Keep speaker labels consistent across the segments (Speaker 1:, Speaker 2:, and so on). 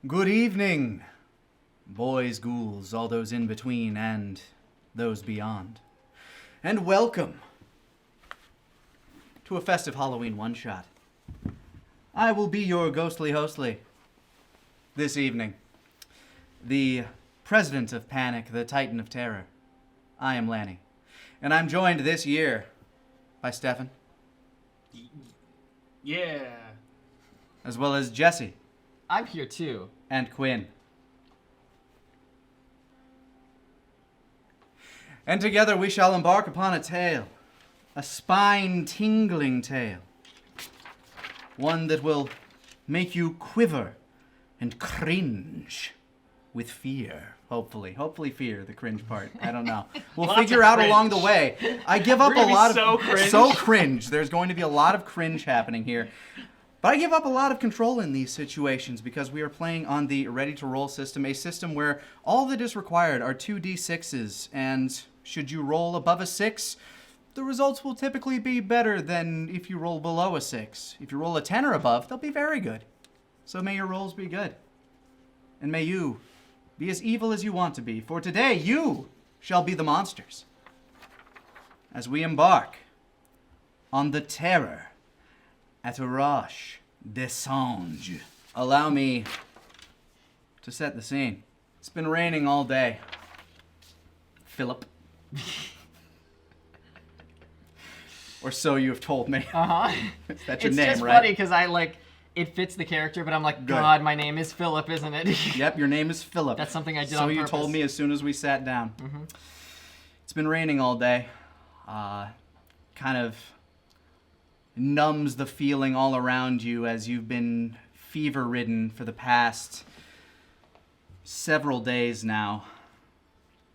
Speaker 1: Good evening, boys, ghouls, all those in between and those beyond. And welcome to a festive Halloween one-shot. I will be your ghostly hostly this evening. The president of Panic, the titan of terror. I am Lanny. And I'm joined this year by Stefan.
Speaker 2: Yeah.
Speaker 1: As well as Jesse.
Speaker 3: I'm here too.
Speaker 1: And Quinn. And together we shall embark upon a tale. A spine-tingling tale. One that will make you quiver and cringe with fear. Hopefully. Hopefully fear, the cringe part. I don't know. We'll figure out along the way. I give up a lot of... So cringe. There's going to be a lot of cringe happening here. But I give up a lot of control in these situations because we are playing on the ready-to-roll system, a system where all that is required are 2d6s, and should you roll above a 6, the results will typically be better than if you roll below a 6. If you roll a 10 or above, they'll be very good. So may your rolls be good. And may you be as evil as you want to be, for today you shall be the monsters. As we embark on the terror at Oraș de Sânge. Allow me to set the scene. It's been raining all day. Philip. Or so you have told me.
Speaker 3: Uh-huh.
Speaker 1: That's your
Speaker 3: it's
Speaker 1: name,
Speaker 3: just
Speaker 1: right?
Speaker 3: funny because it fits the character, but I'm like,
Speaker 1: Good.
Speaker 3: God, my name is Philip, isn't it?
Speaker 1: Yep, your name is Philip.
Speaker 3: That's something I did
Speaker 1: so
Speaker 3: on
Speaker 1: you
Speaker 3: purpose.
Speaker 1: told me as soon as we sat down.
Speaker 3: Mm-hmm.
Speaker 1: It's been raining all day. Kind of numbs the feeling all around you as you've been fever-ridden for the past several days now.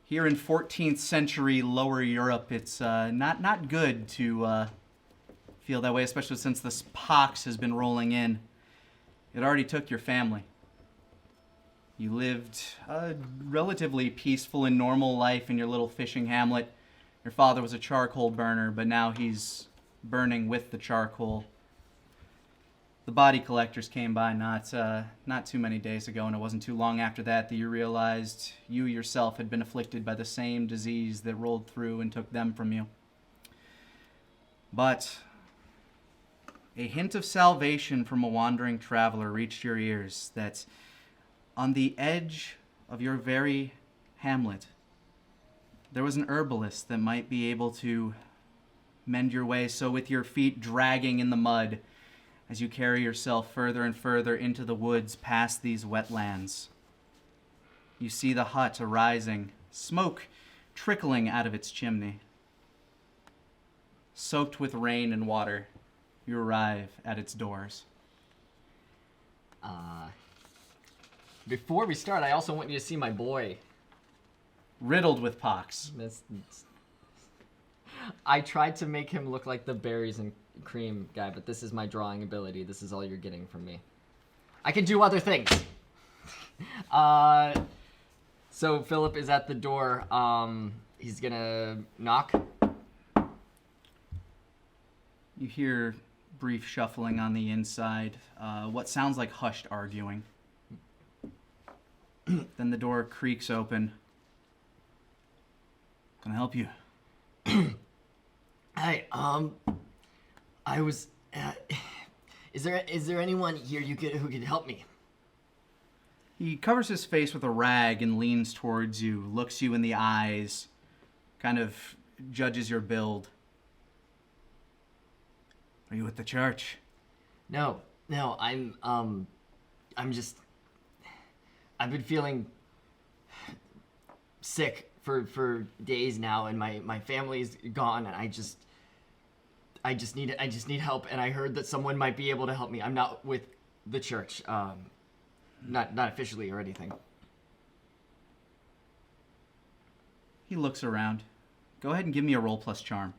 Speaker 1: Here in 14th century Lower Europe, it's not good to feel that way, especially since this pox has been rolling in. It already took your family. You lived a relatively peaceful and normal life in your little fishing hamlet. Your father was a charcoal burner, but now he's burning with the charcoal. The body collectors came by not too many days ago, and it wasn't too long after that you realized you yourself had been afflicted by the same disease that rolled through and took them from you. But a hint of salvation from a wandering traveler reached your ears that on the edge of your very hamlet, there was an herbalist that might be able to mend your way. So with your feet dragging in the mud as you carry yourself further and further into the woods past these wetlands, you see the hut arising, smoke trickling out of its chimney. Soaked with rain and water, you arrive at its doors.
Speaker 3: Before we start, I also want you to see my boy.
Speaker 1: Riddled with pox.
Speaker 3: I tried to make him look like the berries and cream guy, but this is my drawing ability. This is all you're getting from me. I can do other things. So Philip is at the door. He's gonna knock.
Speaker 1: You hear brief shuffling on the inside, what sounds like hushed arguing. Then the door creaks open. Can I help you?
Speaker 3: Hi, I was, is there anyone here who could help me?
Speaker 1: He covers his face with a rag and leans towards you, looks you in the eyes, kind of judges your build. Are you at the church?
Speaker 3: No, I've been feeling sick for days now, and my family's gone, and I just need help, and I heard that someone might be able to help me. I'm not with the church, not officially or anything.
Speaker 1: He looks around. Go ahead and give me a roll plus charm.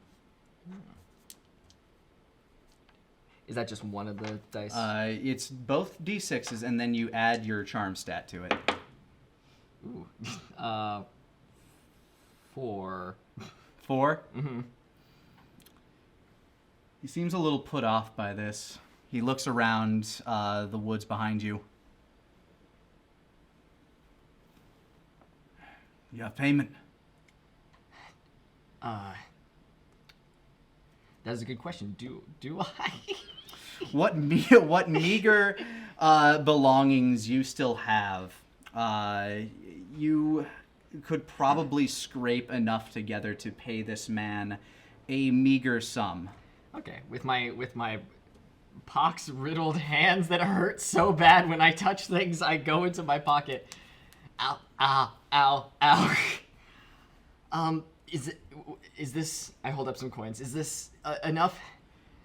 Speaker 3: Is that just one of the dice?
Speaker 1: It's both d6s, and then you add your charm stat to it.
Speaker 3: Ooh. 4.
Speaker 1: 4?
Speaker 3: Mm-hmm.
Speaker 1: He seems a little put off by this. He looks around the woods behind you. You have payment?
Speaker 3: That's a good question. Do I?
Speaker 1: What meager belongings you still have? You could probably scrape enough together to pay this man a meager sum.
Speaker 3: Okay, with my pox-riddled hands that hurt so bad when I touch things, I go into my pocket. Ow, ow, ow, ow. Is this? I hold up some coins. Is this enough?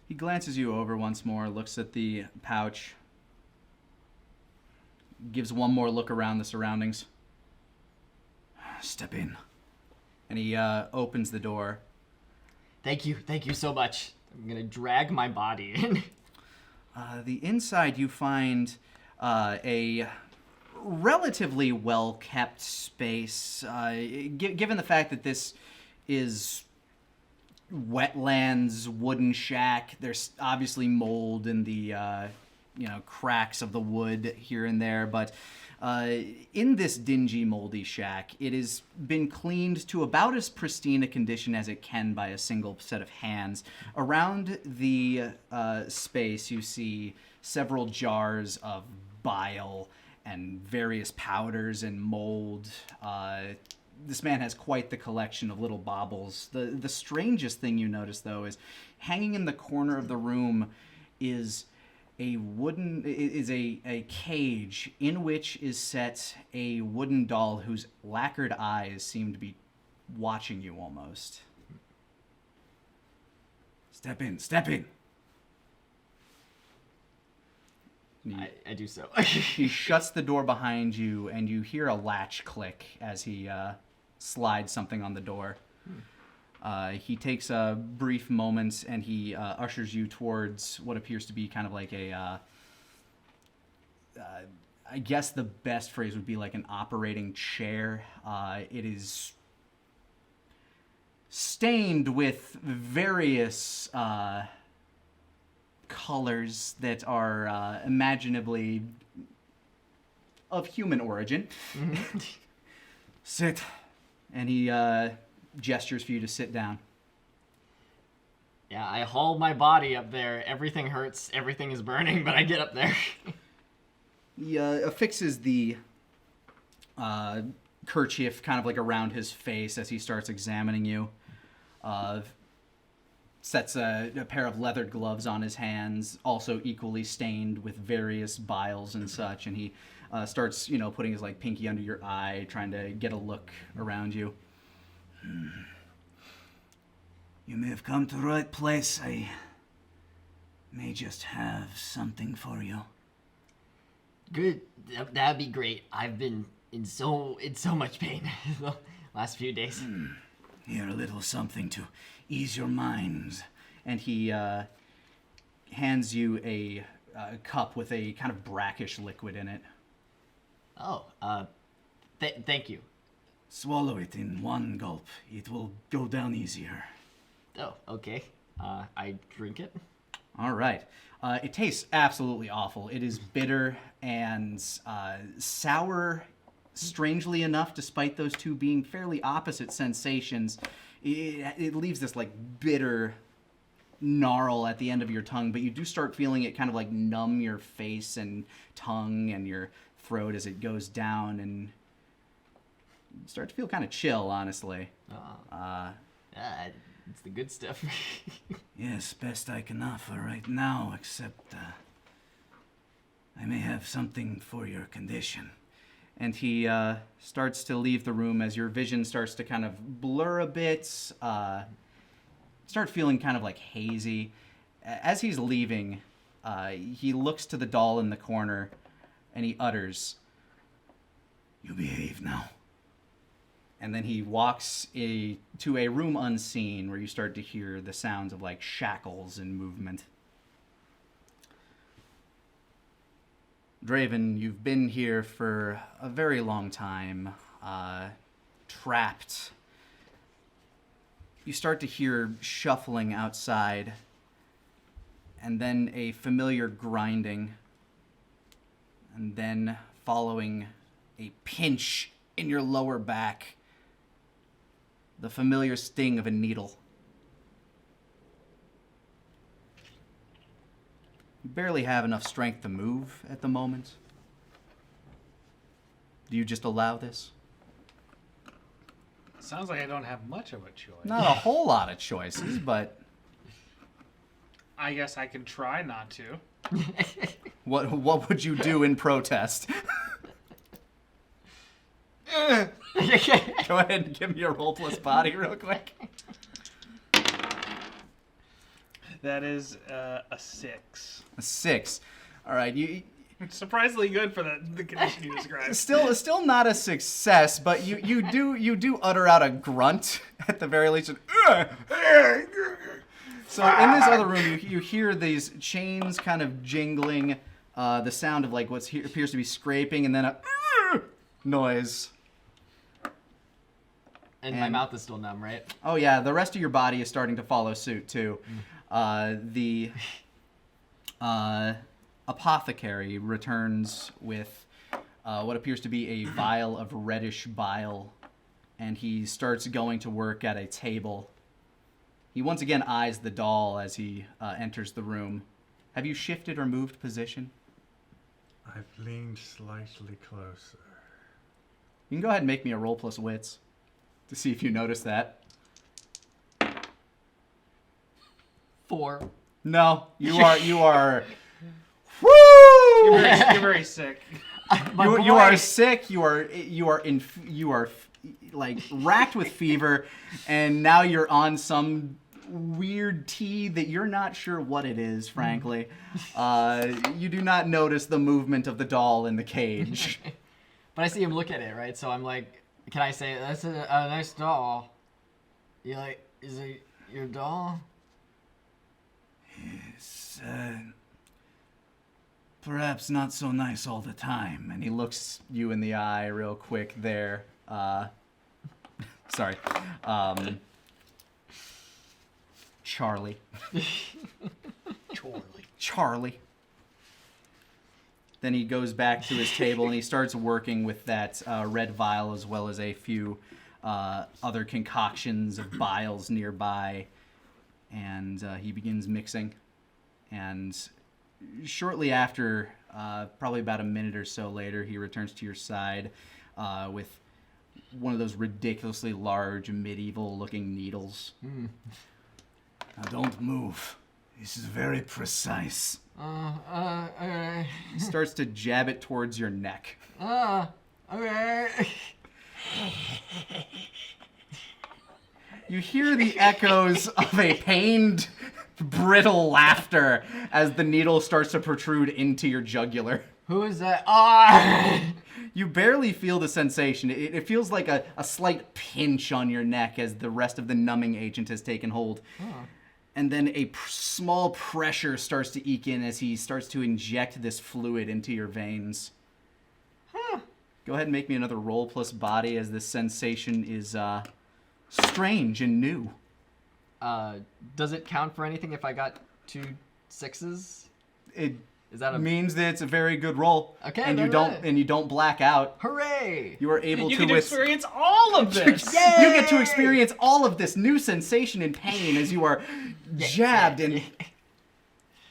Speaker 1: He glances you over once more, looks at the pouch, gives one more look around the surroundings. Step in. And he opens the door.
Speaker 3: Thank you so much. I'm gonna drag my body in.
Speaker 1: The inside you find a relatively well-kept space, given the fact that this is wetlands, wooden shack. There's obviously mold in the cracks of the wood here and there, but in this dingy, moldy shack, it has been cleaned to about as pristine a condition as it can by a single set of hands. Around the space, you see several jars of bile and various powders and mold. This man has quite the collection of little baubles. The strangest thing you notice, though, is hanging in the corner of the room is a cage in which is set a wooden doll whose lacquered eyes seem to be watching you almost. Step in.
Speaker 3: I do so.
Speaker 1: He shuts the door behind you, and you hear a latch click as he slides something on the door. He takes a brief moment, and he ushers you towards what appears to be kind of like a... I guess the best phrase would be like an operating chair. It is stained with various... colors that are imaginably of human origin. Mm-hmm. Sit. And he gestures for you to sit down.
Speaker 3: Yeah, I haul my body up there. Everything hurts. Everything is burning, but I get up there.
Speaker 1: He affixes the kerchief kind of like around his face as he starts examining you. Sets a pair of leathered gloves on his hands, also equally stained with various biles and such, and he starts, putting his pinky under your eye, trying to get a look around you. You may have come to the right place. I may just have something for you.
Speaker 3: Good. That'd be great. I've been in so much pain the last few days.
Speaker 1: Here, a little something to ease your minds. And he hands you a cup with a kind of brackish liquid in it.
Speaker 3: Oh, thank you.
Speaker 1: Swallow it in one gulp. It will go down easier.
Speaker 3: Oh, okay. I drink it.
Speaker 1: All right. It tastes absolutely awful. It is bitter and sour, strangely enough, despite those two being fairly opposite sensations. It leaves this bitter gnarl at the end of your tongue, but you do start feeling it kind of numb your face and tongue and your throat as it goes down, and you start to feel kind of chill, honestly.
Speaker 3: It's the good stuff.
Speaker 1: Yes, best I can offer right now, except I may have something for your condition. And he starts to leave the room as your vision starts to kind of blur a bit, start feeling kind of hazy. As he's leaving, he looks to the doll in the corner, and he utters, "You behave now." And then he walks to a room unseen where you start to hear the sounds of shackles and movement. Draven, you've been here for a very long time, trapped. You start to hear shuffling outside, and then a familiar grinding, and then following a pinch in your lower back the familiar sting of a needle. You barely have enough strength to move at the moment. Do you just allow this?
Speaker 2: Sounds like I don't have much of a choice.
Speaker 1: Not a whole lot of choices, but
Speaker 2: I guess I can try not to.
Speaker 1: what would you do in protest? Go ahead and give me a roll plus body real quick.
Speaker 2: That is a 6.
Speaker 1: A 6. All right, you
Speaker 2: Surprisingly good for the condition you described.
Speaker 1: still not a success, but you do utter out a grunt at the very least. So in this other room, you hear these chains kind of jingling, the sound of like what appears to be scraping, and then a noise.
Speaker 3: And my mouth is still numb, right?
Speaker 1: Oh yeah, the rest of your body is starting to follow suit too. The apothecary returns with what appears to be a vial of reddish bile, and he starts going to work at a table. He once again eyes the doll as he enters the room. Have you shifted or moved position?
Speaker 4: I've leaned slightly closer.
Speaker 1: You can go ahead and make me a roll plus wits to see if you notice that.
Speaker 3: 4.
Speaker 1: No, you are. Woo!
Speaker 2: You're very sick.
Speaker 1: You are sick. You are like racked with fever, and now you're on some weird tea that you're not sure what it is. Frankly, you do not notice the movement of the doll in the cage.
Speaker 3: But I see him look at it, right? So I'm like, can I say, that's a nice doll? You like, is it your doll?
Speaker 1: It's perhaps not so nice all the time. And he looks you in the eye real quick there. Sorry. Charlie. Charlie. Then he goes back to his table and he starts working with that red vial as well as a few other concoctions of biles nearby. And he begins mixing. And shortly after, probably about a minute or so later, he returns to your side with one of those ridiculously large medieval-looking needles. Now don't move. This is very precise. He starts to jab it towards your neck.
Speaker 3: Okay.
Speaker 1: You hear the echoes of a pained, brittle laughter as the needle starts to protrude into your jugular.
Speaker 3: Who is that?
Speaker 1: You barely feel the sensation. It feels like a slight pinch on your neck as the rest of the numbing agent has taken hold. And then a small pressure starts to eke in as he starts to inject this fluid into your veins. Go ahead and make me another roll plus body as this sensation is strange and new.
Speaker 3: Does it count for anything if I got 2 6s?
Speaker 1: It
Speaker 3: Is that a
Speaker 1: means that it's a very good roll.
Speaker 3: Okay,
Speaker 1: and you
Speaker 3: then
Speaker 1: don't
Speaker 3: right.
Speaker 1: and you don't black out.
Speaker 3: Hooray!
Speaker 1: You are able
Speaker 2: You
Speaker 1: to
Speaker 2: get to experience all of this.
Speaker 3: Yay!
Speaker 1: You get to experience all of this new sensation and pain as you are jabbed, and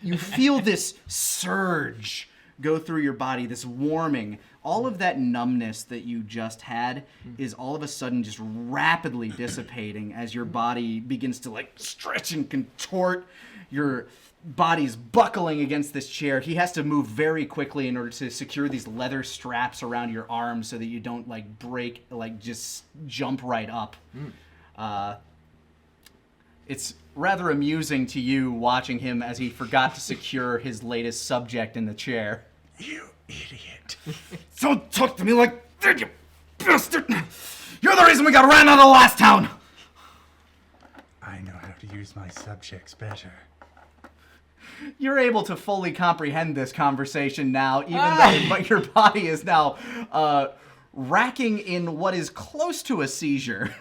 Speaker 1: you feel this surge go through your body, this warming. All of that numbness that you just had is all of a sudden just rapidly dissipating as your body begins to like stretch and contort. Your body's buckling against this chair. He has to move very quickly in order to secure these leather straps around your arms so that you don't like break, like just jump right up. It's rather amusing to you watching him as he forgot to secure his latest subject in the chair.
Speaker 4: You idiot.
Speaker 1: Don't talk to me like that, you bastard! You're the reason we got ran out of the last town!
Speaker 4: I know how to use my subjects better.
Speaker 1: You're able to fully comprehend this conversation now, even though but your body is now racking in what is close to a seizure.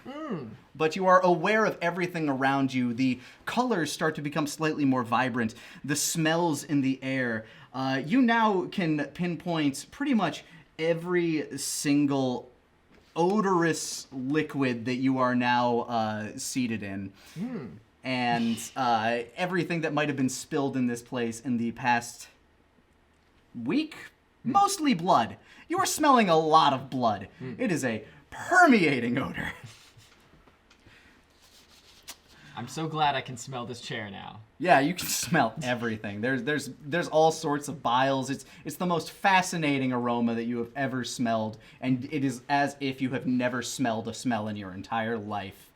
Speaker 1: But you are aware of everything around you. The colors start to become slightly more vibrant. The smells in the air. You now can pinpoint pretty much every single odorous liquid that you are now seated in. And everything that might have been spilled in this place in the past week, mostly blood. You are smelling a lot of blood. It is a permeating odor.
Speaker 3: I'm so glad I can smell this chair now.
Speaker 1: Yeah, you can smell everything. There's all sorts of biles. It's the most fascinating aroma that you have ever smelled, and it is as if you have never smelled a smell in your entire life.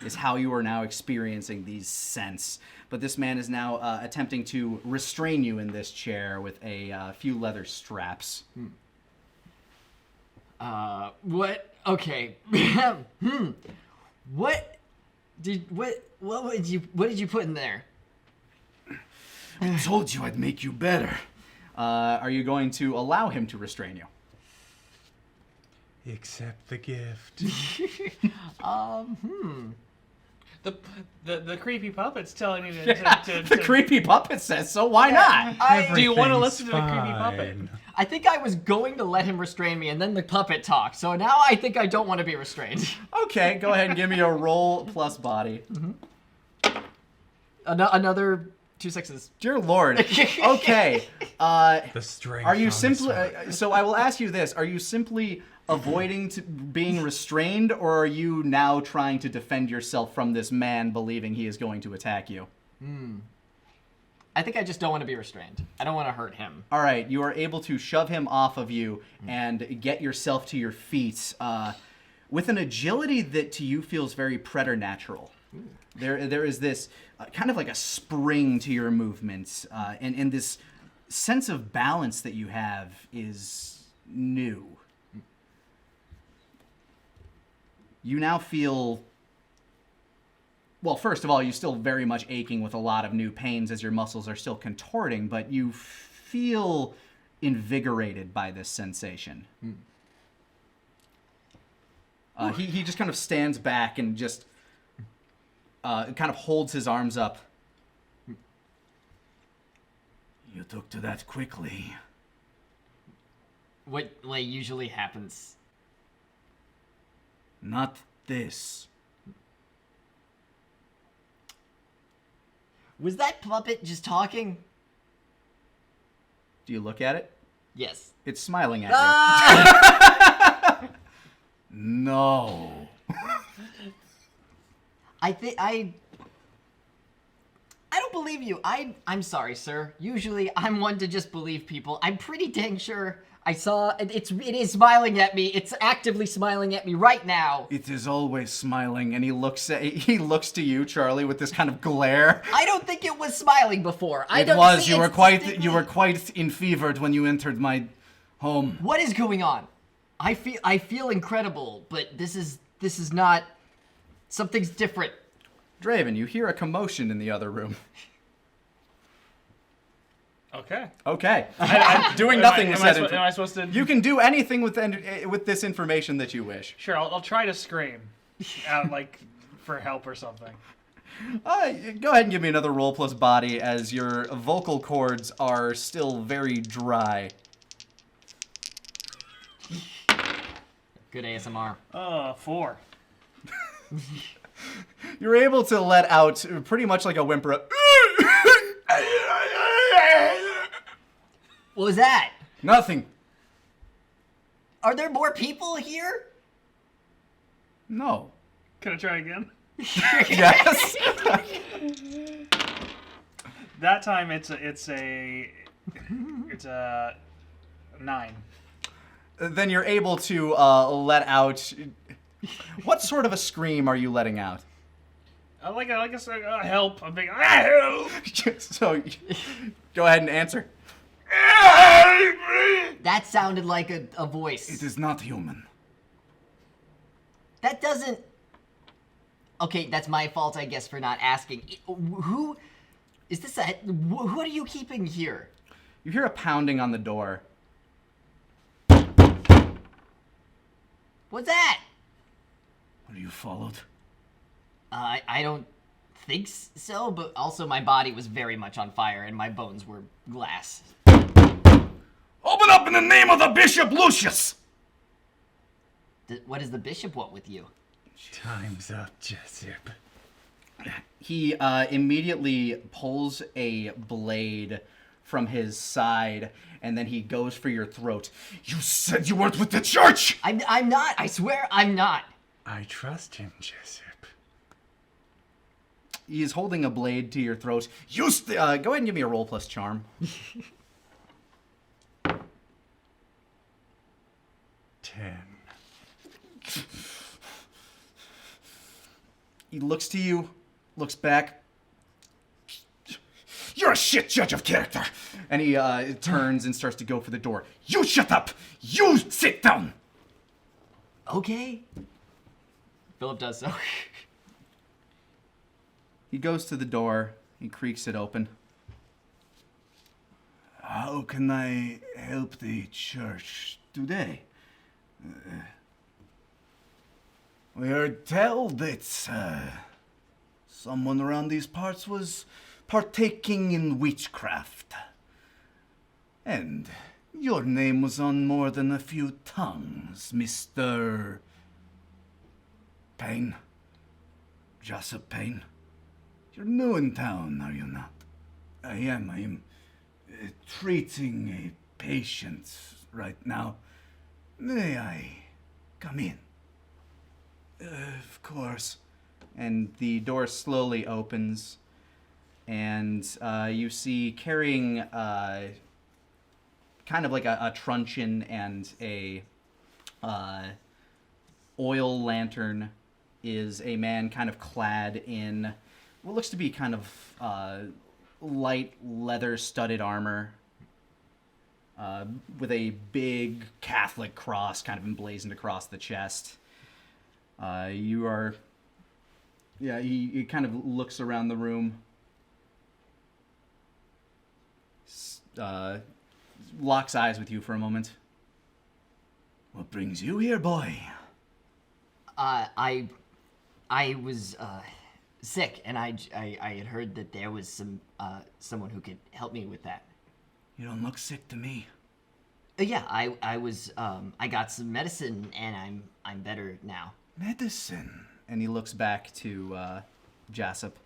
Speaker 1: Is how you are now experiencing these scents. But this man is now attempting to restrain you in this chair with a few leather straps.
Speaker 3: What? Okay. What did you put in there?
Speaker 1: I told you I'd make you better. Are you going to allow him to restrain you?
Speaker 4: Accept the gift.
Speaker 2: The creepy puppet's telling me
Speaker 1: The creepy puppet says so. Why not?
Speaker 2: Do you want to
Speaker 4: Everything's
Speaker 2: listen to the creepy puppet?
Speaker 4: fine.
Speaker 3: I think I was going to let him restrain me, and then the puppet talked. So now I think I don't want to be restrained.
Speaker 1: Okay, go ahead and give me a roll plus body.
Speaker 3: Another 2 6s.
Speaker 1: Dear Lord. Okay.
Speaker 4: The strength.
Speaker 1: Are you
Speaker 4: on
Speaker 1: simply?
Speaker 4: this one.
Speaker 1: So I will ask you this: are you simply avoiding being restrained, or are you now trying to defend yourself from this man, believing he is going to attack you?
Speaker 3: I think I just don't want to be restrained. I don't want to hurt him.
Speaker 1: All right, you are able to shove him off of you and get yourself to your feet with an agility that to you feels very preternatural. There is this kind of like a spring to your movements, and this sense of balance that you have is new. You now feel... Well, first of all, you're still very much aching with a lot of new pains as your muscles are still contorting, but you feel invigorated by this sensation. He just kind of stands back and just kind of holds his arms up. You took to that quickly.
Speaker 3: What usually happens?
Speaker 1: Not this.
Speaker 3: Was that puppet just talking?
Speaker 1: Do you look at it?
Speaker 3: Yes.
Speaker 1: It's smiling at you. No.
Speaker 3: I don't believe you. I'm sorry, sir. Usually I'm one to just believe people. I'm pretty dang sure I saw it is smiling at me. It's actively smiling at me right now.
Speaker 1: It is always smiling, and he looks to you, Charlie, with this kind of glare.
Speaker 3: I don't think it was smiling before.
Speaker 1: You were quite enfevered when you entered my home.
Speaker 3: What is going on? I feel incredible, but this is not. Something's different.
Speaker 1: Draven, you hear a commotion in the other room.
Speaker 2: Okay.
Speaker 1: I'm doing nothing with that.
Speaker 2: Am I supposed to?
Speaker 1: You can do anything with this information that you wish.
Speaker 2: Sure, I'll try to scream, like for help or something.
Speaker 1: Go ahead and give me another roll plus body, as your vocal cords are still very dry.
Speaker 3: Good ASMR.
Speaker 2: 4.
Speaker 1: You're able to let out pretty much like a whimper.
Speaker 3: What was that?
Speaker 1: Nothing.
Speaker 3: Are there more people here?
Speaker 1: No.
Speaker 2: Can I try again?
Speaker 1: Yes.
Speaker 2: That time it's a 9.
Speaker 1: Then you're able to let out. What sort of a scream are you letting out?
Speaker 2: Like a help. I'm being help.
Speaker 1: So, go ahead and answer.
Speaker 3: That sounded like a voice.
Speaker 1: It is not human.
Speaker 3: That doesn't... Okay, that's my fault, I guess, for not asking. Who... Is this a... Who are you keeping here?
Speaker 1: You hear a pounding on the door.
Speaker 3: What's that?
Speaker 1: Are you followed?
Speaker 3: I don't think so, but also my body was very much on fire and my bones were glass.
Speaker 1: Open up in the name of the Bishop Lucius!
Speaker 3: What does the bishop want with you?
Speaker 4: Time's up, Jessup.
Speaker 1: He immediately pulls a blade from his side, and then he goes for your throat. You said you weren't with the church!
Speaker 3: I'm not. I swear I'm not.
Speaker 4: I trust him, Jessup.
Speaker 1: He is holding a blade to your throat. Go ahead and give me a roll plus charm.
Speaker 4: 10.
Speaker 1: He looks to you, looks back. You're a shit judge of character! And he turns and starts to go for the door. You shut up! You sit down!
Speaker 3: Okay. Philip does so.
Speaker 1: He goes to the door. He creaks it open. How can I help the church today? We are told that someone around these parts was partaking in witchcraft. And your name was on more than a few tongues, Mr. Payne. Jessup Payne. You're new in town, are you not? I am treating a patient right now. May I come in? Of course. And the door slowly opens, and you see carrying kind of like a truncheon and a oil lantern is a man kind of clad in what looks to be kind of light leather-studded armor with a big Catholic cross kind of emblazoned across the chest. He kind of looks around the room, locks eyes with you for a moment. What brings you here, boy?
Speaker 3: I was sick, and I had heard that there was someone who could help me with that.
Speaker 1: You don't look sick to me.
Speaker 3: Yeah, I was I got some medicine, and I'm better now.
Speaker 1: Medicine? And he looks back to Jessup.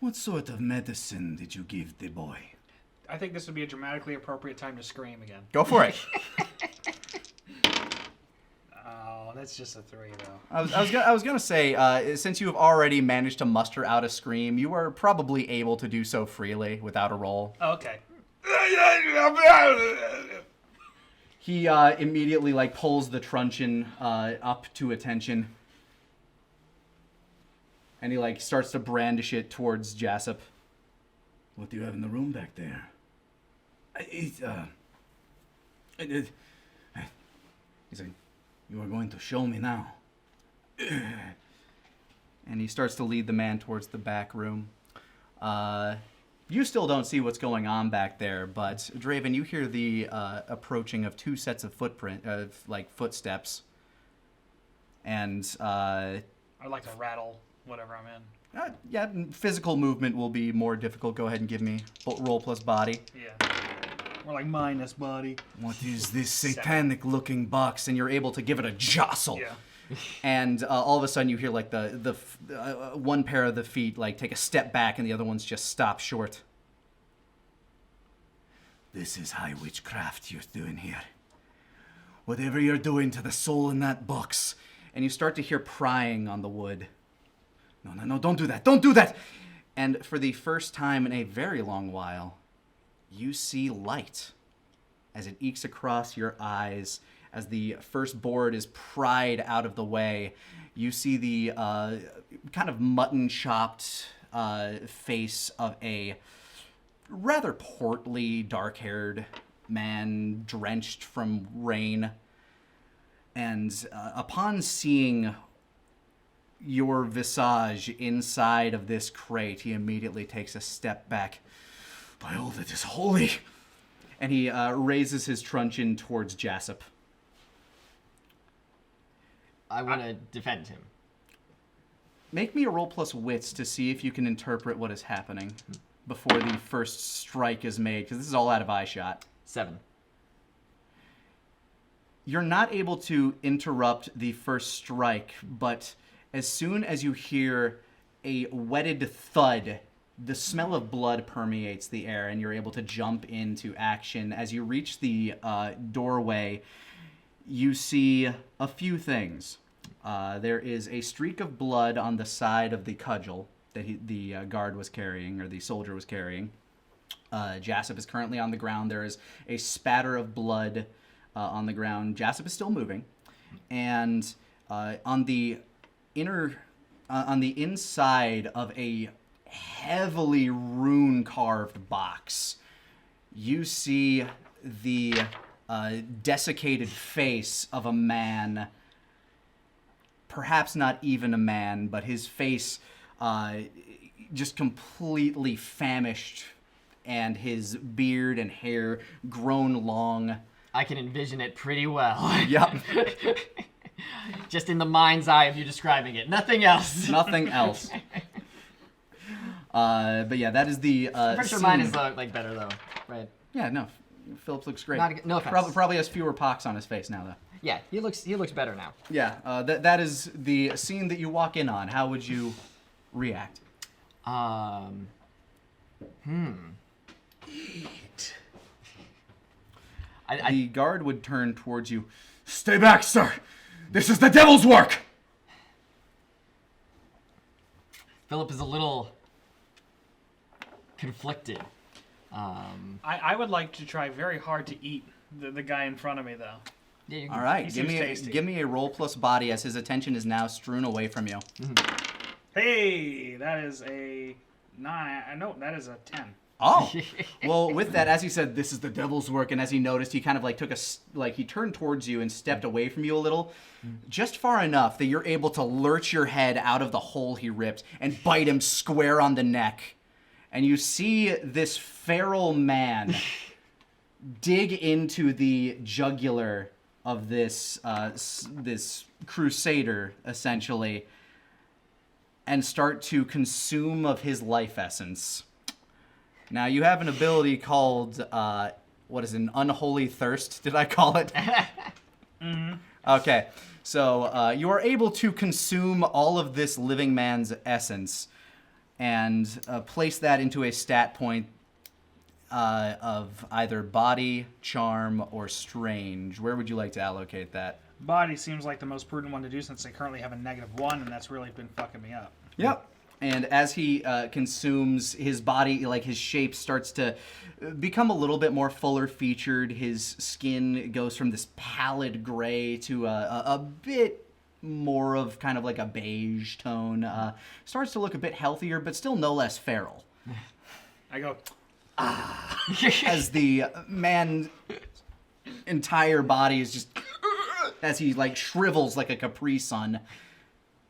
Speaker 1: What sort of medicine did you give the boy?
Speaker 2: I think this would be a dramatically appropriate time to scream again.
Speaker 1: Go for it.
Speaker 2: Oh, that's just a 3, though.
Speaker 1: I was gonna say, since you have already managed to muster out a scream, you are probably able to do so freely without a roll.
Speaker 2: Oh, okay.
Speaker 1: He immediately pulls the truncheon up to attention, and he starts to brandish it towards Jessup. What do you have in the room back there? He's like, you are going to show me now. And he starts to lead the man towards the back room. You still don't see what's going on back there, but Draven, you hear the approaching of 2 sets of footsteps. And
Speaker 2: I'd like to rattle whatever I'm in.
Speaker 1: yeah, physical movement will be more difficult. Go ahead and give me roll plus body.
Speaker 2: Yeah. Or minus body.
Speaker 1: What is this satanic-looking box? And you're able to give it a jostle.
Speaker 2: Yeah.
Speaker 1: And all of a sudden you hear the one pair of the feet take a step back, and the other ones just stop short. This is high witchcraft you're doing here. Whatever you're doing to the soul in that box. And you start to hear prying on the wood. No, don't do that. Don't do that. And for the first time in a very long while, you see light as it ekes across your eyes. As the first board is pried out of the way, you see the kind of mutton-chopped face of a rather portly, dark-haired man drenched from rain. And upon seeing your visage inside of this crate, he immediately takes a step back. By all that is holy! And he raises his truncheon towards Jessup.
Speaker 3: I want to defend him.
Speaker 1: Make me a roll plus wits to see if you can interpret what is happening before the first strike is made, because this is all out of eye shot.
Speaker 3: 7.
Speaker 1: You're not able to interrupt the first strike, but as soon as you hear a wetted thud, the smell of blood permeates the air, and you're able to jump into action. As you reach the doorway, you see a few things. There is a streak of blood on the side of the cudgel that the guard was carrying, or the soldier was carrying. Jassip is currently on the ground. There is a spatter of blood on the ground. Jassip is still moving, and on the inside of a heavily rune-carved box, you see the desiccated face of a man. Perhaps not even a man, but his face just completely famished, and his beard and hair grown long.
Speaker 3: I can envision it pretty well.
Speaker 1: Yep.
Speaker 3: Just in the mind's eye of you describing it. Nothing else.
Speaker 1: Nothing else. But yeah, that is the
Speaker 3: I'm pretty sure
Speaker 1: scene.
Speaker 3: mine is like better though, right?
Speaker 1: Yeah, no. Phillips looks great.
Speaker 3: No offense.
Speaker 1: Probably has fewer pox on his face now, though.
Speaker 3: Yeah, he looks better now.
Speaker 1: Yeah, that is the scene that you walk in on. How would you react?
Speaker 4: Eat.
Speaker 1: The guard would turn towards you. Stay back, sir! This is the devil's work!
Speaker 3: Philip is a little conflicted.
Speaker 2: I would like to try very hard to eat the guy in front of me, though.
Speaker 3: Yeah, you
Speaker 1: All right,
Speaker 2: He
Speaker 1: give
Speaker 2: seems
Speaker 1: me
Speaker 2: tasty.
Speaker 1: give me a roll plus body as his attention is now strewn away from you.
Speaker 2: Hey, that is a 9. No, that is a 10.
Speaker 1: Oh, well, with that, as he said, this is the devil's work, and as he noticed, he kind of like he turned towards you and stepped away from you a little, just far enough that you're able to lurch your head out of the hole he ripped and bite him square on the neck. And you see this feral man dig into the jugular of this this crusader, essentially, and start to consume of his life essence. Now, you have an ability called, what is it, an unholy thirst, did I call it?
Speaker 2: Mm-hmm.
Speaker 1: Okay, so you are able to consume all of this living man's essence and place that into a stat point of either body, charm, or strange. Where would you like to allocate that?
Speaker 2: Body seems like the most prudent one to do since they currently have a -1, and that's really been fucking me up.
Speaker 1: Yep. And as he consumes, his body, like his shape, starts to become a little bit more fuller featured. His skin goes from this pallid gray to a bit more of kind of like a beige tone. Starts to look a bit healthier, but still no less feral.
Speaker 2: I go,
Speaker 1: As the man's entire body is just, as he like shrivels like a Capri Sun,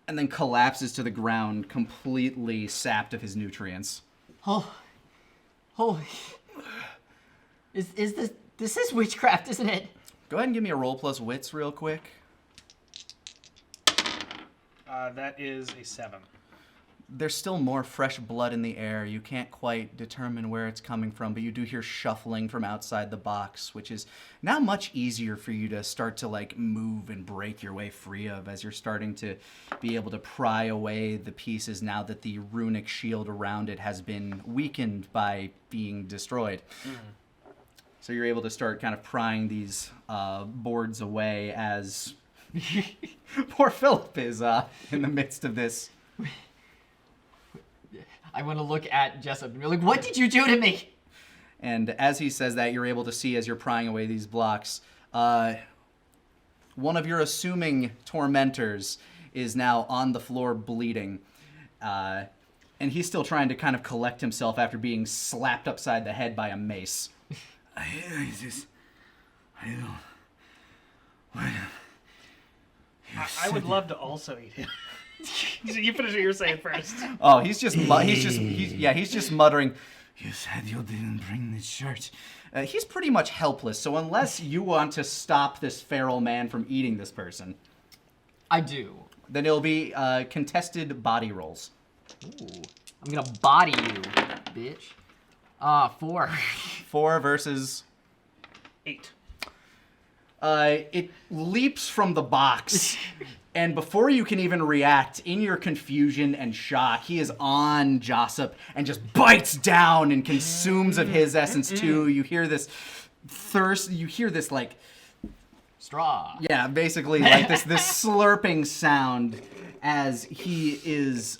Speaker 1: and then collapses to the ground, completely sapped of his nutrients.
Speaker 3: Oh, is this is witchcraft, isn't it?
Speaker 1: Go ahead and give me a roll plus wits real quick.
Speaker 2: that is a 7.
Speaker 1: There's still more fresh blood in the air. You can't quite determine where it's coming from, but you do hear shuffling from outside the box, which is now much easier for you to start to like move and break your way free of, as you're starting to be able to pry away the pieces now that the runic shield around it has been weakened by being destroyed. So you're able to start kind of prying these boards away as poor Philip is in the midst of this.
Speaker 3: I want to look at Jessup and be like, what did you do to me?
Speaker 1: And as he says that, you're able to see, as you're prying away these blocks, one of your assuming tormentors is now on the floor bleeding. And he's still trying to kind of collect himself after being slapped upside the head by a mace.
Speaker 2: I would love to also eat him. You finish what you're saying first.
Speaker 1: Oh, he's just muttering.
Speaker 4: You said you didn't bring the shirt.
Speaker 1: He's pretty much helpless. So unless you want to stop this feral man from eating this person,
Speaker 3: I do.
Speaker 1: then it'll be contested body rolls.
Speaker 3: Ooh. I'm gonna body you, bitch. 4.
Speaker 1: 4 versus
Speaker 2: 8.
Speaker 1: It leaps from the box, and before you can even react, in your confusion and shock, he is on Jossip and just bites down and consumes of his essence too. You hear this thirst. You hear this like
Speaker 3: Straw.
Speaker 1: yeah, basically like this slurping sound as he is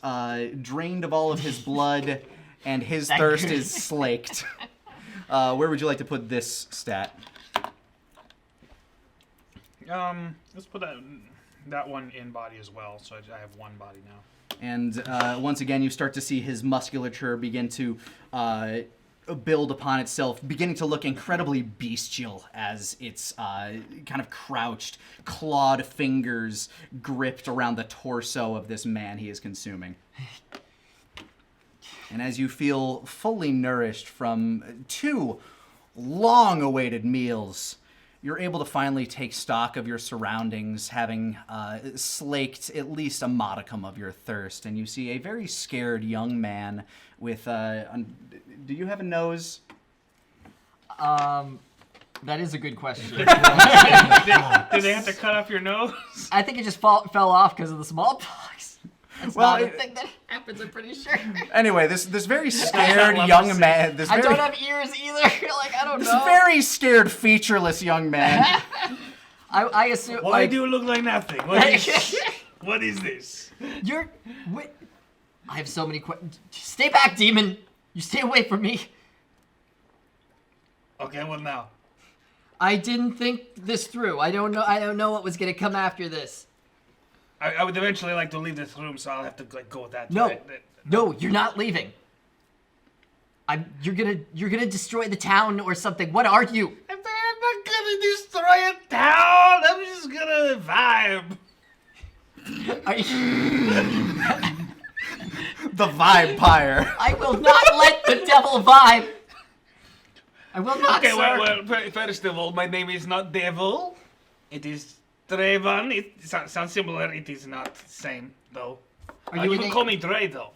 Speaker 1: drained of all of his blood and his thirst is slaked. Where would you like to put this stat?
Speaker 2: Let's put that one in body as well, so I have one body now.
Speaker 1: And once again, you start to see his musculature begin to build upon itself, beginning to look incredibly bestial as its kind of crouched, clawed fingers gripped around the torso of this man he is consuming. And as you feel fully nourished from 2 long-awaited meals, you're able to finally take stock of your surroundings, having slaked at least a modicum of your thirst. And you see a very scared young man with do you have a nose?
Speaker 3: That is a good question.
Speaker 2: Did they have to cut off your nose?
Speaker 3: I think it just fell off because of the smallpox. That's
Speaker 1: Well,
Speaker 3: not a thing that happens, I'm pretty sure.
Speaker 1: Anyway, this very scared young man.
Speaker 3: I don't have ears either. Like, I don't
Speaker 1: This
Speaker 3: know.
Speaker 1: very scared, featureless young man.
Speaker 3: I assume.
Speaker 2: Why
Speaker 3: like,
Speaker 2: do you look like nothing? What is this?
Speaker 3: You're. Wait, I have so many questions. Stay back, demon. You stay away from me.
Speaker 2: Okay, what now?
Speaker 3: I didn't think this through. I don't know what was gonna come after this.
Speaker 2: I would eventually like to leave this room, so I'll have to like go with that.
Speaker 3: No, no, you're not leaving. You're gonna destroy the town or something. What are you?
Speaker 2: I'm not gonna destroy a town. I'm just gonna vibe.
Speaker 3: Are you...
Speaker 1: The vibe pyre.
Speaker 3: I will not let the devil vibe. I will not,
Speaker 2: Okay,
Speaker 3: sir.
Speaker 2: well, first of all, my name is not Devil. It is Trayvon. It sounds similar. It is not the same, though.
Speaker 3: Are
Speaker 2: You can call me Dre, though.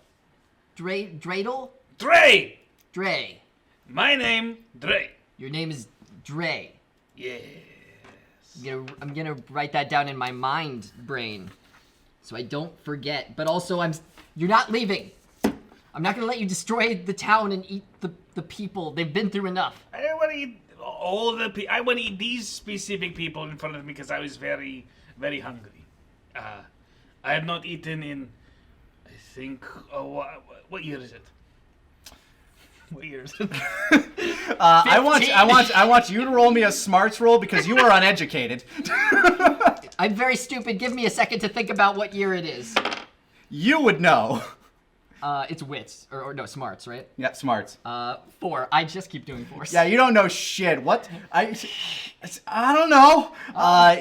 Speaker 3: Dreidel?
Speaker 2: Dre!
Speaker 3: Dre.
Speaker 2: My name, Dre.
Speaker 3: Your name is Dre.
Speaker 2: Yes.
Speaker 3: I'm gonna write that down in my mind brain, so I don't forget. But also, you're not leaving. I'm not gonna let you destroy the town and eat the people. They've been through enough.
Speaker 2: I don't want to eat all the people. I want to eat these specific people in front of me because I was very, very hungry. I have not eaten in, I think, what year is it? What year is it?
Speaker 1: I want you to roll me a smarts roll because you are uneducated.
Speaker 3: I'm very stupid. Give me a second to think about what year it is.
Speaker 1: You would know.
Speaker 3: It's wits or no smarts, right?
Speaker 1: Yeah, smarts.
Speaker 3: 4. I just keep doing 4s.
Speaker 1: Yeah, you don't know shit. What? I don't know.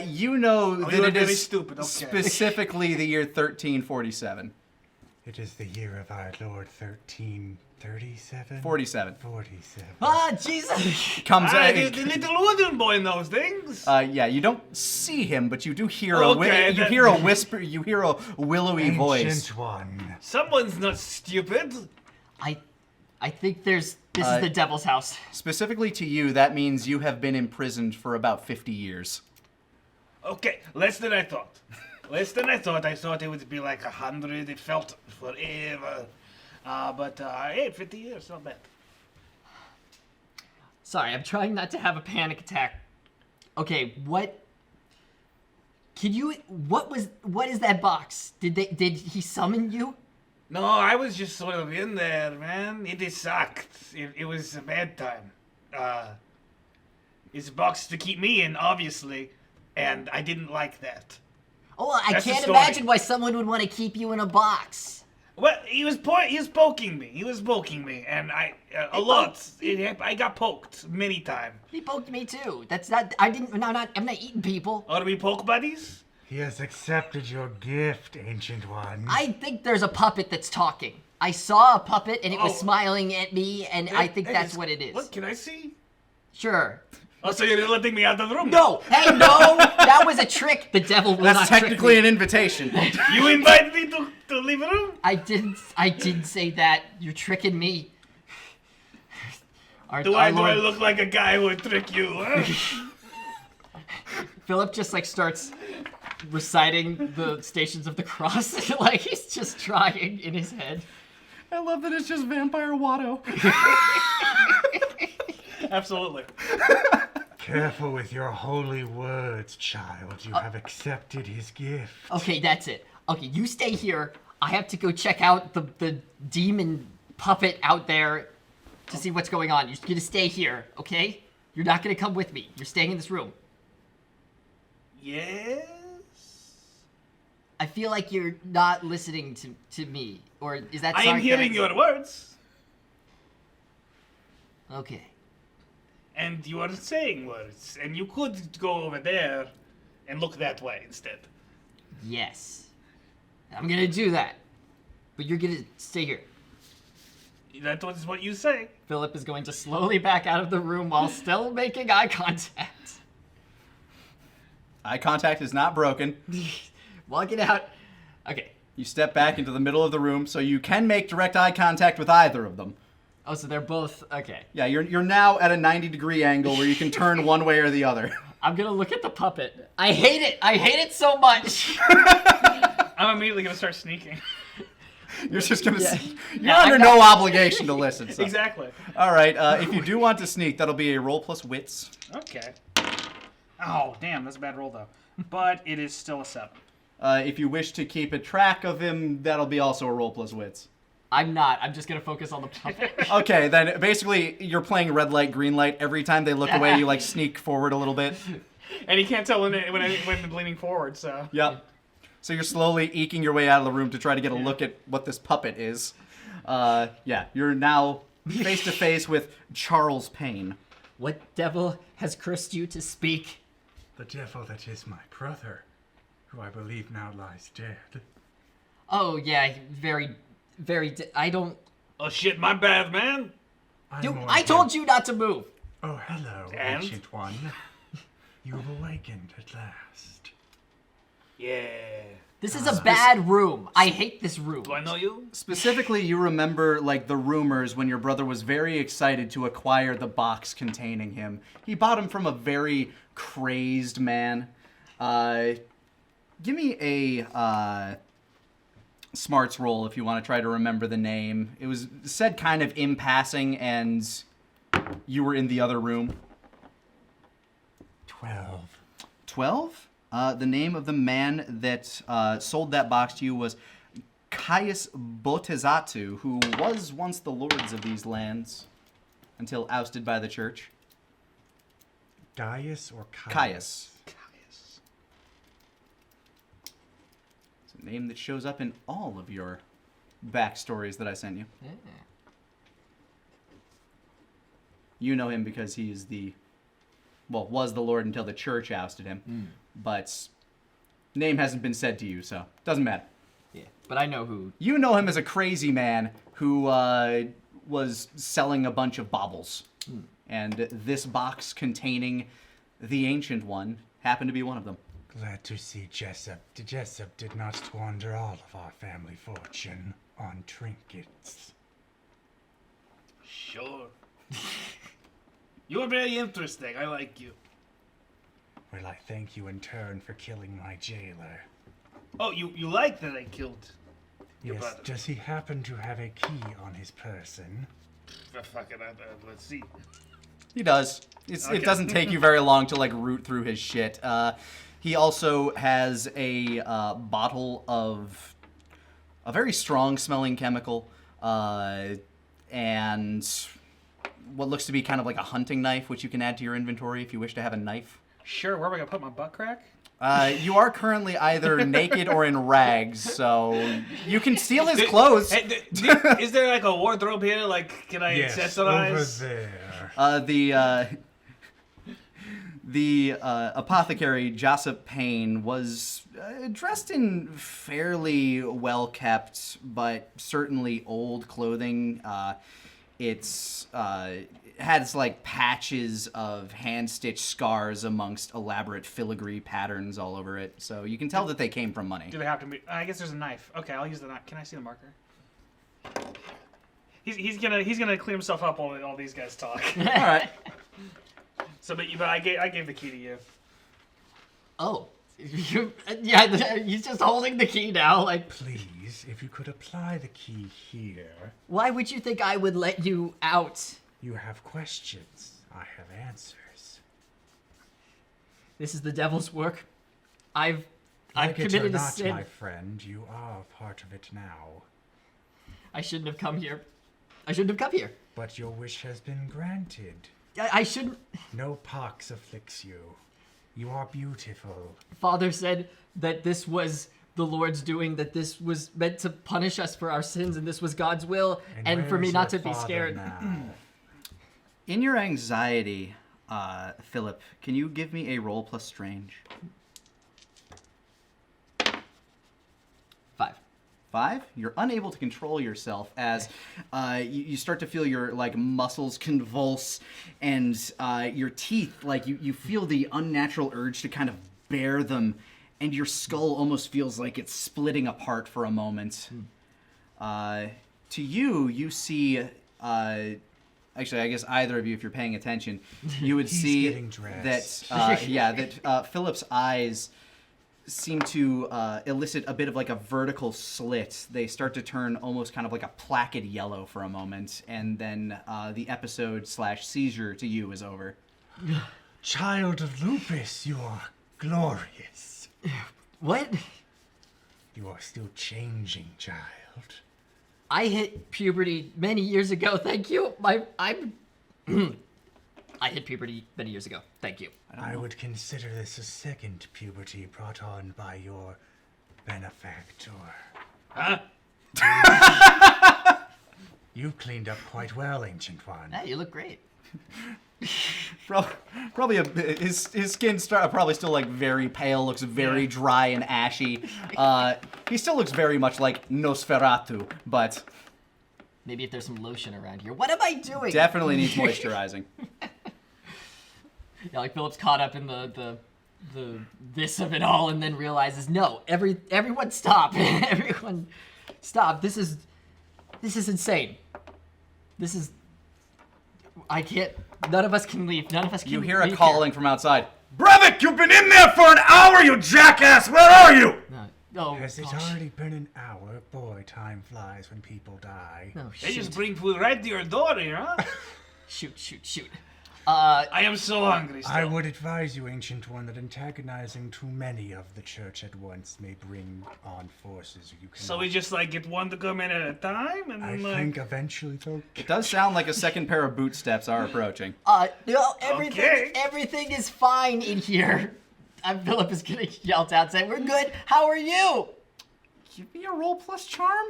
Speaker 1: You know that
Speaker 2: you're
Speaker 1: it
Speaker 2: very
Speaker 1: is
Speaker 2: stupid, okay.
Speaker 1: specifically the year 1347.
Speaker 4: It is the year of our Lord 1337?
Speaker 1: 47.
Speaker 4: 47.
Speaker 3: Ah, Jesus!
Speaker 1: Comes
Speaker 2: The little wooden boy knows things.
Speaker 1: yeah, you don't see him, but you do hear
Speaker 2: Okay,
Speaker 1: you hear a whisper, you hear a willowy voice.
Speaker 4: Ancient one.
Speaker 2: Someone's not stupid.
Speaker 3: I think this is the devil's house.
Speaker 1: Specifically to you, that means you have been imprisoned for about 50 years.
Speaker 2: Okay, less than I thought. Less than I thought. I thought it would be like 100. It felt forever. But hey, 50 years, not bad.
Speaker 3: Sorry, I'm trying not to have a panic attack. Okay, what is that box? Did he summon you?
Speaker 2: No, I was just sort of in there, man. It sucked. It was a bad time. It's a box to keep me in, obviously, and I didn't like that.
Speaker 3: Oh, well, I
Speaker 2: That's the
Speaker 3: can't
Speaker 2: story.
Speaker 3: imagine why someone would want to keep you in a box.
Speaker 2: Well, he was poking me. He was poking me, and a lot. I got poked many times.
Speaker 3: He poked me too. That's not. I'm not eating people.
Speaker 2: Are we poke buddies?
Speaker 4: He has accepted your gift, Ancient One.
Speaker 3: I think there's a puppet that's talking. I saw a puppet and it was
Speaker 2: Oh.
Speaker 3: smiling at me, and I think that's what it is.
Speaker 2: What can I see?
Speaker 3: Sure.
Speaker 2: Oh, so you're letting me out of the room?
Speaker 3: No, hey, no, that was a trick. The devil will
Speaker 1: That's
Speaker 3: not trick
Speaker 1: technically
Speaker 3: me.
Speaker 1: an invitation.
Speaker 2: You invited me to leave the room?
Speaker 3: I didn't say that. You're tricking me.
Speaker 2: Do I look like a guy who would trick you? Huh?
Speaker 3: Philip just like starts reciting the Stations of the Cross, like he's just trying in his head.
Speaker 1: I love that it's just Vampire Watto.
Speaker 2: Absolutely.
Speaker 4: Careful with your holy words, child. You have accepted his gift.
Speaker 3: Okay, that's it. Okay, you stay here. I have to go check out the demon puppet out there to see what's going on. You're gonna stay here, okay? You're not gonna come with me. You're staying in this room.
Speaker 2: Yes?
Speaker 3: I feel like you're not listening to me. Or is that
Speaker 2: I am hearing your words.
Speaker 3: Okay.
Speaker 2: And you are saying words. And you could go over there and look that way instead.
Speaker 3: Yes. I'm gonna do that. But you're gonna stay here.
Speaker 2: That was what you say.
Speaker 3: Philip is going to slowly back out of the room while still making eye contact.
Speaker 1: Eye contact is not broken.
Speaker 3: Walking out. Okay.
Speaker 1: You step back into the middle of the room, so you can make direct eye contact with either of them.
Speaker 3: Oh, so they're both okay.
Speaker 1: Yeah, you're now at a 90-degree angle where you can turn one way or the other.
Speaker 3: I'm gonna look at the puppet. I hate it. I hate it so much.
Speaker 2: I'm immediately going to start sneaking.
Speaker 1: You're just gonna.
Speaker 3: Yeah.
Speaker 1: You're
Speaker 3: Yeah,
Speaker 1: under no obligation to listen. So.
Speaker 2: Exactly.
Speaker 1: All right. If you do want to sneak, that'll be a roll plus wits.
Speaker 2: Okay. Oh, damn, that's a bad roll, though. But it is still a 7.
Speaker 1: If you wish to keep a track of him, that'll be also a roll plus wits.
Speaker 3: I'm not. I'm just gonna focus on the puppet.
Speaker 1: Okay, then basically you're playing red light, green light. Every time they look away, you like sneak forward a little bit.
Speaker 2: And he can't tell when I'm leaning forward, so...
Speaker 1: Yep. So you're slowly eking your way out of the room to try to get a look at what this puppet is. Yeah, you're now face to face with Charles Payne.
Speaker 3: What devil has cursed you to speak?
Speaker 4: The devil that is my brother, who I believe now lies dead.
Speaker 3: Oh yeah, very. I don't.
Speaker 2: Oh shit, my bad, man.
Speaker 3: I told you not to move.
Speaker 4: Oh, hello,
Speaker 2: And?
Speaker 4: ancient one. You've awakened at last.
Speaker 2: Yeah.
Speaker 3: This is a bad room. I hate this room.
Speaker 2: Do I know you?
Speaker 1: Specifically, you remember like the rumors when your brother was very excited to acquire the box containing him. He bought him from a very crazed man. Give me a smarts roll if you want to try to remember the name. It was said kind of in passing, and you were in the other room.
Speaker 4: 12.
Speaker 1: 12? The name of the man that sold that box to you was Caius Botezatu, who was once the lords of these lands until ousted by the church.
Speaker 4: Gaius or Caius?
Speaker 1: Caius. It's a name that shows up in all of your backstories that I sent you.
Speaker 3: Yeah.
Speaker 1: You know him because he is was the lord until the church ousted him. But name hasn't been said to you, so doesn't matter.
Speaker 3: Yeah, but I know who.
Speaker 1: You know him as a crazy man who was selling a bunch of baubles. And this box containing the Ancient One happened to be one of them.
Speaker 4: Glad to see Jessup. Jessup did not squander all of our family fortune on trinkets.
Speaker 2: Sure. You are very interesting. I like you.
Speaker 4: Well, I thank you in turn for killing my jailer.
Speaker 2: Oh, you like that I killed your
Speaker 4: Yes,
Speaker 2: brother?
Speaker 4: does he happen to have a key on his person?
Speaker 2: Fuck it, let's see.
Speaker 1: He does.
Speaker 2: Okay.
Speaker 1: It doesn't take you very long to like root through his shit. He also has a bottle of a very strong smelling chemical and what looks to be kind of like a hunting knife, which you can add to your inventory if you wish to have a knife.
Speaker 2: Sure, where am I gonna put my butt crack?
Speaker 1: You are currently either naked or in rags, so you can steal his clothes.
Speaker 2: Hey, is there like a wardrobe here? Like, can I
Speaker 4: Yes,
Speaker 2: accessorize?
Speaker 4: over there.
Speaker 1: The apothecary Jessup Payne was dressed in fairly well-kept, but certainly old clothing. It's has like patches of hand-stitched scars amongst elaborate filigree patterns all over it, so you can tell that they came from money.
Speaker 2: Do they have to be? I guess there's a knife. Okay, I'll use the knife. Can I see the marker? He's gonna clean himself up while all these guys talk.
Speaker 1: All right.
Speaker 2: So, but I gave the key to you.
Speaker 3: Oh. Yeah, he's just holding the key now, like...
Speaker 4: Please, if you could apply the key here.
Speaker 3: Why would you think I would let you out?
Speaker 4: You have questions. I have answers.
Speaker 3: This is the devil's work. I've
Speaker 4: Like it or
Speaker 3: committed a
Speaker 4: not,
Speaker 3: sin.
Speaker 4: my friend, you are part of it now.
Speaker 3: I shouldn't have come here. I shouldn't have come here.
Speaker 4: But your wish has been granted.
Speaker 3: I shouldn't...
Speaker 4: No pox afflicts you. You are beautiful.
Speaker 3: Father said that this was the Lord's doing, that this was meant to punish us for our sins, and this was God's will, and for
Speaker 4: where
Speaker 3: me
Speaker 4: is
Speaker 3: not
Speaker 4: your
Speaker 3: to be
Speaker 4: father
Speaker 3: scared.
Speaker 4: now?
Speaker 1: In your anxiety, Philip, can you give me a roll plus strange?
Speaker 3: 5.
Speaker 1: 5? You're unable to control yourself as you start to feel your muscles convulse and your teeth, you feel the unnatural urge to kind of bare them, and your skull almost feels like it's splitting apart for a moment. To you see... Actually, I guess either of you, if you're paying attention, you would
Speaker 4: He's
Speaker 1: see
Speaker 4: getting dressed.
Speaker 1: that Philip's eyes seem to elicit a bit of like a vertical slit. They start to turn almost kind of like a plaqued yellow for a moment, and then the episode/seizure to you is over.
Speaker 4: Child of lupus, you are glorious.
Speaker 3: What?
Speaker 4: You are still changing, child.
Speaker 3: I hit puberty many years ago, thank you. I hit puberty many years ago, thank you.
Speaker 4: I would consider this a second puberty brought on by your benefactor.
Speaker 2: Huh?
Speaker 4: You cleaned up quite well, Ancient One.
Speaker 3: Hey, you look great.
Speaker 1: Probably his skin probably still like very pale, looks very dry and ashy. He still looks very much like Nosferatu, but
Speaker 3: Maybe if there's some lotion around here. What am I doing?
Speaker 1: definitely needs moisturizing.
Speaker 3: Yeah, like Philip's caught up in the this of it all, and then realizes, no, everyone stop, everyone stop. This is insane. This is, I can't. None of us can leave. None of us can.
Speaker 1: You hear a
Speaker 3: leave
Speaker 1: calling from outside.
Speaker 5: Brevik, you've been in there for an hour, you jackass! Where are you?
Speaker 3: Here. No,
Speaker 4: Has it
Speaker 3: gosh.
Speaker 4: already been an hour? Boy, time flies when people die.
Speaker 3: No,
Speaker 2: They just
Speaker 3: shoot.
Speaker 2: bring food right to your door here, huh?
Speaker 3: Shoot.
Speaker 2: I am so hungry still.
Speaker 4: I would advise you, Ancient One, that antagonizing too many of the church at once may bring on forces you can.
Speaker 2: So we just get one to come in at a time, and
Speaker 4: I
Speaker 2: then
Speaker 4: think eventually they'll.
Speaker 1: It does sound like a second pair of boot steps are approaching.
Speaker 3: No, everything,
Speaker 2: Okay.
Speaker 3: everything is fine in here. Philip is getting yelled out, saying, "We're good. How are you?"
Speaker 1: Give me a roll plus charm.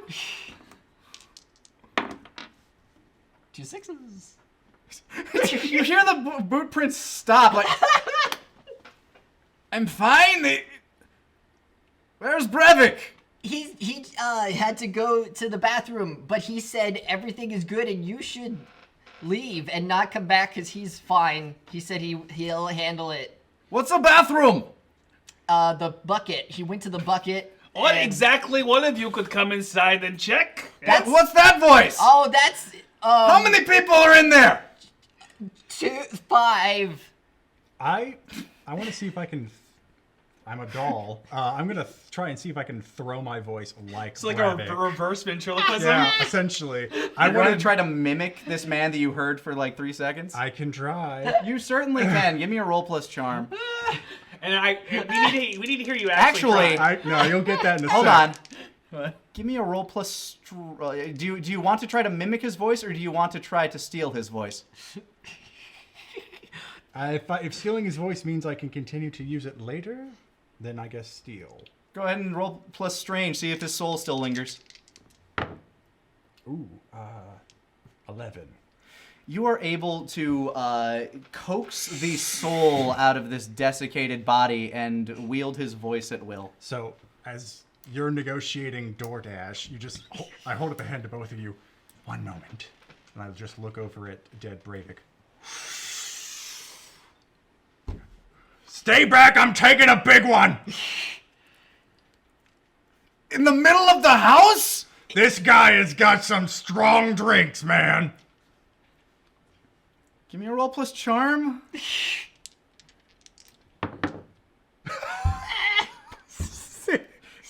Speaker 3: 2 6s.
Speaker 1: You hear the boot prints stop. Like, I'm fine. Where's Brevik?
Speaker 3: He had to go to the bathroom, but he said everything is good and you should leave and not come back because he's fine. He said he'll handle it.
Speaker 1: What's a bathroom?
Speaker 3: The bucket. He went to the bucket.
Speaker 2: what
Speaker 3: and-
Speaker 2: exactly one of you could come inside and check?
Speaker 3: That's-
Speaker 1: What's that voice?
Speaker 3: Oh, that's
Speaker 1: How many people are in there?
Speaker 3: 2 5.
Speaker 6: I want to see if I can. I'm a doll. I'm gonna try and see if I can throw my voice like.
Speaker 2: It's like
Speaker 6: Brevik.
Speaker 2: a reverse ventriloquism.
Speaker 6: Yeah, essentially.
Speaker 1: I want to
Speaker 6: wanna-
Speaker 1: try to mimic this man that you heard for like 3 seconds.
Speaker 6: I can try.
Speaker 1: You certainly can. Give me a roll plus charm.
Speaker 2: And we need to hear you actually.
Speaker 1: Actually,
Speaker 6: No, you'll get that in a
Speaker 1: hold
Speaker 6: sec.
Speaker 1: on. Give me a roll plus. Do you want to try to mimic his voice, or do you want to try to steal his voice?
Speaker 6: If stealing his voice means I can continue to use it later, then I guess steal.
Speaker 1: Go ahead and roll plus strange. See if his soul still lingers.
Speaker 6: Ooh, 11.
Speaker 1: You are able to coax the soul out of this desiccated body and wield his voice at will.
Speaker 6: So, as you're negotiating DoorDash, I hold up a hand to both of you. One moment. And I just look over at dead Brevik.
Speaker 5: Stay back, I'm taking a big one! In the middle of the house? This guy has got some strong drinks, man.
Speaker 1: Give me a roll plus charm.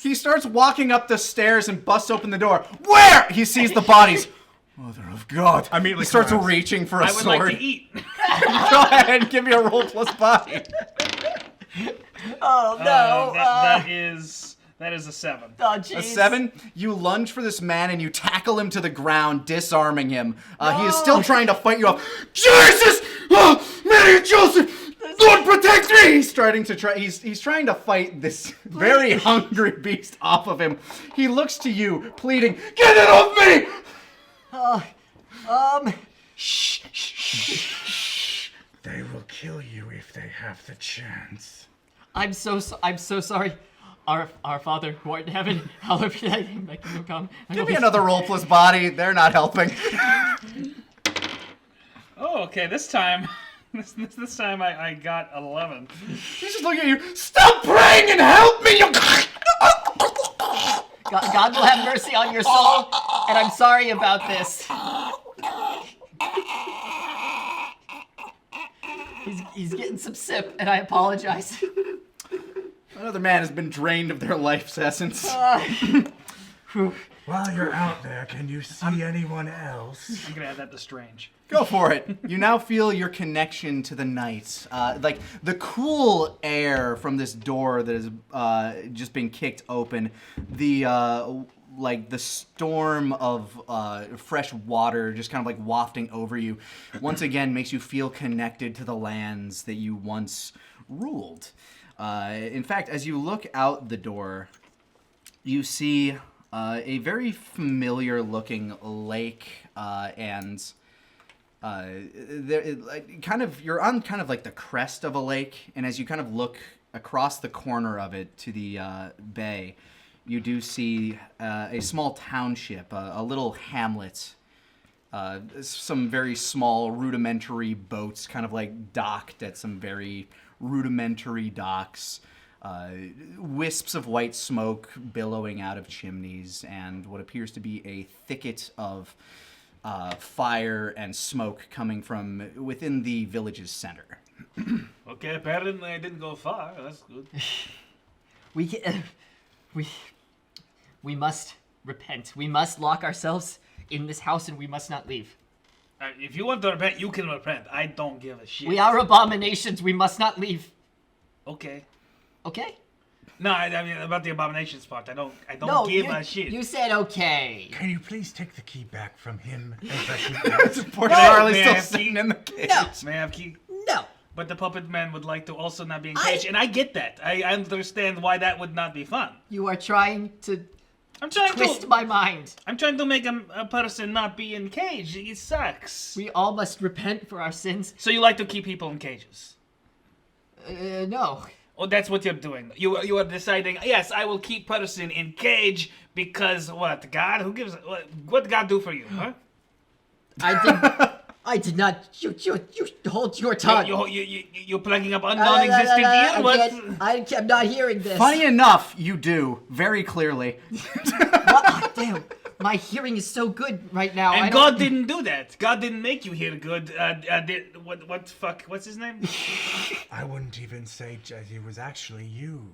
Speaker 1: He starts walking up the stairs and busts open the door. Where? He sees the bodies. Mother of God.
Speaker 6: I immediately
Speaker 1: he starts
Speaker 6: collapse.
Speaker 1: reaching for a
Speaker 2: I would
Speaker 1: sword.
Speaker 2: like to eat.
Speaker 1: Go ahead and give me a roll plus body.
Speaker 3: Oh no!
Speaker 2: That is a 7.
Speaker 3: Oh
Speaker 1: A
Speaker 3: jeez.
Speaker 1: 7. You lunge for this man and you tackle him to the ground, disarming him. He is still trying to fight you off. Jesus! Oh, Mary and Joseph! Lord protect me! He's starting to try. He's trying to fight this very hungry beast off of him. He looks to you, pleading, "Get it off me!"
Speaker 3: Shh.
Speaker 4: They will kill you if they have the chance.
Speaker 3: I'm so sorry. Our Father who art in heaven, hallowed be thy name. Thy kingdom come.
Speaker 1: Give me another roll plus body. They're not helping.
Speaker 2: Oh, okay. This time, this time I got 11.
Speaker 1: He's just looking at you. Stop praying and help me! You.
Speaker 3: God will have mercy on your soul, and I'm sorry about this. He's getting some sip, and I apologize.
Speaker 1: Another man has been drained of their life's essence.
Speaker 4: While you're out there, can you see anyone else?
Speaker 2: I'm gonna add that to strange.
Speaker 1: Go for it. You now feel your connection to the night. Like the cool air from this door that is just being kicked open. The like the storm of fresh water just kind of like wafting over you. Once again, makes you feel connected to the lands that you once ruled. In fact, as you look out the door, you see a very familiar-looking lake, and you're on kind of like the crest of a lake, and as you kind of look across the corner of it to the bay, you do see a small township, a little hamlet. Some very small, rudimentary boats, kind of like docked at some very rudimentary docks. Wisps of white smoke billowing out of chimneys, and what appears to be a thicket of fire and smoke coming from within the village's center.
Speaker 2: Okay, apparently I didn't go far. That's good.
Speaker 3: We must repent. We must lock ourselves in this house, and we must not leave.
Speaker 2: If you want to repent, you can repent. I don't give a shit.
Speaker 3: We are abominations. We must not leave.
Speaker 2: Okay.
Speaker 3: Okay?
Speaker 2: No, I mean about the abominations part. I don't
Speaker 3: No,
Speaker 2: give
Speaker 3: you,
Speaker 2: a shit.
Speaker 3: you said okay.
Speaker 4: Can you please take the key back from him?
Speaker 1: Poor
Speaker 2: No,
Speaker 1: Charlie's
Speaker 2: man,
Speaker 1: still sitting in the cage.
Speaker 3: No.
Speaker 2: May I have key?
Speaker 3: No.
Speaker 2: But the puppet man would like to also not be engaged, and I get that. I understand why that would not be fun.
Speaker 3: You are trying to
Speaker 2: I'm trying
Speaker 3: twist
Speaker 2: to
Speaker 3: my mind.
Speaker 2: I'm trying to make a person not be in cage. It sucks.
Speaker 3: We all must repent for our sins.
Speaker 2: So you like to keep people in cages?
Speaker 3: No.
Speaker 2: Oh, that's what you're doing. You are deciding. Yes, I will keep person in cage because what? God? Who gives? What God do for you? Huh?
Speaker 3: I did not. You hold your tongue.
Speaker 2: You're plugging up non-existent ear. What?
Speaker 3: I'm not hearing this.
Speaker 1: Funny enough, you do, very clearly.
Speaker 3: What? Damn. My hearing is so good right now.
Speaker 2: And God didn't do that. God didn't make you hear good. What fuck? What's his name?
Speaker 4: I wouldn't even say it was actually you.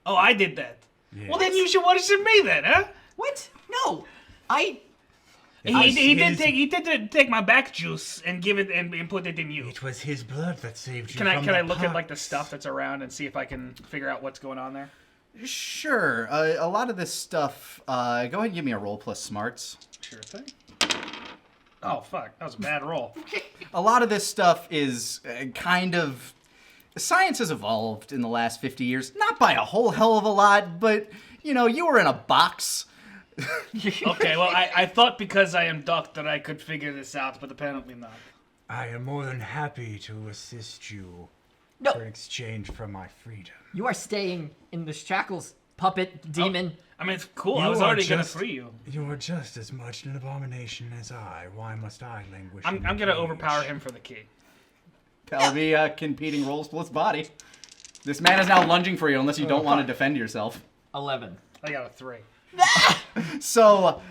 Speaker 2: Oh, I did that.
Speaker 4: Yes.
Speaker 2: Well, then you should worship me then, huh?
Speaker 3: What? No.
Speaker 2: He did take my back juice and give it and put it in you.
Speaker 4: It was his blood that saved you
Speaker 2: Can
Speaker 4: from
Speaker 2: I
Speaker 4: the
Speaker 2: look at like the
Speaker 4: pox.
Speaker 2: stuff that's around and see if I can figure out what's going on there?
Speaker 1: Sure. A lot of this stuff. Go ahead and give me a roll plus smarts.
Speaker 2: Sure thing. Oh fuck, that was a bad roll.
Speaker 1: A lot of this stuff is kind of. Science has evolved in the last 50 years. Not by a whole hell of a lot, but, you know, you were in a box.
Speaker 2: Okay, well, I thought because I am doctor I could figure this out, but apparently not.
Speaker 4: I am more than happy to assist you
Speaker 3: No.
Speaker 4: in exchange for my freedom.
Speaker 3: You are staying in the shackles, puppet demon.
Speaker 2: I mean, it's cool. I
Speaker 4: You
Speaker 2: was
Speaker 4: are
Speaker 2: already gonna
Speaker 4: just-
Speaker 2: free you.
Speaker 4: You are just as much an abomination as I. Why must I languish?
Speaker 2: I'm
Speaker 4: in
Speaker 2: gonna
Speaker 4: cage?
Speaker 2: overpower him for the key.
Speaker 1: That'll be competing rolls plus body. This man is now lunging for you unless you don't want to defend yourself.
Speaker 3: 11.
Speaker 2: I got a 3.
Speaker 1: So,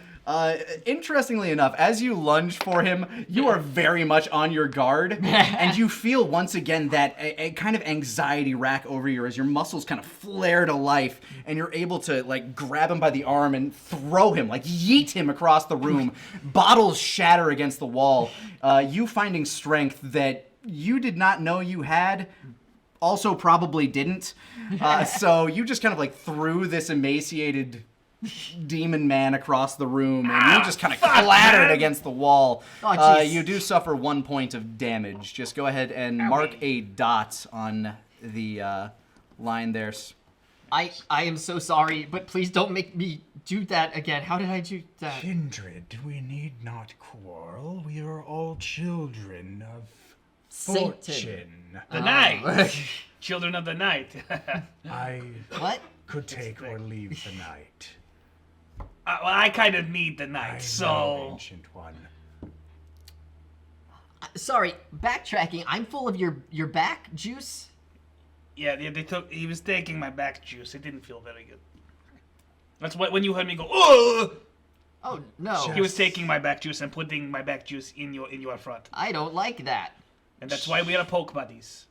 Speaker 1: Interestingly enough, as you lunge for him, you are very much on your guard, and you feel once again that a kind of anxiety rack over you as your muscles kind of flare to life, and you're able to like grab him by the arm and throw him, like yeet him across the room. Bottles shatter against the wall. You finding strength that you did not know you had. Also probably didn't. So you just kind of like threw this emaciated demon man across the room, and you just kind of clattered against the wall. You do suffer 1 point of damage. Just go ahead and mark a dot on the line there.
Speaker 3: I am so sorry, but please don't make me do that again. How did I do that?
Speaker 4: Kindred, we need not quarrel. We are all children of
Speaker 3: Satan.
Speaker 4: fortune.
Speaker 2: The night. Children of the night.
Speaker 4: I
Speaker 3: What?
Speaker 4: could take or leave the night.
Speaker 2: Well, I kind of need the night,
Speaker 4: I know,
Speaker 2: so...
Speaker 4: ancient one.
Speaker 3: Sorry, backtracking. I'm full of your back juice.
Speaker 2: Yeah, he was taking my back juice. It didn't feel very good. That's what, when you heard me go, oh!
Speaker 3: Oh no.
Speaker 2: He was taking my back juice and putting my back juice in your front.
Speaker 3: I don't like that.
Speaker 2: And that's why we are poke buddies.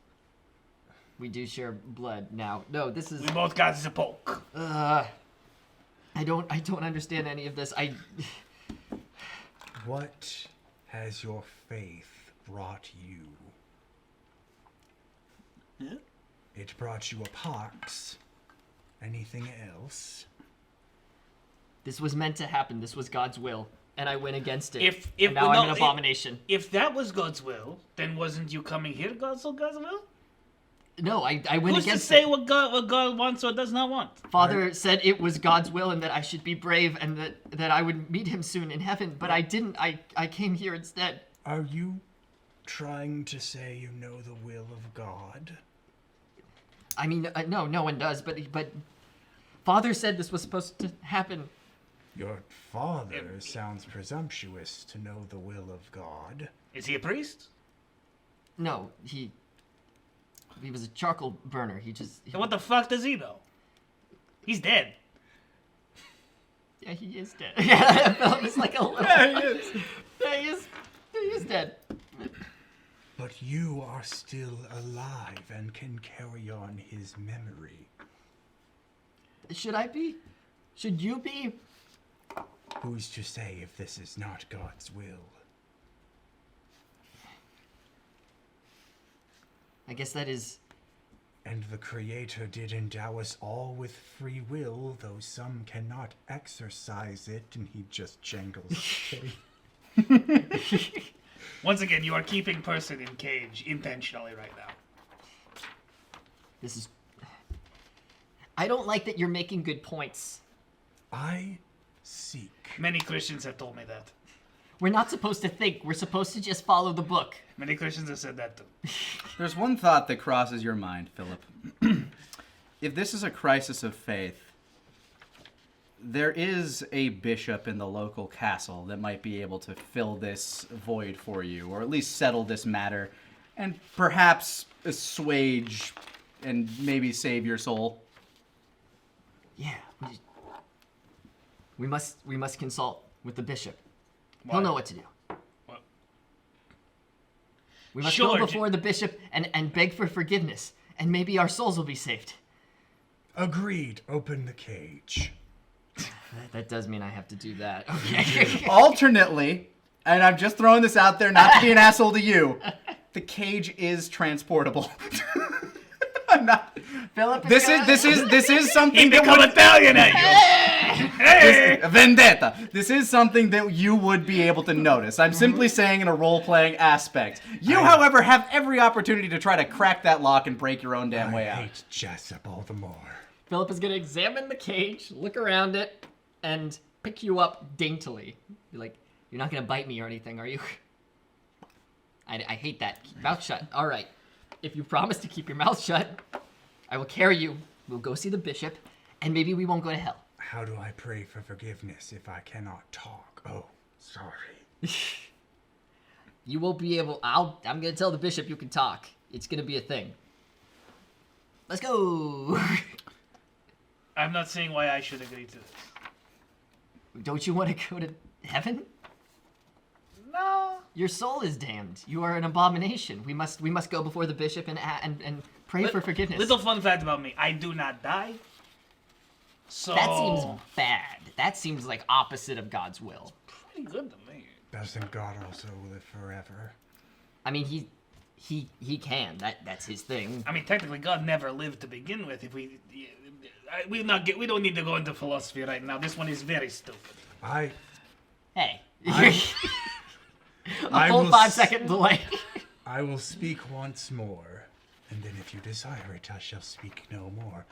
Speaker 3: We do share blood now. No, this is.
Speaker 2: We both got the poke.
Speaker 3: I don't understand any of this.
Speaker 4: What has your faith brought you?
Speaker 2: Yeah?
Speaker 4: It brought you a pox. Anything else?
Speaker 3: This was meant to happen. This was God's will, and I went against it.
Speaker 2: If
Speaker 3: and now
Speaker 2: no,
Speaker 3: I'm an abomination.
Speaker 2: If that was God's will, then wasn't you coming here God's will?
Speaker 3: No, I went
Speaker 2: Who's to
Speaker 3: against
Speaker 2: say
Speaker 3: it.
Speaker 2: what God wants or does not want?
Speaker 3: Father said it was God's will and that I should be brave and that I would meet him soon in heaven, but I didn't. I came here instead.
Speaker 4: Are you trying to say you know the will of God?
Speaker 3: I mean, no one does, but Father said this was supposed to happen.
Speaker 4: Your father sounds presumptuous to know the will of God.
Speaker 2: Is he a priest?
Speaker 3: No, he was a charcoal burner. He
Speaker 2: Then what the fuck does he know? He's dead.
Speaker 3: Yeah, he is dead. Yeah, Philip is like a little. Yeah, he is. Yeah, he is dead.
Speaker 4: But you are still alive and can carry on his memory.
Speaker 3: Should I be? Should you be?
Speaker 4: Who's to say if this is not God's will?
Speaker 3: I guess that is.
Speaker 4: And the Creator did endow us all with free will, though some cannot exercise it, and he just jangles the cage.
Speaker 2: Once again, you are keeping person in cage intentionally right now.
Speaker 3: This is. I don't like that you're making good points.
Speaker 4: I seek.
Speaker 2: Many Christians have told me that.
Speaker 3: We're not supposed to think. We're supposed to just follow the book.
Speaker 2: Many Christians have said that too.
Speaker 1: There's one thought that crosses your mind, Philip. If this is a crisis of faith, there is a bishop in the local castle that might be able to fill this void for you, or at least settle this matter, and perhaps assuage and maybe save your soul.
Speaker 3: Yeah. We must consult with the bishop.
Speaker 2: Why?
Speaker 3: He'll know what to do.
Speaker 2: What?
Speaker 3: We must
Speaker 2: Sure,
Speaker 3: go before the bishop and beg for forgiveness, and maybe our souls will be saved.
Speaker 4: Agreed. Open the cage.
Speaker 3: That does mean I have to do that. Okay.
Speaker 1: Alternately, and I'm just throwing this out there not to be an asshole to you, the cage is transportable. I'm not.
Speaker 3: Philip
Speaker 1: This is something
Speaker 2: He
Speaker 1: that
Speaker 2: become
Speaker 1: would
Speaker 2: Italian at you. Hey!
Speaker 1: vendetta. This is something that you would be able to notice. I'm simply saying in a role-playing aspect. You, however, have every opportunity to try to crack that lock and break your own damn way
Speaker 4: I
Speaker 1: out.
Speaker 4: hate Jessup all the more.
Speaker 3: Philip is going to examine the cage, look around it, and pick you up daintily. You're like, you're not going to bite me or anything, are you? I hate that. Keep mouth shut. All right. If you promise to keep your mouth shut, I will carry you. We'll go see the bishop, and maybe we won't go to hell.
Speaker 4: How do I pray for forgiveness if I cannot talk? Oh, sorry.
Speaker 3: You won't be able. I'm going to tell the bishop you can talk. It's going to be a thing. Let's go.
Speaker 2: I'm not saying why I should agree to this.
Speaker 3: Don't you want to go to Heaven?
Speaker 2: No.
Speaker 3: Your soul is damned. You are an abomination. We must go before the bishop and pray for forgiveness.
Speaker 2: Little fun fact about me: I do not die. So
Speaker 3: That seems bad. That seems like opposite of God's will.
Speaker 2: pretty good to me.
Speaker 6: Doesn't God also live forever?
Speaker 3: I mean, he can. That's his thing.
Speaker 2: I mean, technically, God never lived to begin with. If we don't need to go into philosophy right now. This one is very stupid.
Speaker 3: Hey.
Speaker 6: I
Speaker 3: A full
Speaker 6: will
Speaker 3: 5-second delay.
Speaker 6: I will speak once more, and then if you desire it, I shall speak no more.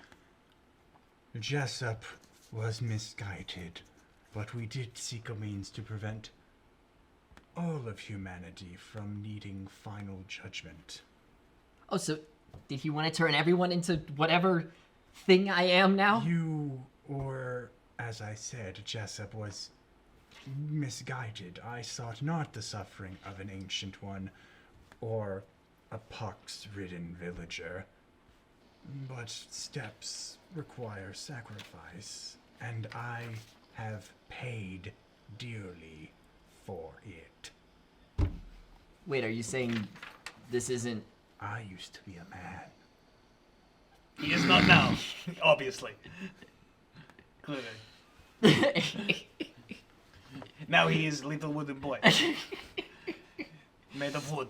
Speaker 6: Jessup was misguided, but we did seek a means to prevent all of humanity from needing final judgment.
Speaker 3: Oh, so did he want to turn everyone into whatever thing I am now?
Speaker 6: You, or as I said, Jessup was misguided. I sought not the suffering of an ancient one or a pox-ridden villager, but steps require sacrifice, and I have paid dearly for it.
Speaker 3: Wait, are you saying this isn't...
Speaker 6: I used to be a man.
Speaker 2: He is not now, obviously. Clearly. Now he is little wooden boy. Made of wood.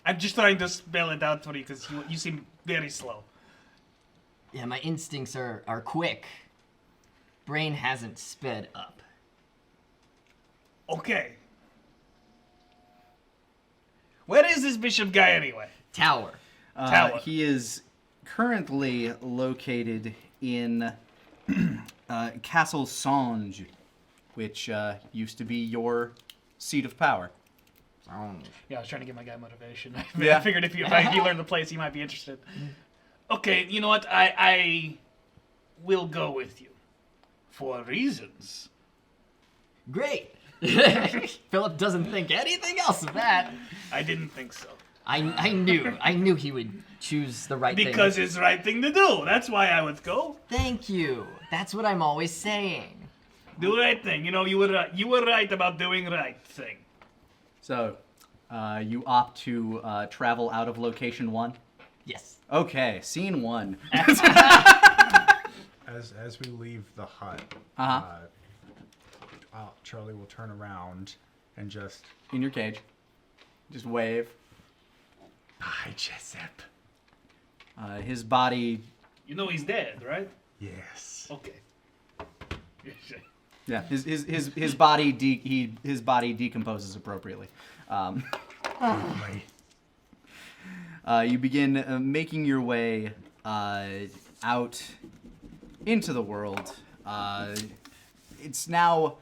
Speaker 2: I'm just trying to spell it out for you because you seem very slow.
Speaker 3: Yeah, my instincts are quick. Brain hasn't sped up.
Speaker 2: Okay. Where is this bishop guy anyway?
Speaker 3: Tower.
Speaker 2: Tower.
Speaker 1: He is currently located in Castle Sânge, which used to be your seat of power.
Speaker 2: Yeah, I was trying to get my guy motivation.
Speaker 1: Yeah.
Speaker 2: I figured if you learn the place, he might be interested. Okay, you know what? I will go with you. For reasons.
Speaker 3: Great. Philip doesn't think anything else of that.
Speaker 2: I didn't think so.
Speaker 3: I knew he would choose the right thing.
Speaker 2: Because it's the right thing to do. That's why I would go.
Speaker 3: Thank you. That's what I'm always saying.
Speaker 2: Do the right thing. You know, you were right about doing right thing.
Speaker 1: So, you opt to travel out of location 1?
Speaker 3: Yes.
Speaker 1: Okay, scene 1.
Speaker 6: As we leave the hut, Charlie will turn around and just...
Speaker 1: In your cage. Just wave.
Speaker 6: Bye, Jessup.
Speaker 1: His body...
Speaker 2: You know he's dead, right?
Speaker 6: Yes.
Speaker 2: Okay.
Speaker 1: Yeah, his body decomposes appropriately. You begin making your way out into the world. It's now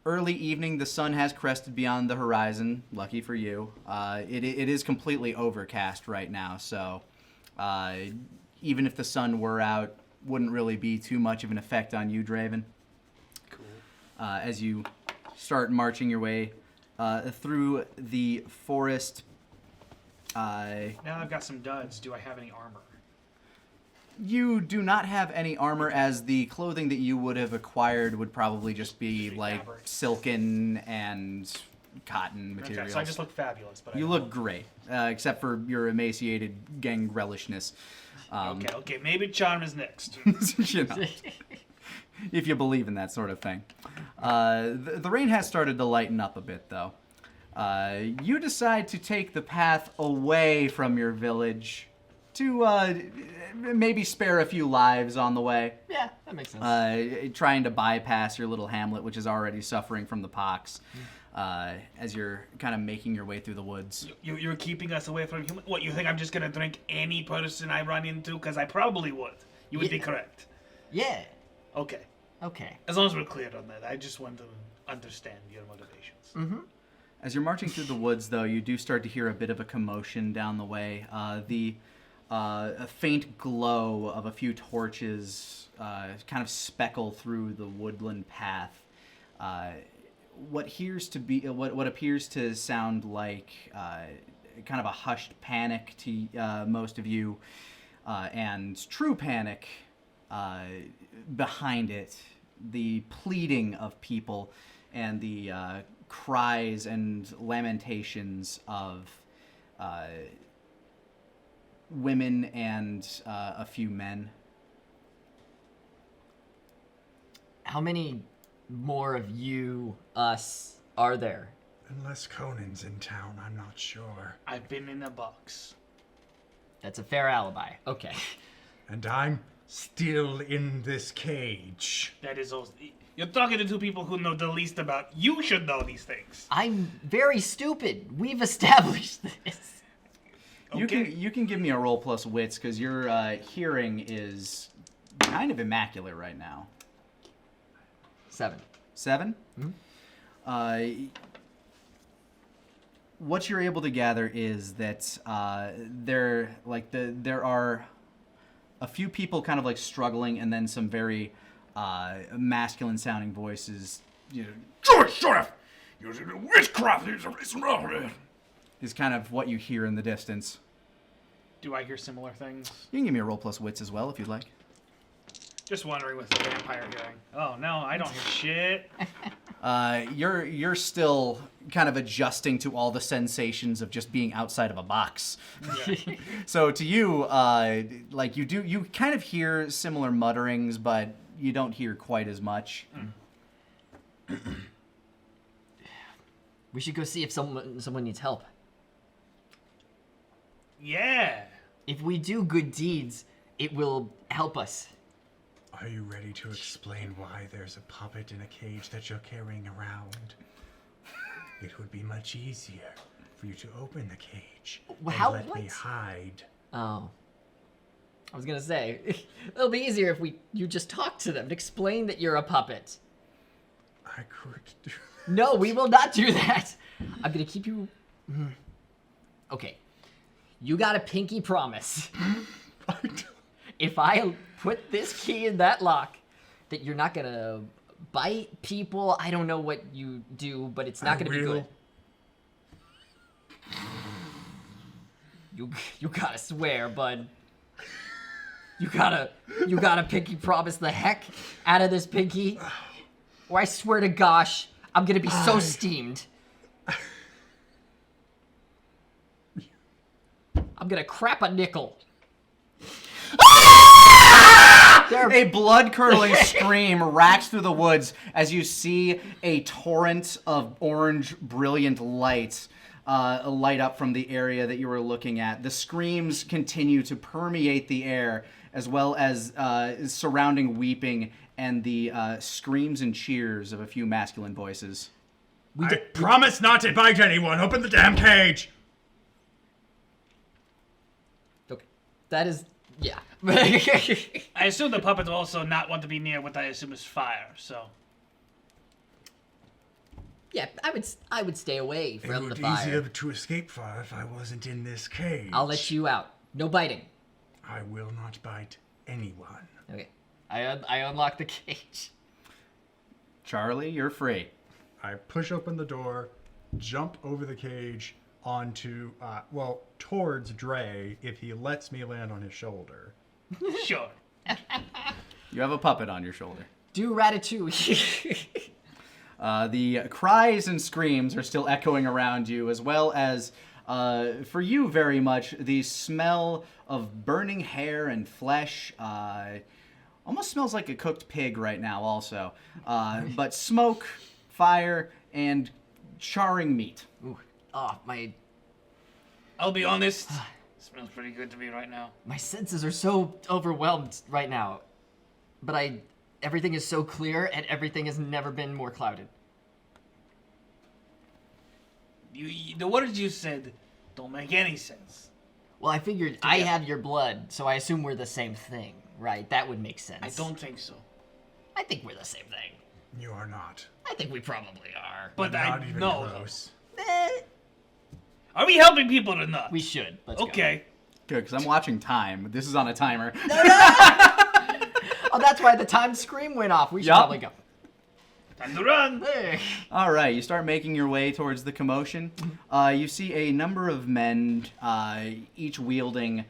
Speaker 1: early evening. The sun has crested beyond the horizon. Lucky for you. It is completely overcast right now, so even if the sun were out, wouldn't really be too much of an effect on you, Draven.
Speaker 2: Cool.
Speaker 1: As you start marching your way through the forest.
Speaker 2: Now I've got some duds. Do I have any armor?
Speaker 1: You do not have any armor, as the clothing that you would have acquired would probably just be like
Speaker 2: fabric.
Speaker 1: silken and cotton materials.
Speaker 2: Okay, so I just look fabulous. But
Speaker 1: You look great, except for your emaciated gangrelishness.
Speaker 2: Okay, maybe charm is next.
Speaker 1: You know, if you believe in that sort of thing. The rain has started to lighten up a bit, though. You decide to take the path away from your village to maybe spare a few lives on the way.
Speaker 3: Yeah, that makes sense.
Speaker 1: Trying to bypass your little hamlet, which is already suffering from the pox, as you're kind of making your way through the woods.
Speaker 2: You're keeping us away from human. What, you think I'm just gonna drink any person I run into? Because I probably would. You would be correct.
Speaker 3: Yeah.
Speaker 2: Okay.
Speaker 3: Okay.
Speaker 2: As long as we're clear on that, I just want to understand your motivations.
Speaker 3: Mm-hmm.
Speaker 1: As you're marching through the woods, though, you do start to hear a bit of a commotion down the way. A faint glow of a few torches kind of speckle through the woodland path. What appears to sound like kind of a hushed panic to most of you, and true panic behind it. the pleading of people and the cries and lamentations of women and a few men.
Speaker 3: How many more of us are there?
Speaker 6: Unless Conan's in town, I'm not sure.
Speaker 2: I've been in a box.
Speaker 3: That's a fair alibi. Okay.
Speaker 6: And I'm still in this cage.
Speaker 2: That is also... You're talking to two people who know the least about... You should know these things.
Speaker 3: I'm very stupid. We've established this.
Speaker 2: Okay.
Speaker 1: You can give me a roll plus wits, because your hearing is kind of immaculate right now.
Speaker 3: 7.
Speaker 1: 7? Mm-hmm. What you're able to gather is that there are a few people kind of like struggling, and then some very masculine sounding voices. You know,
Speaker 5: Shut up! Using witchcraft
Speaker 1: is kind of what you hear in the distance.
Speaker 2: Do I hear similar things?
Speaker 1: You can give me a roll plus wits as well if you'd like.
Speaker 2: Just wondering with the vampire hearing. Oh, no, I don't hear shit.
Speaker 1: You're still kind of adjusting to all the sensations of just being outside of a box.
Speaker 2: Yeah.
Speaker 1: So to you, like you kind of hear similar mutterings, but you don't hear quite as much.
Speaker 3: We should go see if someone needs help.
Speaker 2: Yeah.
Speaker 3: If we do good deeds, it will help us.
Speaker 6: Are you ready to explain why there's a puppet in a cage that you're carrying around? It would be much easier for you to open the cage and let me hide.
Speaker 3: Oh. I was gonna say, it'll be easier if you just talk to them and explain that you're a puppet.
Speaker 6: I could do
Speaker 3: No, we will not do that. I'm gonna keep you... Okay. You got a pinky promise. If I put this key in that lock, that you're not gonna bite people. I don't know what you do, but it's not gonna be good. You gotta swear, bud. You gotta pinky promise the heck out of this pinky, or I swear to gosh, I'm gonna be so steamed. I'm gonna crap a nickel.
Speaker 1: A blood-curdling scream racks through the woods as you see a torrent of orange, brilliant light light up from the area that you were looking at. The screams continue to permeate the air, as well as surrounding weeping and the screams and cheers of a few masculine voices.
Speaker 5: I promise not to bite anyone. Open the damn cage.
Speaker 3: Okay, that is... Yeah.
Speaker 2: I assume the puppet will also not want to be near what I assume is fire, so...
Speaker 3: Yeah, I would stay away
Speaker 6: It
Speaker 3: from
Speaker 6: would
Speaker 3: the
Speaker 6: be
Speaker 3: fire.
Speaker 6: easier to escape fire if I wasn't in this cage.
Speaker 3: I'll let you out. No biting.
Speaker 6: I will not bite anyone.
Speaker 3: Okay. I unlock the cage.
Speaker 1: Charlie, you're free.
Speaker 4: I push open the door, jump over the cage onto, towards Dre if he lets me land on his shoulder.
Speaker 2: Sure.
Speaker 1: You have a puppet on your shoulder.
Speaker 3: Do ratatouille.
Speaker 1: The cries and screams are still echoing around you, as well as, for you very much, the smell of burning hair and flesh. Almost smells like a cooked pig right now also. But smoke, fire, and charring meat.
Speaker 3: Ooh. Oh, my
Speaker 2: I'll be honest. Smells pretty good to me right now.
Speaker 3: senses are so overwhelmed right now. But everything is so clear and everything has never been more clouded.
Speaker 2: The words you said don't make any sense.
Speaker 3: Well, I figured I have your blood, so I assume we're the same thing, right? That would make sense.
Speaker 2: I don't think so.
Speaker 3: I think we're the same thing.
Speaker 6: You are not.
Speaker 3: I think we probably are.
Speaker 2: But
Speaker 6: Not
Speaker 2: I
Speaker 6: even
Speaker 2: know.
Speaker 6: close.
Speaker 2: Are we helping people or not?
Speaker 3: We should. Let's go.
Speaker 2: Okay.
Speaker 1: Good, because I'm watching time. This is on a timer.
Speaker 3: Oh, that's why the time scream went off. We should
Speaker 1: Yup.
Speaker 3: probably go.
Speaker 2: Time to run.
Speaker 3: Hey.
Speaker 1: All right, you start making your way towards the commotion. You see a number of men, each wielding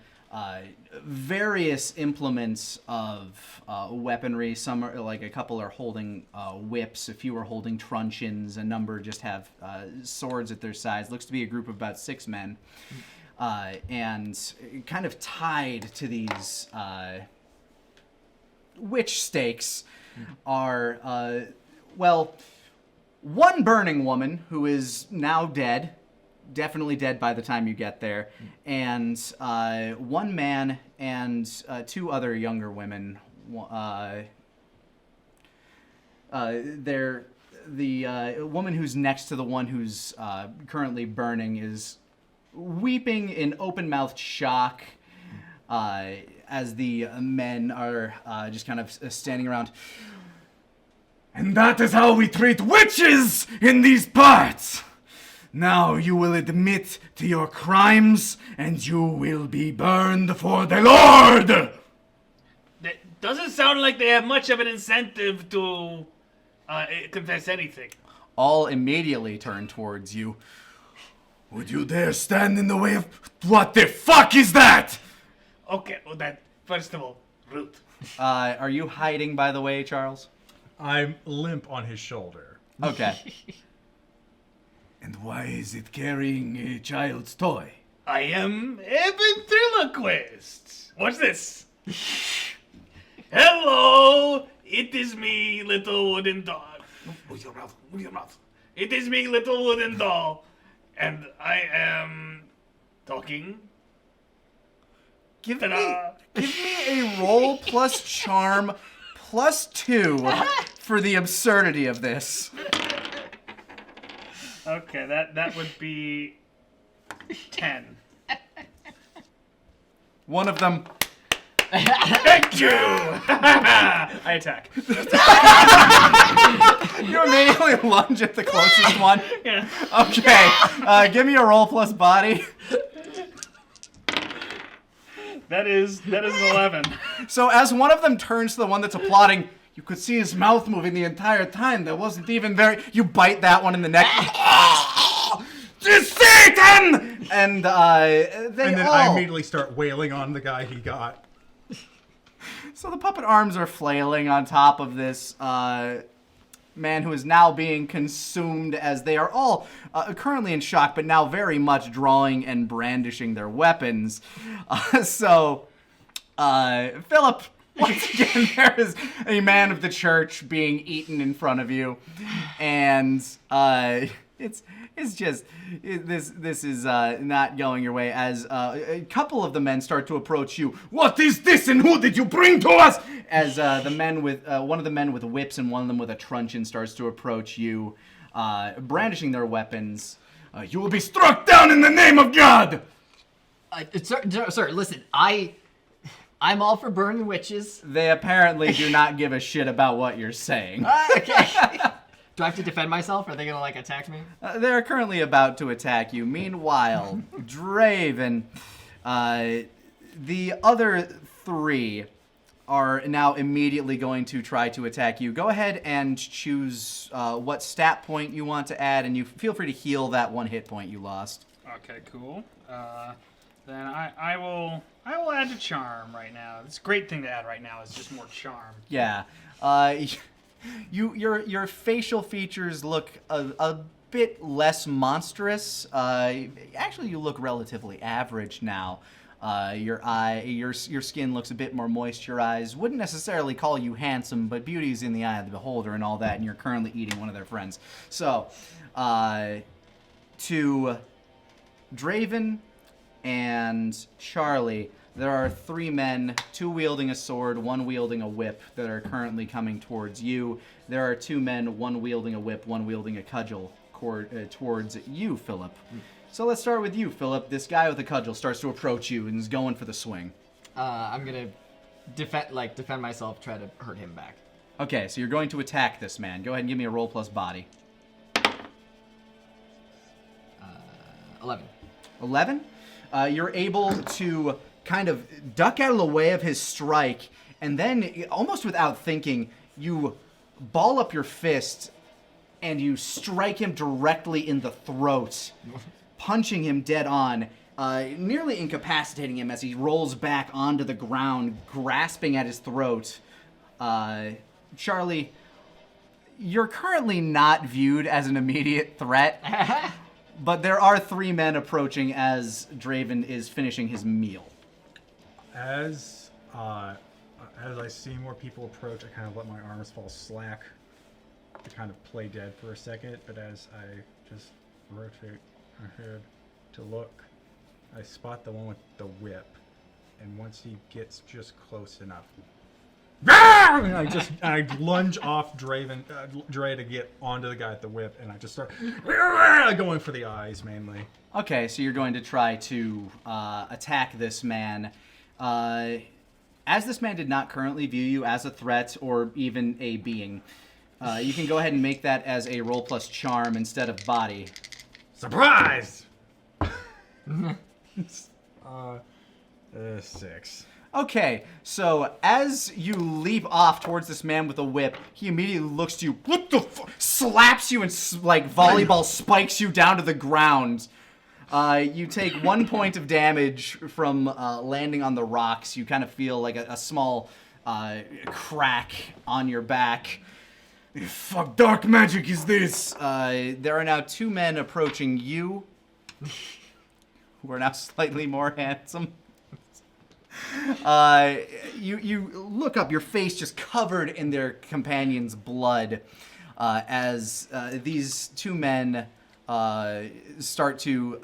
Speaker 1: various implements of weaponry. Some are like a couple are holding whips, a few are holding truncheons, a number just have swords at their sides. Looks to be a group of about 6 men, and kind of tied to these witch stakes are one burning woman who is now dead. Definitely dead by the time you get there, and 1 man and 2 other younger women. They're the woman who's next to the one who's currently burning is weeping in open-mouthed shock as the men are just kind of standing around.
Speaker 5: And that is how we treat witches in these parts! Now you will admit to your crimes, and you will be burned for the Lord!
Speaker 2: That doesn't sound like they have much of an incentive to confess anything.
Speaker 1: All immediately turn towards you.
Speaker 5: Would you dare stand in the way of... What the fuck is that?
Speaker 2: Okay, well that, first of all, rude.
Speaker 1: Are you hiding, by the way, Charles?
Speaker 6: I'm limp on his shoulder.
Speaker 1: Okay.
Speaker 5: And why is it carrying a child's toy?
Speaker 2: I am a ventriloquist. Watch this. Hello, it is me, little wooden doll. Move your mouth, move your mouth. It is me, little wooden doll, and I am talking.
Speaker 1: Give me a roll plus charm plus 2 for the absurdity of this.
Speaker 2: Okay, that would be 10.
Speaker 1: One of them.
Speaker 2: Thank you! I attack.
Speaker 1: You immediately lunge at the closest one.
Speaker 2: Yeah.
Speaker 1: Okay, give me a roll plus body.
Speaker 2: That is an 11.
Speaker 1: So as one of them turns to the one that's applauding, you could see his mouth moving the entire time. That wasn't even very... You bite that one in the neck. Satan! And then
Speaker 6: I immediately start wailing on the guy he got.
Speaker 1: So the puppet arms are flailing on top of this man who is now being consumed as they are all currently in shock, but now very much drawing and brandishing their weapons. Philip, once again, there is a man of the church being eaten in front of you, and this is not going your way as a couple of the men start to approach you.
Speaker 5: What is this and who did you bring to us?
Speaker 1: As the men with one of the men with whips and one of them with a truncheon starts to approach you, brandishing their weapons.
Speaker 5: You will be struck down in the name of God!
Speaker 3: Sir, listen, I'm all for burning witches.
Speaker 1: They apparently do not give a shit about what you're saying.
Speaker 3: Okay. Do I have to defend myself? Are they gonna attack me?
Speaker 1: They're currently about to attack you. Meanwhile, Draven, the other 3 are now immediately going to try to attack you. Go ahead and choose what stat point you want to add, and you feel free to heal that 1 hit point you lost.
Speaker 2: Okay, cool. Then I will add to charm right now. It's a great thing to add right now. Is just more charm.
Speaker 1: Yeah. Your facial features look a bit less monstrous. Actually, you look relatively average now. Your skin looks a bit more moisturized. Wouldn't necessarily call you handsome, but beauty's in the eye of the beholder and all that, and you're currently eating one of their friends. So, to Draven and Charlie, there are 3 men, 2 wielding a sword, 1 wielding a whip, that are currently coming towards you. There are 2 men, 1 wielding a whip, 1 wielding a cudgel towards you, Philip. So let's start with you, Philip. This guy with a cudgel starts to approach you and is going for the swing.
Speaker 3: I'm gonna defend myself, try to hurt him back.
Speaker 1: Okay, so you're going to attack this man. Go ahead and give me a roll plus body.
Speaker 3: 11.
Speaker 1: 11? You're able to kind of duck out of the way of his strike, and then, almost without thinking, you ball up your fist and you strike him directly in the throat, punching him dead on. nearly incapacitating him as he rolls back onto the ground, grasping at his throat. Charlie, you're currently not viewed as an immediate threat, but there are 3 men approaching as Draven is finishing his meal.
Speaker 6: As I see more people approach, I kind of let my arms fall slack to kind of play dead for a second, but as I just rotate my head to look, I spot the one with the whip, and once he gets just close enough, and I lunge off Dre to get onto the guy with the whip, and I just start going for the eyes mainly.
Speaker 1: Okay, so you're going to try to attack this man. As this man did not currently view you as a threat or even a being, you can go ahead and make that as a roll plus charm instead of body.
Speaker 6: Surprise! 6.
Speaker 1: Okay, so as you leap off towards this man with a whip, he immediately looks to you, what the slaps you and like volleyball spikes you down to the ground. You take 1 point of damage from landing on the rocks. You kind of feel like a small crack on your back.
Speaker 5: The fuck dark magic is this?
Speaker 1: There are now 2 men approaching you, who are now slightly more handsome. You look up, your face just covered in their companion's blood, as these 2 men start to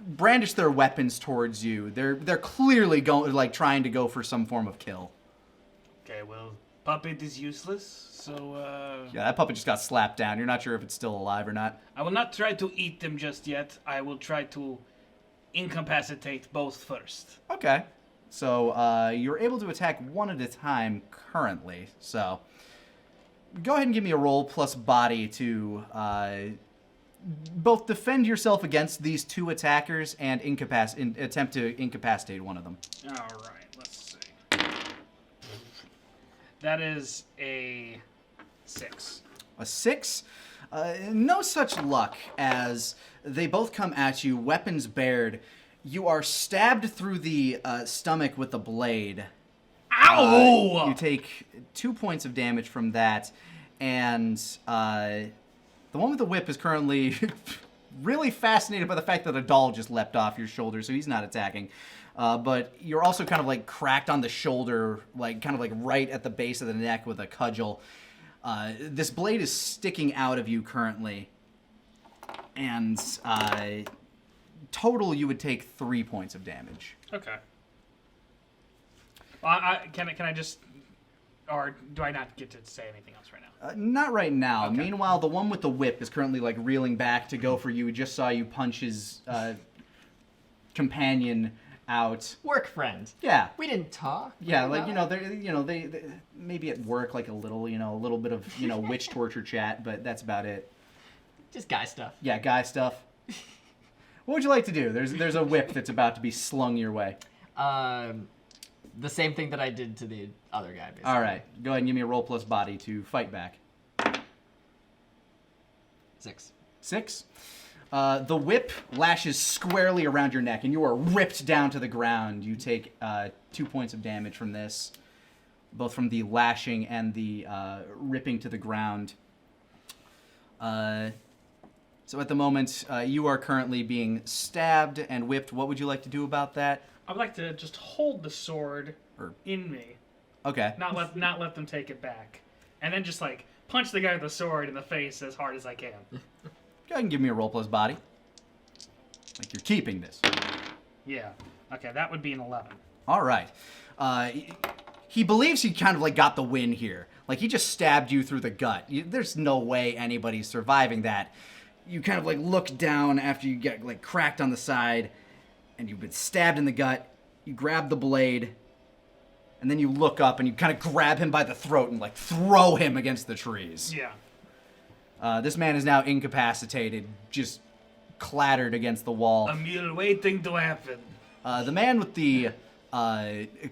Speaker 1: brandish their weapons towards you. They're clearly trying to go for some form of kill.
Speaker 2: Okay, well, puppet is useless, so
Speaker 1: Yeah, that puppet just got slapped down. You're not sure if it's still alive or not.
Speaker 2: I will not try to eat them just yet. I will try to incapacitate both first.
Speaker 1: Okay. So you're able to attack 1 at a time currently. So go ahead and give me a roll plus body to both defend yourself against these 2 attackers and attempt to incapacitate one of them.
Speaker 2: All right, let's see. That is a 6.
Speaker 1: A 6? No such luck, as they both come at you, weapons bared. You are stabbed through the stomach with a blade.
Speaker 2: Ow!
Speaker 1: You take 2 points of damage from that, and the one with the whip is currently really fascinated by the fact that a doll just leapt off your shoulder, so he's not attacking. But you're also kind of like cracked on the shoulder, like kind of like right at the base of the neck with a cudgel. This blade is sticking out of you currently, and total you would take 3 points of damage.
Speaker 2: Okay. Well, can I just, or do I not get to say anything else right now?
Speaker 1: Not right now.
Speaker 2: Okay.
Speaker 1: Meanwhile, the one with the whip is currently like reeling back to go for you. He just saw you punch his companion out.
Speaker 3: Work friend.
Speaker 1: Yeah.
Speaker 3: We didn't talk.
Speaker 1: Yeah, like, they maybe at work, like a little bit of, witch torture chat, but that's about it.
Speaker 3: Just guy stuff.
Speaker 1: Yeah, guy stuff. What would you like to do? There's a whip that's about to be slung your way.
Speaker 3: The same thing that I did to the other guy, basically.
Speaker 1: All right, go ahead and give me a roll plus body to fight back.
Speaker 3: 6.
Speaker 1: 6. The whip lashes squarely around your neck, and you are ripped down to the ground. You take 2 points of damage from this, both from the lashing and the ripping to the ground. So at the moment, you are currently being stabbed and whipped. What would you like to do about that?
Speaker 2: I would like to just hold the sword in me,
Speaker 1: Okay.
Speaker 2: not let them take it back, and then just like punch the guy with the sword in the face as hard as I can.
Speaker 1: Go ahead and give me a roll plus body. Like you're keeping this.
Speaker 2: Yeah. Okay, that would be an 11.
Speaker 1: All right. He believes he kind of like got the win here. Like he just stabbed you through the gut. There's no way anybody's surviving that. You kind of like look down after you get like cracked on the side, and you've been stabbed in the gut. You grab the blade, and then you look up and you kind of grab him by the throat and like throw him against the trees.
Speaker 2: Yeah.
Speaker 1: This man is now incapacitated, just clattered against the wall.
Speaker 2: A meal waiting to happen.
Speaker 1: The man with the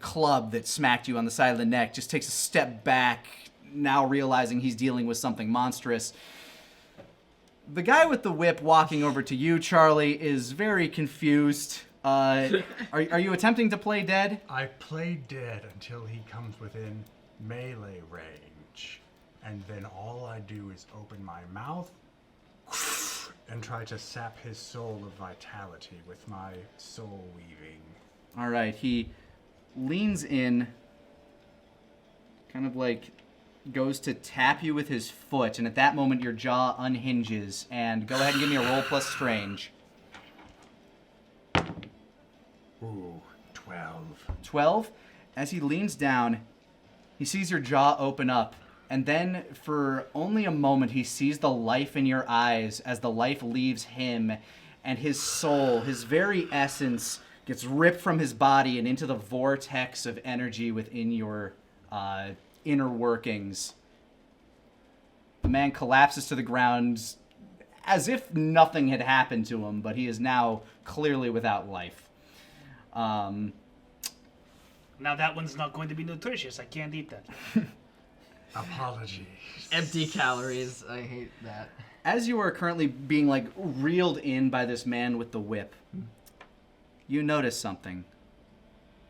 Speaker 1: club that smacked you on the side of the neck just takes a step back, now realizing he's dealing with something monstrous. The guy with the whip walking over to you, Charlie, is very confused Are you attempting to play dead?
Speaker 6: I play dead until he comes within melee range. And then all I do is open my mouth and try to sap his soul of vitality with my soul weaving.
Speaker 1: All right, he leans in, kind of like goes to tap you with his foot, and at that moment your jaw unhinges. And go ahead and give me a roll plus strange.
Speaker 6: Ooh, 12.
Speaker 1: 12. As he leans down, he sees your jaw open up, and then for only a moment he sees the life in your eyes as the life leaves him, and his soul, his very essence, gets ripped from his body and into the vortex of energy within your inner workings. The man collapses to the ground as if nothing had happened to him, but he is now clearly without life.
Speaker 2: Now that one's not going to be nutritious. I can't eat that.
Speaker 6: Apologies.
Speaker 3: Empty calories. I hate that.
Speaker 1: As you are currently being like reeled in by this man with the whip, you notice something.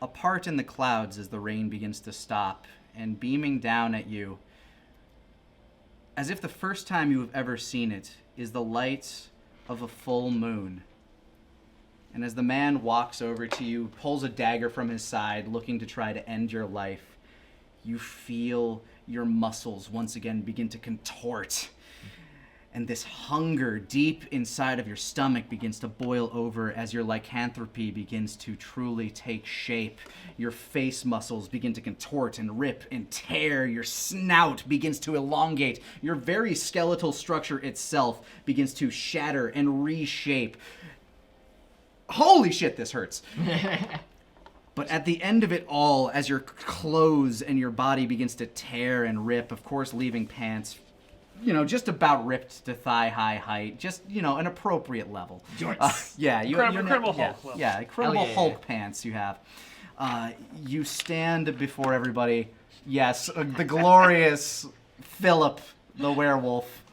Speaker 1: Apart in the clouds as the rain begins to stop and beaming down at you, as if the first time you have ever seen it, is the light of a full moon. And as the man walks over to you, pulls a dagger from his side, looking to try to end your life, you feel your muscles once again begin to contort. And this hunger deep inside of your stomach begins to boil over as your lycanthropy begins to truly take shape. Your face muscles begin to contort and rip and tear. Your snout begins to elongate. Your very skeletal structure itself begins to shatter and reshape. Holy shit, this hurts. But at the end of it all, as your clothes and your body begins to tear and rip, of course leaving pants, just about ripped to thigh-high height, just, an appropriate level. Yeah,
Speaker 2: Incredible Hulk level.
Speaker 1: Yeah, Incredible
Speaker 3: yeah.
Speaker 1: Hulk pants you have. You stand before everybody. Yes, the glorious Philip the werewolf.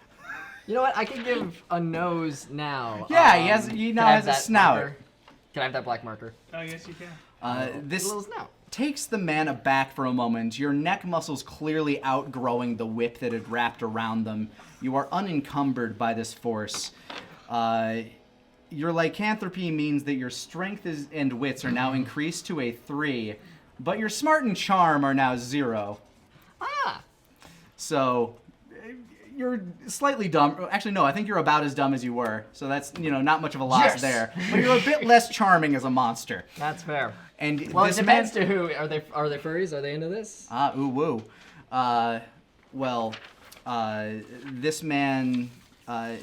Speaker 3: You know what? I can give a nose now.
Speaker 1: Yeah, he now has a snout.
Speaker 3: Marker? Can I have that black marker?
Speaker 2: Oh, yes, you can.
Speaker 1: This
Speaker 3: A little snout.
Speaker 1: takes the man aback for a moment, your neck muscles clearly outgrowing the whip that had wrapped around them. You are unencumbered by this force. Your lycanthropy means that your strength and wits are now increased to a 3, but your smart and charm are now 0.
Speaker 3: Ah!
Speaker 1: So you're slightly dumb. Actually, no, I think you're about as dumb as you were. So that's, not much of a loss there. But you're a bit less charming as a monster.
Speaker 3: That's fair.
Speaker 1: And
Speaker 3: Well, it
Speaker 1: this
Speaker 3: depends
Speaker 1: man...
Speaker 3: to who. Are they furries? Are they into this?
Speaker 1: Ooh, woo. This man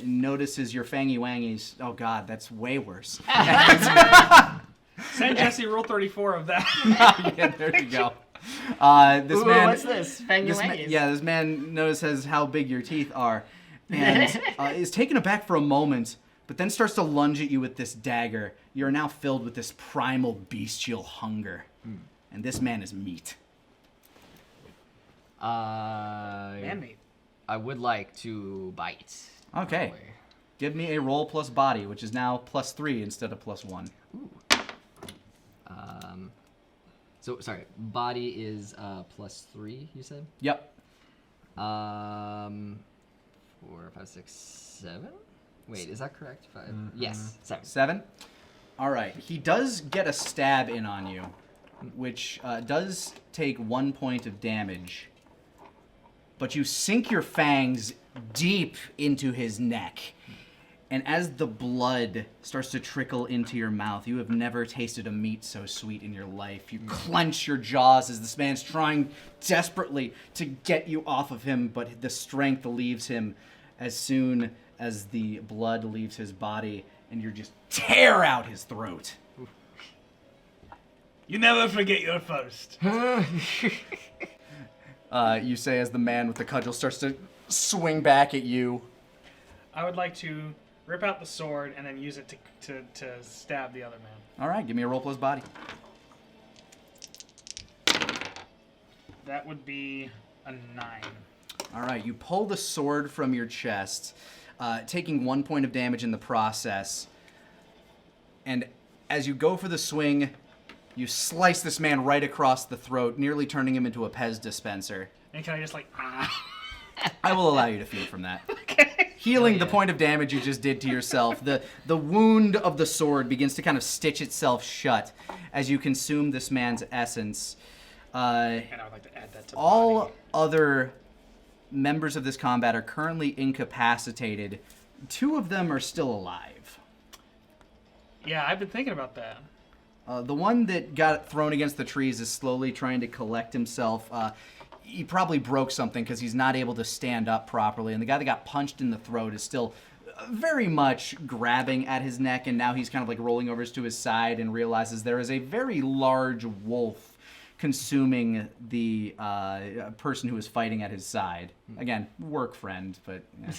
Speaker 1: notices your fangy wangies. Oh, God, that's way worse.
Speaker 2: Send Jesse Rule 34 of that.
Speaker 1: Yeah, there you go. This
Speaker 3: Ooh,
Speaker 1: man...
Speaker 3: what's this? Fangy wangies.
Speaker 1: This man notices how big your teeth are and is taken aback for a moment, but then starts to lunge at you with this dagger. You're now filled with this primal bestial hunger. And this man is meat.
Speaker 2: Man-made.
Speaker 3: I would like to bite.
Speaker 1: Okay.
Speaker 3: Boy.
Speaker 1: Give me a roll plus body, which is now +3 instead of +1.
Speaker 3: So sorry, body is +3. You said.
Speaker 1: Yep.
Speaker 3: 4, 5, 6, 7. Wait, is that correct? 5. Yes, 7.
Speaker 1: 7. All right. He does get a stab in on you, which does take 1 point of damage. But you sink your fangs deep into his neck. And as the blood starts to trickle into your mouth, you have never tasted a meat so sweet in your life. You clench your jaws as this man's trying desperately to get you off of him, but the strength leaves him as soon as the blood leaves his body, and you just tear out his throat.
Speaker 2: You never forget your first.
Speaker 1: You say as the man with the cudgel starts to swing back at you.
Speaker 2: I would like to rip out the sword and then use it to stab the other man.
Speaker 1: All right, give me a roll plus body.
Speaker 2: That would be a 9.
Speaker 1: All right, you pull the sword from your chest, taking 1 point of damage in the process. And As you go for the swing, you slice this man right across the throat, nearly turning him into a Pez dispenser.
Speaker 2: And can I just like, ah?
Speaker 1: I will allow you to feed from that.
Speaker 2: Okay.
Speaker 1: Healing the point of damage you just did to yourself. The wound of the sword begins to kind of stitch itself shut as you consume this man's essence.
Speaker 2: And I would like to add that to
Speaker 1: All
Speaker 2: body.
Speaker 1: other members of this combat are currently incapacitated. 2 of them are still alive.
Speaker 2: Yeah, I've been thinking about that.
Speaker 1: The one that got thrown against the trees is slowly trying to collect himself. He probably broke something because he's not able to stand up properly. And the guy that got punched in the throat is still very much grabbing at his neck. And now he's kind of like rolling over to his side and realizes there is a very large wolf consuming the person who is fighting at his side. Again, work friend, but yeah.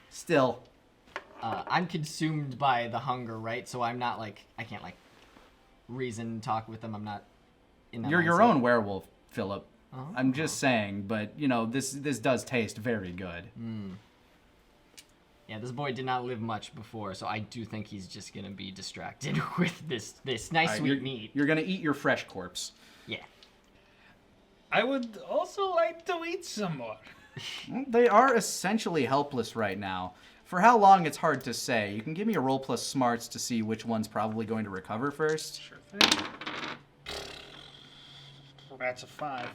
Speaker 1: Still.
Speaker 3: I'm consumed by the hunger, right? So I'm not like, I can't like reason talk with them. I'm not in that
Speaker 1: You're your
Speaker 3: mindset.
Speaker 1: own werewolf, Philip.
Speaker 3: Oh.
Speaker 1: I'm just saying, but you know, this does taste very good.
Speaker 3: Yeah, this boy did not live much before, so I do think he's just gonna be distracted with this nice sweet meat.
Speaker 1: You're gonna eat your fresh corpse.
Speaker 3: Yeah.
Speaker 2: I would also like to eat some more.
Speaker 1: They are essentially helpless right now. For how long, it's hard to say. You can give me a roll plus smarts to see which one's probably going to recover first.
Speaker 2: Sure thing. That's a 5.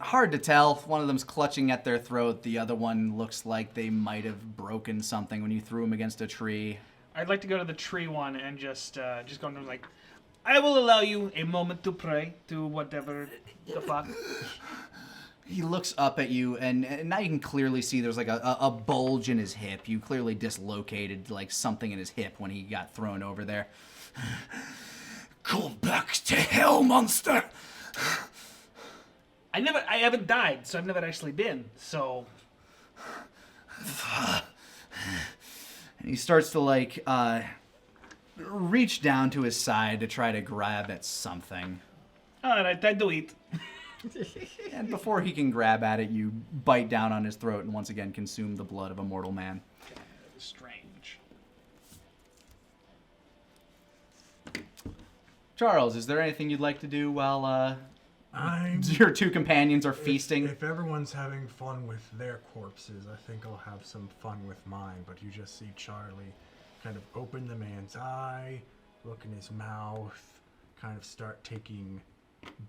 Speaker 1: Hard to tell. One of them's clutching at their throat. The other one looks like they might have broken something when you threw them against a tree.
Speaker 2: I'd like to go to the tree one and just go into like, I will allow you a moment to pray to whatever the fuck.
Speaker 1: He looks up at you, and now you can clearly see there's like a bulge in his hip. You clearly dislocated like something in his hip when he got thrown over there.
Speaker 5: Go back to hell, monster!
Speaker 2: I haven't died, so I've never actually been, so.
Speaker 1: And he starts to like reach down to his side to try to grab at something.
Speaker 2: Alright, time to eat.
Speaker 1: And before he can grab at it, you bite down on his throat and once again consume the blood of a mortal man.
Speaker 2: Strange.
Speaker 1: Charles, is there anything you'd like to do while
Speaker 6: I'm.
Speaker 1: your 2 companions are feasting?
Speaker 6: If everyone's having fun with their corpses, I think I'll have some fun with mine. But you just see Charlie kind of open the man's eye, look in his mouth, kind of start taking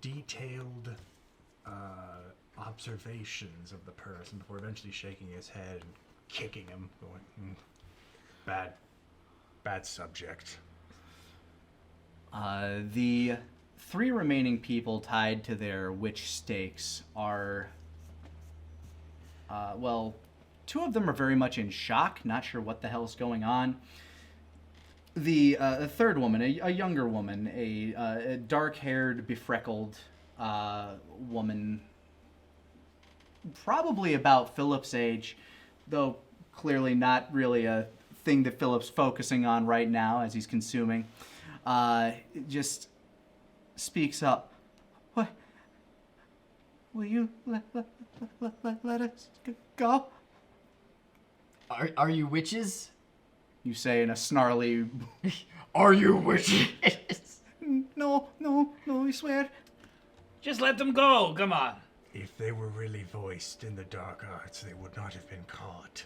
Speaker 6: detailed observations of the person before eventually shaking his head and kicking him, going, bad subject.
Speaker 1: The 3 remaining people tied to their witch stakes are, 2 of them are very much in shock, not sure what the hell's going on. The third woman, a younger woman, a dark-haired, befreckled woman, probably about Philip's age, though clearly not really a thing that Philip's focusing on right now as he's consuming, just speaks up. What? Will you let us go?
Speaker 3: Are you witches?
Speaker 1: You say in a snarly,
Speaker 3: Are you witches?
Speaker 1: no, I swear.
Speaker 2: Just let them go, come on.
Speaker 6: If they were really voiced in the dark arts, they would not have been caught.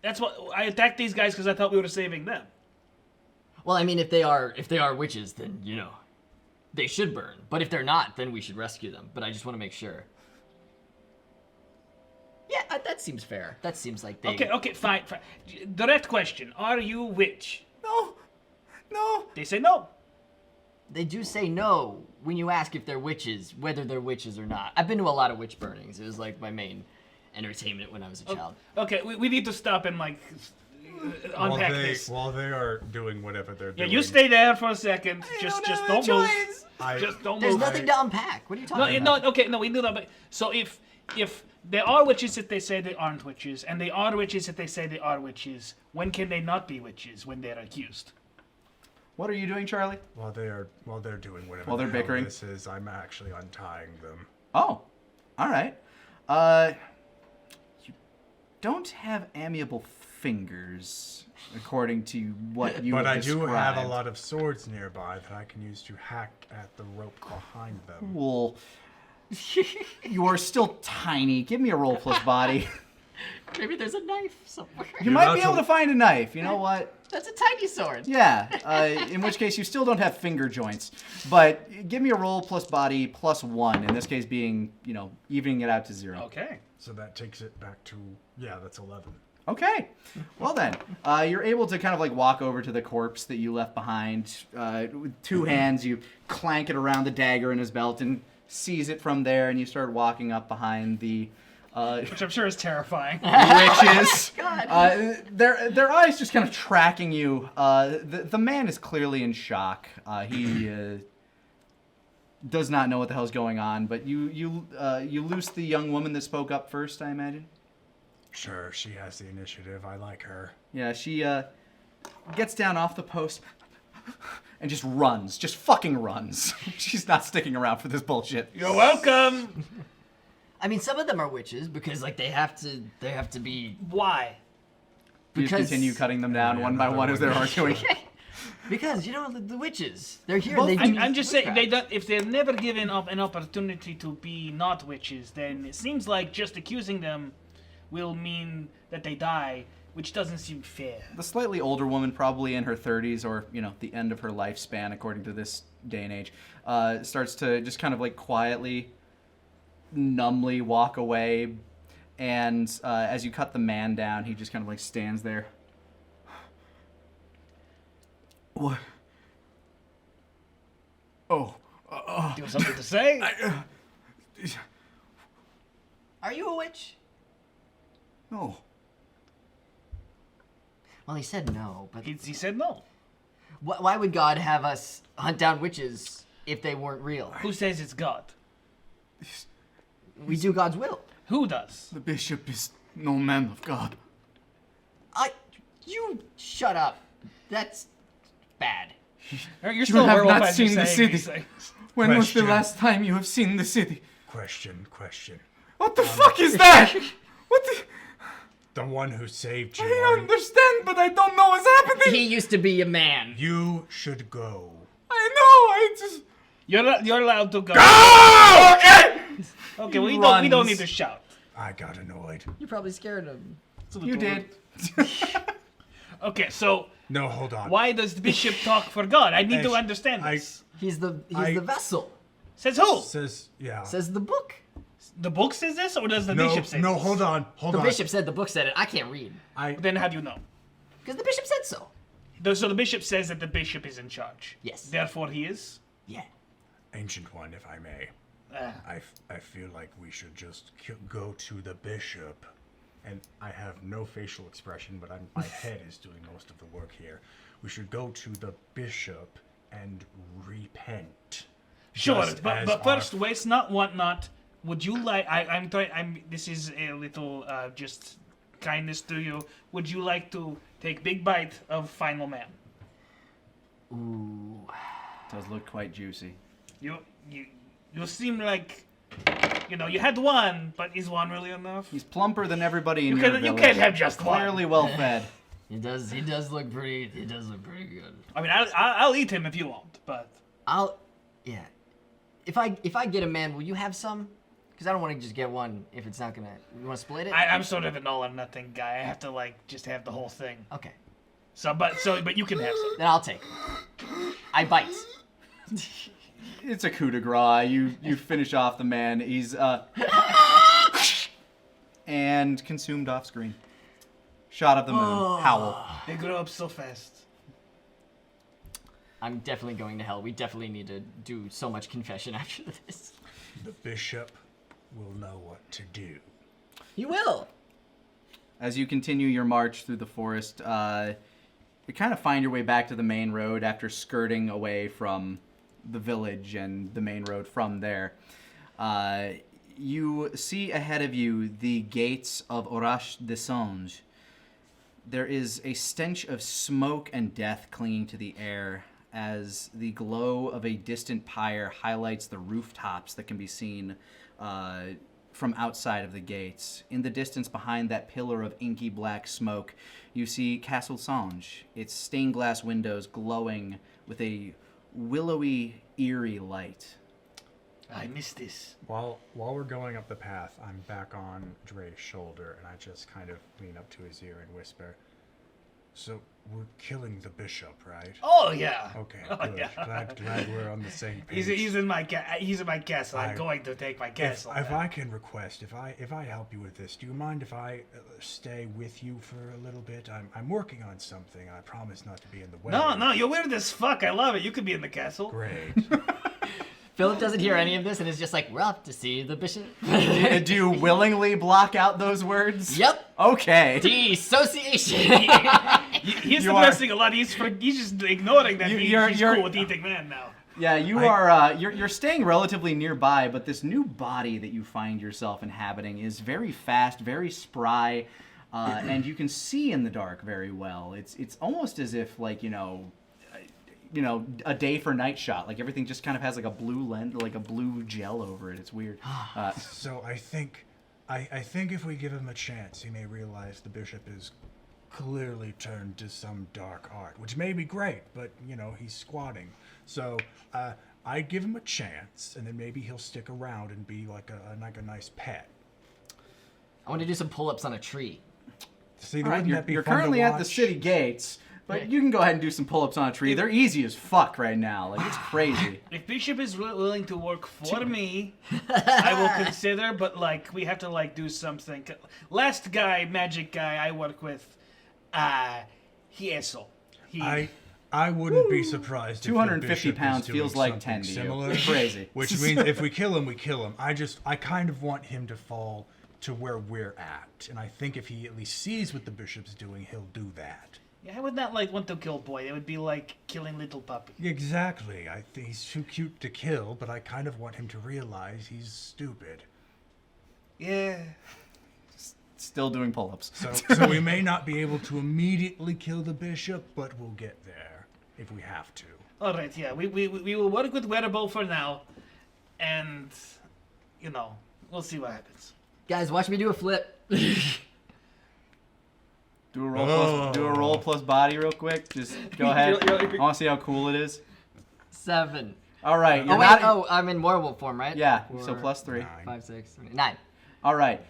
Speaker 2: That's what I attacked these guys because I thought we were saving them.
Speaker 3: Well, I mean, if they are witches, then you know, they should burn. But if they're not, then we should rescue them. But I just want to make sure. Yeah, that seems fair. That seems like they.
Speaker 2: Okay, fine. Direct question: are you witch?
Speaker 1: No.
Speaker 2: They say no.
Speaker 3: They do say no when you ask if they're witches, whether they're witches or not. I've been to a lot of witch burnings. It was like my main entertainment when I was a child.
Speaker 2: Okay, we need to stop and like unpack this.
Speaker 6: While they are doing whatever they're
Speaker 2: Yeah,
Speaker 6: doing.
Speaker 2: you stay there for a second. Just don't move. Just don't
Speaker 3: There's
Speaker 2: move.
Speaker 3: nothing to unpack. What are you talking about?
Speaker 2: No, we do that. But so if there are witches that they say they aren't witches, and they are witches that they say they are witches, when can they not be witches when they're accused?
Speaker 1: What are you doing, Charlie?
Speaker 6: While they're doing whatever
Speaker 1: While they're
Speaker 6: the hell
Speaker 1: bickering?
Speaker 6: this is, I'm actually untying them.
Speaker 1: Oh, all right. You don't have amiable fingers, according to what you
Speaker 6: But I
Speaker 1: described.
Speaker 6: do have a lot of swords nearby that I can use to hack at the rope behind them.
Speaker 1: Well, you are still tiny. Give me a roll plus body.
Speaker 3: Maybe there's a knife somewhere.
Speaker 1: You might be able to find a knife. You know what?
Speaker 3: That's a tiny sword.
Speaker 1: Yeah. In which case, you still don't have finger joints. But give me a roll plus body plus 1. In this case, being evening it out to 0.
Speaker 2: Okay.
Speaker 6: So that takes it back to, that's 11.
Speaker 1: Okay. Well then, you're able to kind of like walk over to the corpse that you left behind. With 2 hands, you clank it around the dagger in his belt and seize it from there, and you start walking up behind the
Speaker 2: Which I'm sure is terrifying.
Speaker 1: witches. Their eyes just kind of tracking you. The man is clearly in shock. He does not know what the hell's going on. But you loose the young woman that spoke up first, I imagine.
Speaker 6: Sure, she has the initiative. I like her.
Speaker 1: Yeah, she gets down off the post and just runs. Just fucking runs. She's not sticking around for this bullshit.
Speaker 2: You're welcome.
Speaker 3: I mean, some of them are witches because like they have to be
Speaker 2: Why?
Speaker 1: You just
Speaker 3: because
Speaker 1: continue cutting them down one by one as they're arguing.
Speaker 3: because the witches they're here.
Speaker 1: Well,
Speaker 3: They do
Speaker 2: I'm just saying,
Speaker 3: witchcraft.
Speaker 2: if they're never given up an opportunity to be not witches, then it seems like just accusing them will mean that they die, which doesn't seem fair.
Speaker 1: The slightly older woman, probably in her 30s or, the end of her lifespan, according to this day and age, starts to just kind of like quietly, numbly walk away. And as you cut the man down, he just kind of like stands there. What? Oh.
Speaker 2: Do you have something to say?
Speaker 3: Are you a witch?
Speaker 1: No.
Speaker 3: Well, he said no, but
Speaker 2: He said no.
Speaker 3: why would God have us hunt down witches if they weren't real?
Speaker 2: Who says it's God?
Speaker 3: We do God's will.
Speaker 2: Who does?
Speaker 5: The bishop is no man of God.
Speaker 3: You shut up. That's bad.
Speaker 2: You're still a
Speaker 5: have
Speaker 2: werewolf
Speaker 5: not
Speaker 2: as you're
Speaker 5: seen the
Speaker 2: saying
Speaker 5: city.
Speaker 2: these things.
Speaker 5: When was the
Speaker 6: Question.
Speaker 5: last time you have seen the city?
Speaker 6: Question.
Speaker 5: What the fuck is that? What the...
Speaker 6: The one who saved
Speaker 5: I
Speaker 6: you.
Speaker 5: understand, but I don't know what's happening.
Speaker 3: He used to be a man.
Speaker 6: You should go.
Speaker 5: I know, I just...
Speaker 2: You're allowed to go.
Speaker 5: Oh, okay!
Speaker 2: Okay, we
Speaker 1: runs.
Speaker 2: don't need to shout.
Speaker 6: I got annoyed.
Speaker 3: You probably scared him.
Speaker 1: You did.
Speaker 2: Okay, so
Speaker 6: No, hold on.
Speaker 2: why does the bishop talk for God? I need to understand this.
Speaker 3: He's the vessel.
Speaker 2: Says who?
Speaker 6: Says, yeah.
Speaker 3: Says the book.
Speaker 2: The book says this, or does the
Speaker 6: no,
Speaker 2: bishop say
Speaker 6: no,
Speaker 2: this?
Speaker 6: hold on.
Speaker 3: The bishop said the book said it. I can't read.
Speaker 2: Then how do you know?
Speaker 3: Because the bishop said so.
Speaker 2: So the bishop says that the bishop is in charge.
Speaker 3: Yes.
Speaker 2: Therefore he is?
Speaker 3: Yeah.
Speaker 6: Ancient one, if I may. I feel like we should just go to the bishop. And I have no facial expression, but my head is doing most of the work here. We should go to the bishop and repent.
Speaker 2: Sure,
Speaker 6: Just
Speaker 2: but
Speaker 6: as
Speaker 2: first,
Speaker 6: our-
Speaker 2: waste not, want not. Would you like? I'm trying. This is a little just kindness to you. Would you like to take big bite of final man?
Speaker 3: Ooh.
Speaker 1: Does look quite juicy.
Speaker 2: You seem like, you had one, but is one really enough?
Speaker 1: He's plumper than everybody in
Speaker 2: You
Speaker 1: your
Speaker 2: can't
Speaker 1: village.
Speaker 2: have just
Speaker 1: Clearly
Speaker 2: one.
Speaker 1: well fed.
Speaker 3: He does look pretty good.
Speaker 2: I mean, I'll eat him if you want, but
Speaker 3: Yeah. If I get a man, will you have some? Because I don't want to just get one if it's not gonna. You want to split it?
Speaker 2: I'm sort of an all or nothing guy. I have to just have the whole thing.
Speaker 3: Okay.
Speaker 2: But you can have some.
Speaker 3: Then I'll take. I bite.
Speaker 1: It's a coup de grace. You finish off the man. He's and consumed off screen. Shot of the moon. Howl.
Speaker 2: They grow up so fast.
Speaker 3: I'm definitely going to hell. We definitely need to do so much confession after this.
Speaker 6: The bishop will know what to do.
Speaker 3: He will.
Speaker 1: As you continue your march through the forest, you kind of find your way back to the main road after skirting away from the village and the main road from there. You see ahead of you the gates of Oraș de Sânge. There is a stench of smoke and death clinging to the air as the glow of a distant pyre highlights the rooftops that can be seen from outside of the gates. In the distance behind that pillar of inky black smoke, you see Castle Sânge, its stained glass windows glowing with a willowy, eerie light.
Speaker 2: I miss this.
Speaker 6: While we're going up the path, I'm back on Dre's shoulder, and I just kind of lean up to his ear and whisper, "So we're killing the bishop, right?"
Speaker 2: Oh yeah.
Speaker 6: Okay,
Speaker 2: Oh,
Speaker 6: good.
Speaker 2: yeah.
Speaker 6: Glad we're on the same page.
Speaker 2: He's in my castle. I'm going to take my castle.
Speaker 6: If I can request, if I help you with this, do you mind if I stay with you for a little bit? I'm working on something. I promise not to be in the way.
Speaker 2: No, you're weird as fuck. I love it. You could be in the castle.
Speaker 6: Great.
Speaker 3: Philip doesn't hear any of this and is just like, we're off to see the bishop.
Speaker 1: Do you willingly block out those words?
Speaker 3: Yep.
Speaker 1: Okay.
Speaker 3: Dissociation.
Speaker 2: He's
Speaker 1: You
Speaker 2: suppressing a lot. He's just ignoring that he's
Speaker 1: you're-
Speaker 2: cool with eating man now.
Speaker 1: Yeah, you're staying relatively nearby, but this new body that you find yourself inhabiting is very fast, very spry, and you can see in the dark very well. It's almost as if like a day for night shot. Like everything just kind of has like a blue lens, like a blue gel over it. It's weird.
Speaker 6: So I think if we give him a chance, he may realize the bishop is clearly turned to some dark art, which may be great, but he's squatting. So I give him a chance, and then maybe he'll stick around and be like a nice pet.
Speaker 3: I want to do some pull-ups on a tree.
Speaker 6: See,
Speaker 1: All right,
Speaker 6: wouldn't that be
Speaker 1: you're
Speaker 6: fun to
Speaker 1: currently at the
Speaker 6: watch?
Speaker 1: city gates, but
Speaker 3: Yeah.
Speaker 1: you can go ahead and do some pull-ups on a tree. They're easy as fuck right now. Like it's crazy.
Speaker 2: If Bishop is willing to work for me, I will consider. But like, we have to do something. Last guy, magic guy I work with, he asshole.
Speaker 6: I wouldn't be surprised.
Speaker 1: 250
Speaker 6: if the bishop
Speaker 1: pounds
Speaker 6: is doing
Speaker 1: feels like
Speaker 6: something
Speaker 1: 10 to you.
Speaker 6: similar,
Speaker 1: It's crazy.
Speaker 6: Which means if we kill him, we kill him. I kind of want him to fall to where we're at, and I think if he at least sees what the bishop's doing, he'll do that.
Speaker 2: Yeah, I would not want to kill boy. It would be like killing little puppy.
Speaker 6: Exactly. I think he's too cute to kill, but I kind of want him to realize he's stupid.
Speaker 2: Yeah.
Speaker 1: Still doing pull-ups.
Speaker 6: So we may not be able to immediately kill the bishop, but we'll get there if we have to.
Speaker 2: All right. Yeah. We will work with wearable for now, and we'll see what happens.
Speaker 3: Guys, watch me do a flip.
Speaker 1: Do a roll plus body real quick. Just go ahead. I want to see how cool it is.
Speaker 3: 7.
Speaker 1: All right.
Speaker 3: Oh, wait. I'm in werewolf form, right?
Speaker 1: Yeah.
Speaker 3: 4,
Speaker 1: So plus 3.
Speaker 3: 5, 6, 7, 8, 9.
Speaker 1: All right.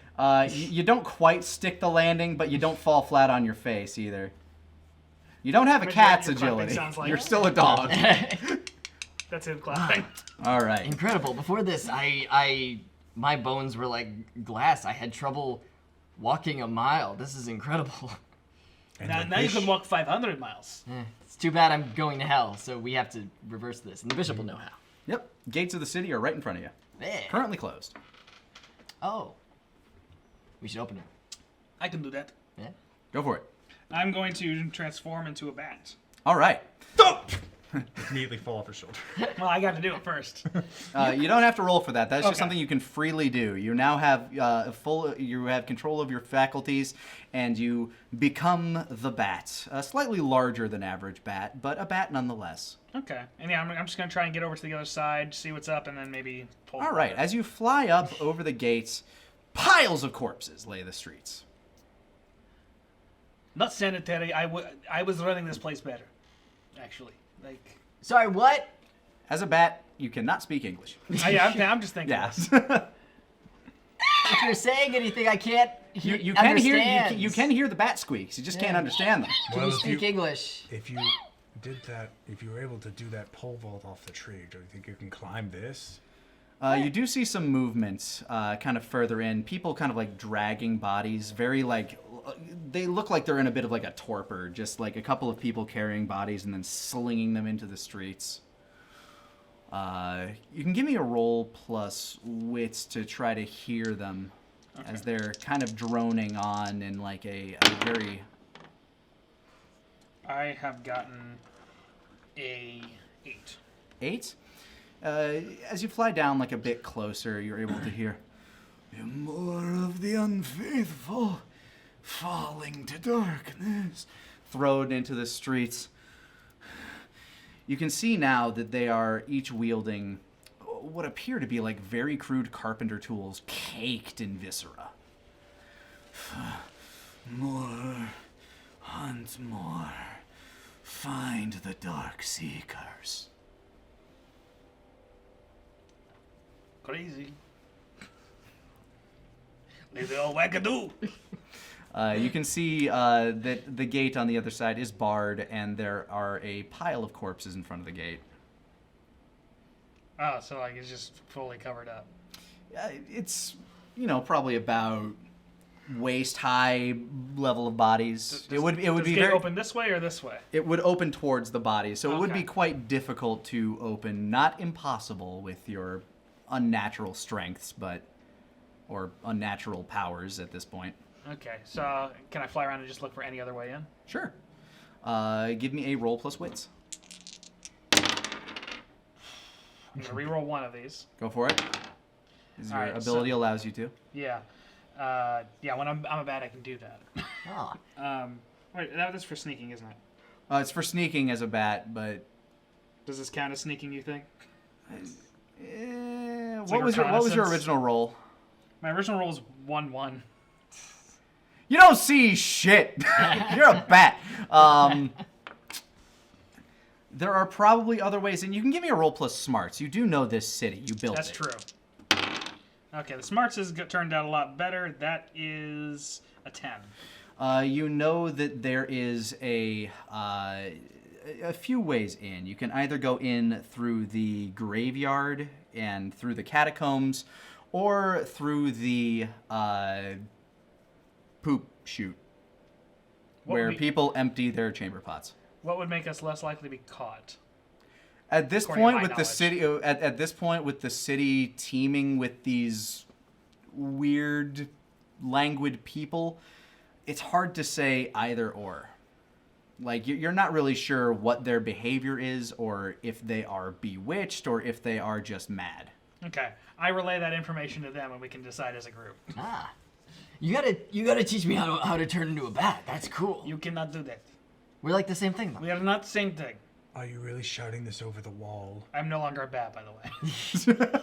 Speaker 1: You don't quite stick the landing, but you don't fall flat on your face either. You don't have a cat's
Speaker 2: Your clapping
Speaker 1: agility.
Speaker 2: sounds like-
Speaker 1: You're still a dog.
Speaker 2: That's him clapping.
Speaker 1: All right.
Speaker 3: Incredible. Before this, my bones were like glass. I had trouble walking a mile. This is incredible.
Speaker 6: And
Speaker 2: Now
Speaker 6: the
Speaker 2: you can walk 500 miles.
Speaker 3: It's too bad I'm going to hell, so we have to reverse this. And the bishop will know how.
Speaker 1: Yep. Gates of the city are right in front of you.
Speaker 3: Yeah.
Speaker 1: Currently closed.
Speaker 3: Oh. We should open it.
Speaker 2: I can do that.
Speaker 3: Yeah.
Speaker 1: Go for it.
Speaker 7: I'm going to transform into a bat.
Speaker 1: All right.
Speaker 6: immediately fall off his shoulder.
Speaker 2: Well, I got to do it first.
Speaker 1: You don't have to roll for that. That's just
Speaker 7: Okay.
Speaker 1: something you can freely do. You now have you have control of your faculties, and you become the bat. A slightly larger than average bat, but a bat nonetheless.
Speaker 7: Okay. And yeah, I'm just going to try and get over to the other side, see what's up, and then maybe pull.
Speaker 1: All right. As you fly up over the gates, piles of corpses lay the streets.
Speaker 2: Not sanitary. I was running this place better, actually. Like,
Speaker 3: Sorry, what?
Speaker 1: As a bat, you cannot speak English.
Speaker 2: I'm just thinking.
Speaker 1: Yes.
Speaker 3: If you're saying anything, I can't hear.
Speaker 1: you can hear you can hear the bat squeaks. You just can't
Speaker 3: Yeah.
Speaker 1: understand them.
Speaker 3: Can
Speaker 6: Well,
Speaker 3: you
Speaker 6: if
Speaker 3: speak
Speaker 6: you-
Speaker 3: English?
Speaker 6: If you did that, if you were able to do that pole vault off the tree, do you think you can climb this?
Speaker 1: You do see some movements kind of further in. People kind of like dragging bodies. Very like, they look like they're in a bit of like a torpor. Just like a couple of people carrying bodies and then slinging them into the streets. You can give me a roll plus wits to try to hear them as they're kind of droning on in like a very...
Speaker 7: I have gotten a 8.
Speaker 1: 8? As you fly down like a bit closer, you're able to hear more of the unfaithful falling to darkness thrown into the streets. You can see now that they are each wielding what appear to be like very crude carpenter tools caked in viscera. More, hunt more, find the Dark Seekers.
Speaker 2: Crazy. Leave it all wackadoo.
Speaker 1: You can see that the gate on the other side is barred, and there are a pile of corpses in front of the gate.
Speaker 7: Oh, so like it's just fully covered up.
Speaker 1: It's, probably about waist-high level of bodies. It would
Speaker 7: Does
Speaker 1: be
Speaker 7: the gate
Speaker 1: very
Speaker 7: open this way or this way?
Speaker 1: It would open towards the bodies, so it would
Speaker 7: Okay.
Speaker 1: be quite difficult to open. Not impossible with your unnatural strengths, or unnatural powers at this point.
Speaker 7: Okay, so can I fly around and just look for any other way in?
Speaker 1: Sure. Give me a roll plus wits.
Speaker 7: I'm gonna reroll one of these.
Speaker 1: Go for it. As your
Speaker 7: Alright,
Speaker 1: ability
Speaker 7: so-
Speaker 1: allows you to.
Speaker 7: Yeah. When I'm a bat, I can do that.
Speaker 3: Ah,
Speaker 7: Wait, that's for sneaking, isn't it?
Speaker 1: It's for sneaking as a bat, but
Speaker 7: Does this count as sneaking, you think?
Speaker 1: what
Speaker 7: like
Speaker 1: was your
Speaker 7: reconnaissance.
Speaker 1: original roll?
Speaker 7: My original roll is 1-1.
Speaker 1: You don't see shit. You're a bat. There are probably other ways, and you can give me a roll plus smarts. You do know this city. You built
Speaker 7: That's
Speaker 1: it.
Speaker 7: true. Okay, the smarts has turned out a lot better. That is a 10.
Speaker 1: You know that there is a few ways in. You can either go in through the graveyard and through the catacombs, or through the poop chute,
Speaker 7: What
Speaker 1: where
Speaker 7: would be-
Speaker 1: people empty their chamber pots.
Speaker 7: What would make us less likely to be caught?
Speaker 1: At this
Speaker 7: According to
Speaker 1: point,
Speaker 7: my
Speaker 1: with the city, at this point, with the city teeming with these weird, languid people, it's hard to say either or. Like, you're not really sure what their behavior is, or if they are bewitched, or if they are just mad.
Speaker 7: Okay, I relay that information to them, and we can decide as a group.
Speaker 3: you gotta teach me how to turn into a bat. That's cool.
Speaker 7: You cannot do that.
Speaker 3: We're like the same thing, though.
Speaker 7: We are not the same thing.
Speaker 6: Are you really shouting this over the wall?
Speaker 7: I'm no longer a bat, by the way.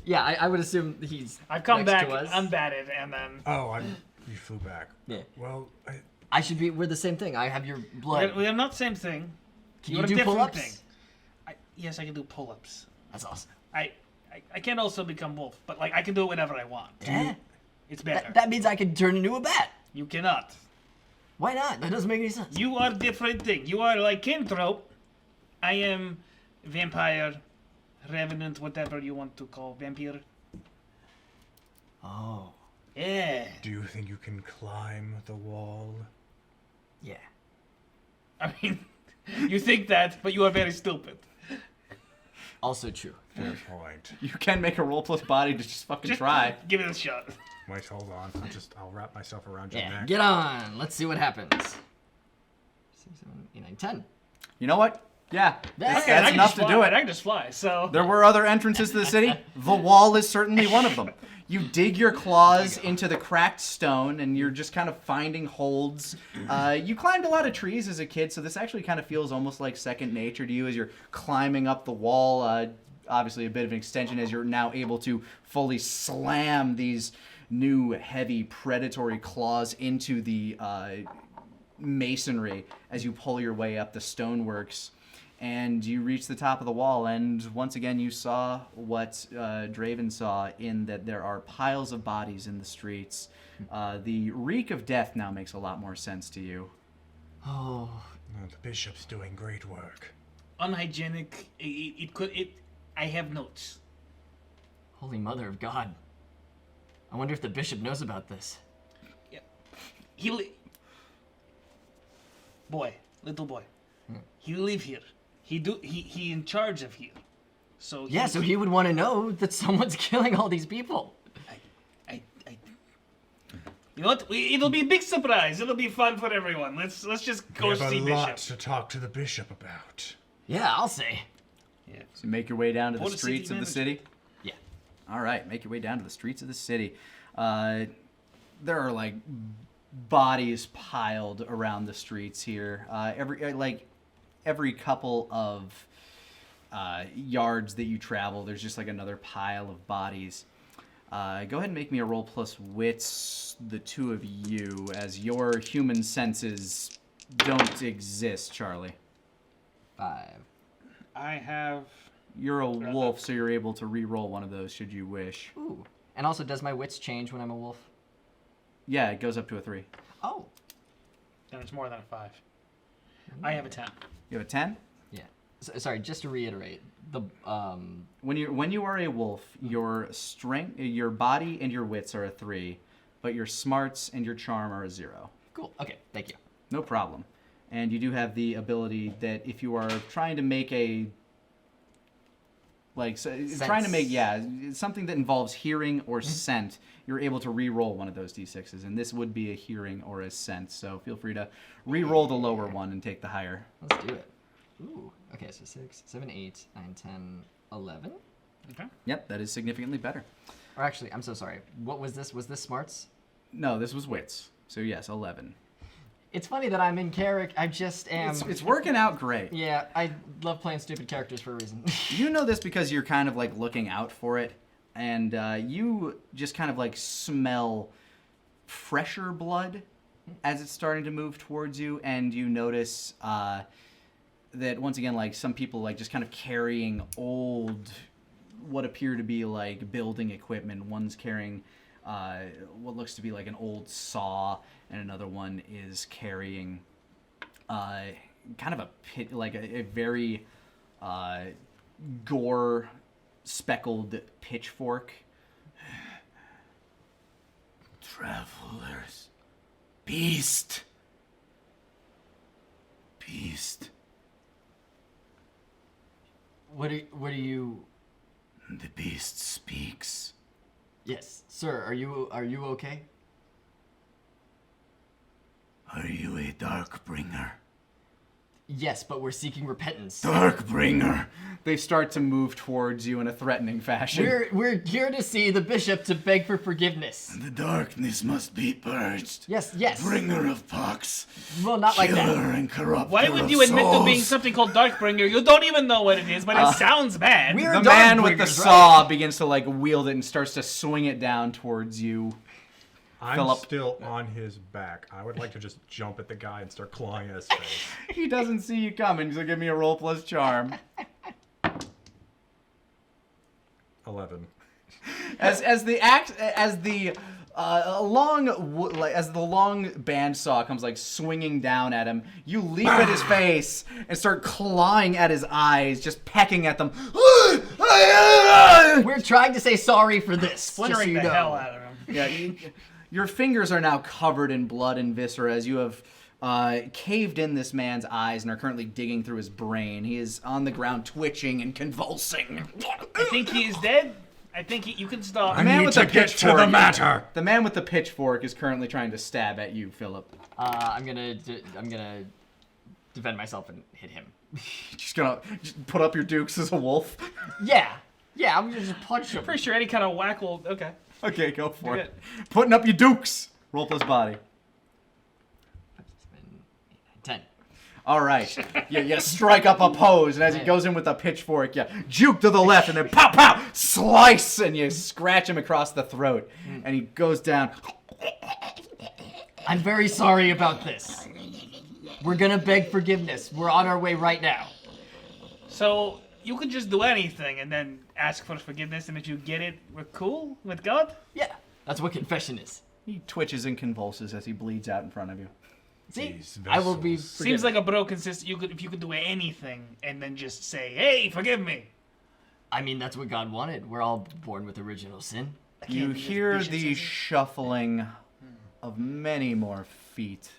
Speaker 3: Yeah, I would assume he's.
Speaker 7: I've come
Speaker 3: next
Speaker 7: back
Speaker 3: to us.
Speaker 7: unbatted, and then
Speaker 6: Oh, you flew back.
Speaker 3: Yeah.
Speaker 6: Well,
Speaker 3: I should be. We're the same thing. I have your blood.
Speaker 7: we are not the same thing.
Speaker 3: Can
Speaker 7: You're
Speaker 3: you
Speaker 7: a
Speaker 3: do
Speaker 7: different
Speaker 3: pull-ups?
Speaker 7: thing. Yes, I can do pull-ups.
Speaker 3: That's awesome.
Speaker 7: I can also become wolf, but like I can do it whenever I want.
Speaker 3: Yeah.
Speaker 7: It's better.
Speaker 3: That means I can turn into a bat.
Speaker 7: You cannot.
Speaker 3: Why not? That doesn't make any sense.
Speaker 7: You are different thing. You are like Kinthrope. I am vampire, revenant, whatever you want to call vampire.
Speaker 3: Oh.
Speaker 7: Yeah.
Speaker 6: do you think you can climb the wall?
Speaker 3: Yeah.
Speaker 7: I mean, you think that, but you are very stupid.
Speaker 3: Also true.
Speaker 6: Fair point.
Speaker 1: You can make a roll plus body to just fucking try.
Speaker 7: Give it a shot.
Speaker 6: Wait, hold on. I'll wrap myself around your
Speaker 3: Yeah.
Speaker 6: neck.
Speaker 3: Get on. Let's see what happens. 6, 7, 8, 9, 10.
Speaker 1: You know what? Yeah,
Speaker 3: Yeah.
Speaker 1: that's,
Speaker 3: Okay,
Speaker 7: I
Speaker 1: that's
Speaker 7: can
Speaker 1: enough
Speaker 7: just
Speaker 1: to
Speaker 7: fly,
Speaker 1: do
Speaker 7: I
Speaker 1: it.
Speaker 7: can just fly. So
Speaker 1: There were other entrances to the city. The wall is certainly one of them. You dig your claws into the cracked stone, and you're just kind of finding holds. You climbed a lot of trees as a kid, so this actually kind of feels almost like second nature to you as you're climbing up the wall. Obviously, a bit of an extension as you're now able to fully slam these new, heavy, predatory claws into the masonry as you pull your way up the stoneworks. And you reach the top of the wall, and once again you saw what Draven saw, in that there are piles of bodies in the streets. The reek of death now makes a lot more sense to you.
Speaker 3: Oh.
Speaker 6: Oh, the bishop's doing great work.
Speaker 7: unhygienic. I have notes.
Speaker 3: Holy Mother of God. I wonder if the bishop knows about this.
Speaker 7: Little boy. He live here. He in charge of here. So
Speaker 3: Yeah, so he would want to know that someone's killing all these people.
Speaker 7: You know what? It'll be a big surprise. It'll be fun for everyone. Let's just go
Speaker 6: We have
Speaker 7: see
Speaker 6: a lot
Speaker 7: Bishop.
Speaker 6: to talk to the bishop about.
Speaker 3: Yeah, I'll say.
Speaker 7: Yeah.
Speaker 1: So make your way down to the
Speaker 7: Port
Speaker 1: streets
Speaker 7: City
Speaker 1: of the city.
Speaker 3: Yeah.
Speaker 1: All right, make your way down to the streets of the city. There are like bodies piled around the streets here. Every couple of yards that you travel, there's just like another pile of bodies. Go ahead and make me a roll plus wits, the two of you, as your human senses don't exist, Charlie.
Speaker 3: 5.
Speaker 7: I have.
Speaker 1: You're a wolf, so you're able to re-roll one of those should you wish.
Speaker 3: Ooh. And also, does my wits change when I'm a wolf?
Speaker 1: Yeah, it goes up to a 3.
Speaker 3: Oh.
Speaker 7: Then it's more than a 5. I have a 10.
Speaker 1: You have a 10?
Speaker 3: Yeah. Sorry, just to reiterate, the
Speaker 1: When you are a wolf, your strength, your body and your wits are a 3, but your smarts and your charm are a 0.
Speaker 3: Cool. Okay, thank you.
Speaker 1: No problem. And you do have the ability that if you are trying to make a trying to make something that involves hearing or scent, you're able to re-roll one of those d6s, and this would be a hearing or a scent. So feel free to re-roll the lower one and take the higher.
Speaker 3: Let's do it. Ooh. Okay, so 6, 7, 8, 9, 10, 11.
Speaker 7: Okay.
Speaker 1: Yep, that is significantly better.
Speaker 3: Or actually, I'm so sorry. What was this? Was this smarts?
Speaker 1: No, this was wits. So yes, 11.
Speaker 3: It's funny that I'm in character. I just am.
Speaker 1: It's working out great.
Speaker 3: Yeah, I love playing stupid characters for a reason.
Speaker 1: You know this because you're kind of like looking out for it, and you just kind of like smell fresher blood as it's starting to move towards you, and you notice that once again, like some people like just kind of carrying old, what appear to be like building equipment. One's carrying what looks to be like an old saw, and another one is carrying kind of a pit, like a very gore speckled pitchfork.
Speaker 5: Travelers. Beast.
Speaker 3: What are you?
Speaker 5: The beast speaks.
Speaker 3: Yes, sir. Are you okay?
Speaker 5: Are you a Darkbringer?
Speaker 3: Yes, but we're seeking repentance.
Speaker 5: Darkbringer!
Speaker 1: They start to move towards you in a threatening fashion.
Speaker 3: We're here to see the bishop to beg for forgiveness.
Speaker 5: The darkness must be purged.
Speaker 3: Yes.
Speaker 5: Bringer of pox.
Speaker 3: Well, not like that.
Speaker 5: Killer and corrupter
Speaker 7: Why would
Speaker 5: of
Speaker 7: you admit to being
Speaker 5: souls.
Speaker 7: something called Darkbringer? You don't even know what it is, but it sounds bad.
Speaker 3: We're
Speaker 1: The man with the
Speaker 3: Darkbringers,
Speaker 1: saw begins to like wield it and starts to swing it down towards you.
Speaker 6: I'm
Speaker 1: Philip.
Speaker 6: still on his back. I would like to just jump at the guy and start clawing at his face.
Speaker 1: He doesn't see you coming, so give me a roll plus charm.
Speaker 6: 11.
Speaker 1: As the long band saw comes like swinging down at him, you leap at his face and start clawing at his eyes, just pecking at them.
Speaker 3: We're trying to say sorry for this. Just so
Speaker 7: Splintering
Speaker 3: you
Speaker 7: the
Speaker 3: know.
Speaker 7: hell out of him.
Speaker 1: Yeah, your fingers are now covered in blood and viscera as you have caved in this man's eyes and are currently digging through his brain. He is on the ground twitching and convulsing.
Speaker 7: I think he is dead. I think you can stop.
Speaker 6: I
Speaker 1: man
Speaker 6: need
Speaker 1: with
Speaker 6: to
Speaker 1: the
Speaker 6: get to
Speaker 1: pitchfork.
Speaker 6: the matter.
Speaker 1: The man with the pitchfork is currently trying to stab at you, Philip.
Speaker 3: I'm gonna defend myself and hit him.
Speaker 1: Just gonna put up your dukes as a wolf.
Speaker 3: Yeah, I'm gonna just punch him.
Speaker 7: Pretty sure any kind of whack will. Okay.
Speaker 1: Okay, go for
Speaker 7: Do
Speaker 1: it. Putting up your dukes. Roll plus body.
Speaker 3: 10.
Speaker 1: All right. You strike up a pose, and as he goes in with a pitchfork, you juke to the left, and then pow, pow, slice, and you scratch him across the throat. And he goes down.
Speaker 3: I'm very sorry about this. We're gonna beg forgiveness. We're on our way right now.
Speaker 7: So you could just do anything and then ask for forgiveness, and if you get it, we're cool with God.
Speaker 3: Yeah, that's what confession is.
Speaker 1: He twitches and convulses as he bleeds out in front of you.
Speaker 3: See,
Speaker 6: These
Speaker 3: I will be.
Speaker 6: vessels.
Speaker 3: Forgiven.
Speaker 7: Seems like a broken system. If you could do anything and then just say, "Hey, forgive me."
Speaker 3: I mean, that's what God wanted. We're all born with original sin.
Speaker 1: You
Speaker 7: be as
Speaker 1: hear
Speaker 7: vicious
Speaker 1: the
Speaker 7: as he-
Speaker 1: shuffling of many more feet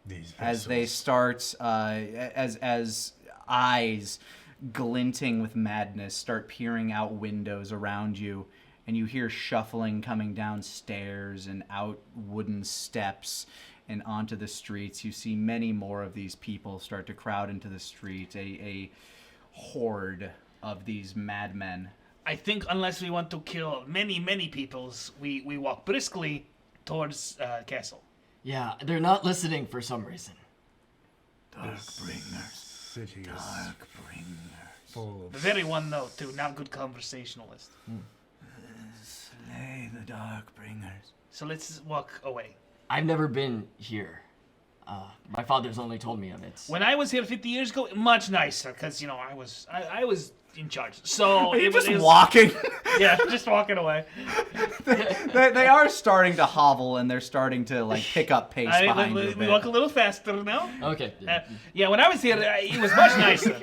Speaker 6: These
Speaker 1: as they
Speaker 6: vessels.
Speaker 1: start, as eyes glinting with madness start peering out windows around you, and you hear shuffling coming downstairs and out wooden steps and onto the streets. You see many more of these people start to crowd into the street, a horde of these madmen.
Speaker 7: I think unless we want to kill many peoples, we walk briskly towards castle.
Speaker 3: Yeah, they're not listening for some reason.
Speaker 5: Darkbringers.
Speaker 6: City is full of...
Speaker 2: Very one note too, not good conversationalist.
Speaker 1: Slay the Darkbringers.
Speaker 2: So let's walk away.
Speaker 3: I've never been here. My father's only told me of it.
Speaker 2: When I was here 50 years ago, much nicer, because you know I was in charge. So
Speaker 1: Are you
Speaker 2: it was
Speaker 1: just walking?
Speaker 2: yeah, just walking away.
Speaker 1: they are starting to hobble and they're starting to like pick up pace behind you a
Speaker 2: We
Speaker 1: bit.
Speaker 2: walk a little faster now.
Speaker 3: Okay.
Speaker 2: Yeah, when I was here, it was much nicer,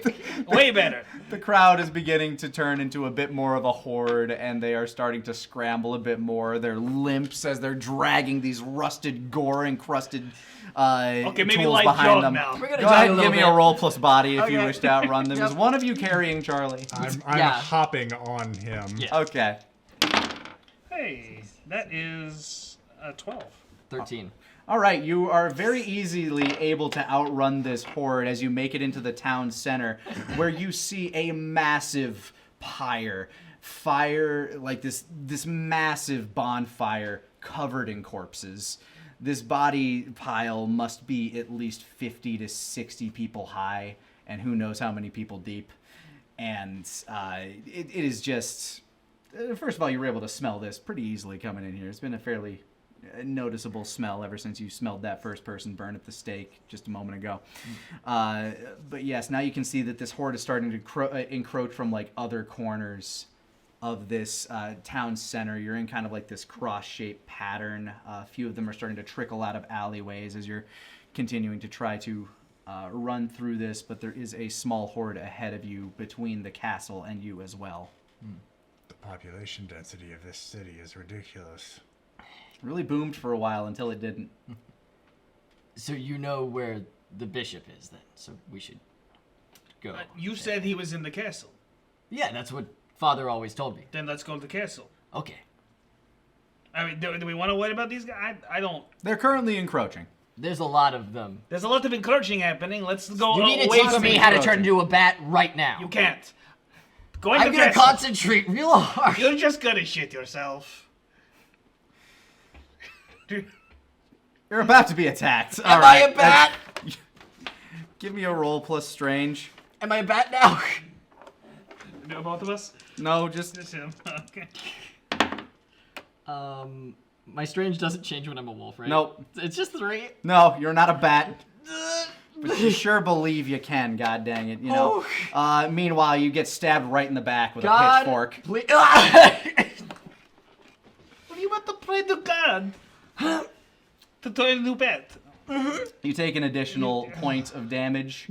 Speaker 2: way better.
Speaker 1: The crowd is beginning to turn into a bit more of a horde, and they are starting to scramble a bit more. They're limps as they're dragging these rusted, gore-encrusted
Speaker 2: maybe
Speaker 1: tools
Speaker 2: light
Speaker 1: behind
Speaker 2: jog
Speaker 1: them.
Speaker 2: now.
Speaker 3: We're gonna
Speaker 1: Go
Speaker 3: jog
Speaker 1: ahead
Speaker 3: a
Speaker 1: and
Speaker 3: little
Speaker 1: give me a
Speaker 3: bit.
Speaker 1: roll plus body if you
Speaker 3: Okay.
Speaker 1: wish to outrun them.
Speaker 3: Yep.
Speaker 1: Is one of you carrying Charlie?
Speaker 6: I'm
Speaker 3: Yeah.
Speaker 6: hopping on him.
Speaker 3: Yeah.
Speaker 1: Okay.
Speaker 2: Hey, that is 12.
Speaker 3: 13.
Speaker 1: All right, you are very easily able to outrun this horde as you make it into the town center, where you see a massive fire, like this massive bonfire covered in corpses. This body pile must be at least 50 to 60 people high, and who knows how many people deep. And it is just... First of all, you were able to smell this pretty easily coming in here. It's been a fairly noticeable smell ever since you smelled that first person burn at the stake just a moment ago. But yes, now you can see that this horde is starting to encroach from like other corners of this town center. You're in kind of like this cross-shaped pattern. A few of them are starting to trickle out of alleyways as you're continuing to try to run through this, but there is a small horde ahead of you between the castle and you as well.
Speaker 6: The population density of this city is ridiculous.
Speaker 1: Really boomed for a while until it didn't.
Speaker 3: So you know where the bishop is then, so we should go.
Speaker 2: You said he was in the castle.
Speaker 3: Yeah, that's what father always told me.
Speaker 2: Then let's go to the castle.
Speaker 3: Okay.
Speaker 2: I mean, do we want to worry about these guys? I don't.
Speaker 1: They're currently encroaching.
Speaker 3: There's a lot of them.
Speaker 2: There's a lot of encroaching happening. Let's go
Speaker 3: You need to
Speaker 2: away
Speaker 3: teach
Speaker 2: from
Speaker 3: me
Speaker 2: it.
Speaker 3: how to turn into a bat right now.
Speaker 2: You can't. Go into
Speaker 3: I'm
Speaker 2: the
Speaker 3: gonna
Speaker 2: castle.
Speaker 3: concentrate real hard.
Speaker 2: You're just gonna shit yourself.
Speaker 1: You're about to be attacked.
Speaker 3: Am I a bat?
Speaker 1: Give me a roll plus strange.
Speaker 3: Am I a bat now?
Speaker 2: No, both of us?
Speaker 1: No, just
Speaker 2: Just him. Okay.
Speaker 3: My strange doesn't change when I'm a wolf, right?
Speaker 1: Nope.
Speaker 3: It's just 3.
Speaker 1: no. You're not a bat. But you sure believe you can. God dang it, you know. Meanwhile, you get stabbed right in the back with a
Speaker 3: God,
Speaker 1: pitchfork.
Speaker 3: please.
Speaker 2: What are you about to pray to God? To turn into bat?
Speaker 1: You take an additional point of damage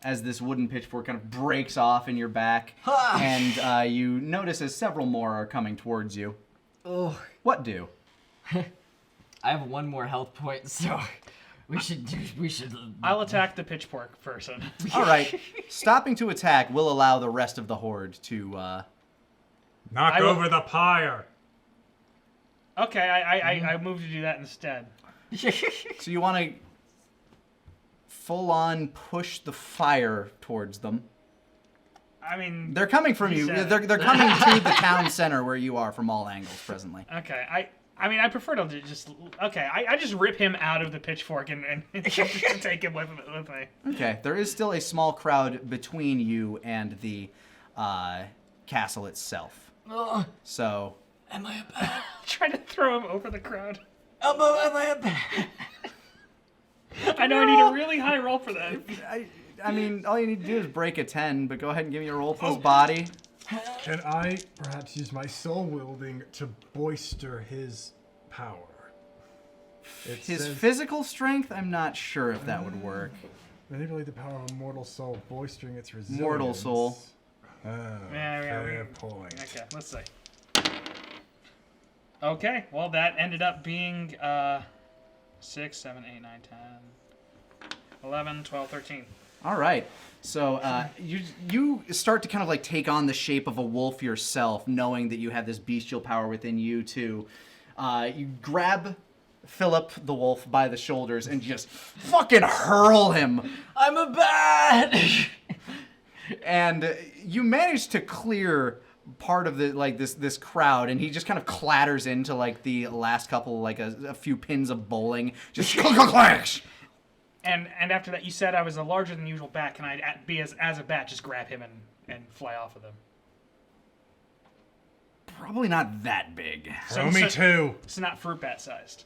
Speaker 1: as this wooden pitchfork kind of breaks off in your back, and you notice as several more are coming towards you.
Speaker 3: Oh,
Speaker 1: What do?
Speaker 3: I have 1 more health point, so we should.
Speaker 2: I'll attack the pitchfork person.
Speaker 1: All right, stopping to attack will allow the rest of the horde to.
Speaker 6: Knock
Speaker 2: will-
Speaker 6: over the pyre.
Speaker 2: Okay, I moved to do that instead.
Speaker 1: So you want to full on push the fire towards them.
Speaker 2: I mean,
Speaker 1: They're coming from you.
Speaker 2: said
Speaker 1: They're coming to the town center where you are from all angles presently.
Speaker 2: okay. I mean, I prefer to just. Okay, I just rip him out of the pitchfork and just take him with me.
Speaker 1: Okay, there is still a small crowd between you and the castle itself.
Speaker 3: Oh,
Speaker 1: So
Speaker 3: am I a bat?
Speaker 2: Try to throw him over the crowd.
Speaker 3: Am I a bat?
Speaker 2: I know I need a really high roll for that.
Speaker 1: I mean, all you need to do is break a 10, but go ahead and give me a roll plus body.
Speaker 6: Can I perhaps use my soul wielding to boister his power? It
Speaker 1: His
Speaker 6: says,
Speaker 1: physical strength, I'm not sure if that would work.
Speaker 6: manipulate the power of a mortal soul, boistering its resilience.
Speaker 1: Mortal soul.
Speaker 6: Oh, fair point.
Speaker 2: Okay, let's see. Okay, well that ended up being 6, 7, 8, 9, 10, 11, 12, 13.
Speaker 1: All right. So you start to kind of like take on the shape of a wolf yourself, knowing that you have this bestial power within you too. You grab Philip the wolf by the shoulders and just fucking hurl him.
Speaker 3: I'm a bat.
Speaker 1: And you manage to clear part of the like this crowd, and he just kind of clatters into like the last couple, like a few pins of bowling, just clash.
Speaker 7: And after that, you said I was a larger than usual bat. Can I be as a bat, just grab him and fly off with him?
Speaker 1: Probably not that big.
Speaker 4: Throw me too.
Speaker 7: It's not fruit bat sized.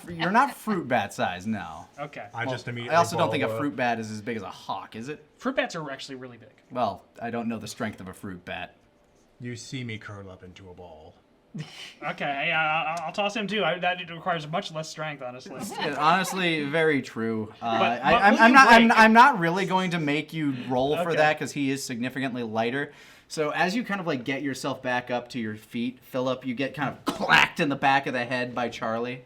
Speaker 1: You're not fruit bat size, no.
Speaker 7: Okay.
Speaker 4: I just immediately.
Speaker 1: I also don't
Speaker 4: ball
Speaker 1: think a
Speaker 4: up.
Speaker 1: fruit bat is as big as a hawk, is it?
Speaker 7: Fruit bats are actually really big.
Speaker 1: Well, I don't know the strength of a fruit bat.
Speaker 4: You see me curl up into a ball.
Speaker 7: Okay, I'll toss him too. That requires much less strength, honestly.
Speaker 1: Honestly, very true.
Speaker 7: But
Speaker 1: I'm not really going to make you roll for
Speaker 7: Okay.
Speaker 1: that because he is significantly lighter. So as you kind of like get yourself back up to your feet, Philip, you get kind of clacked in the back of the head by Charlie.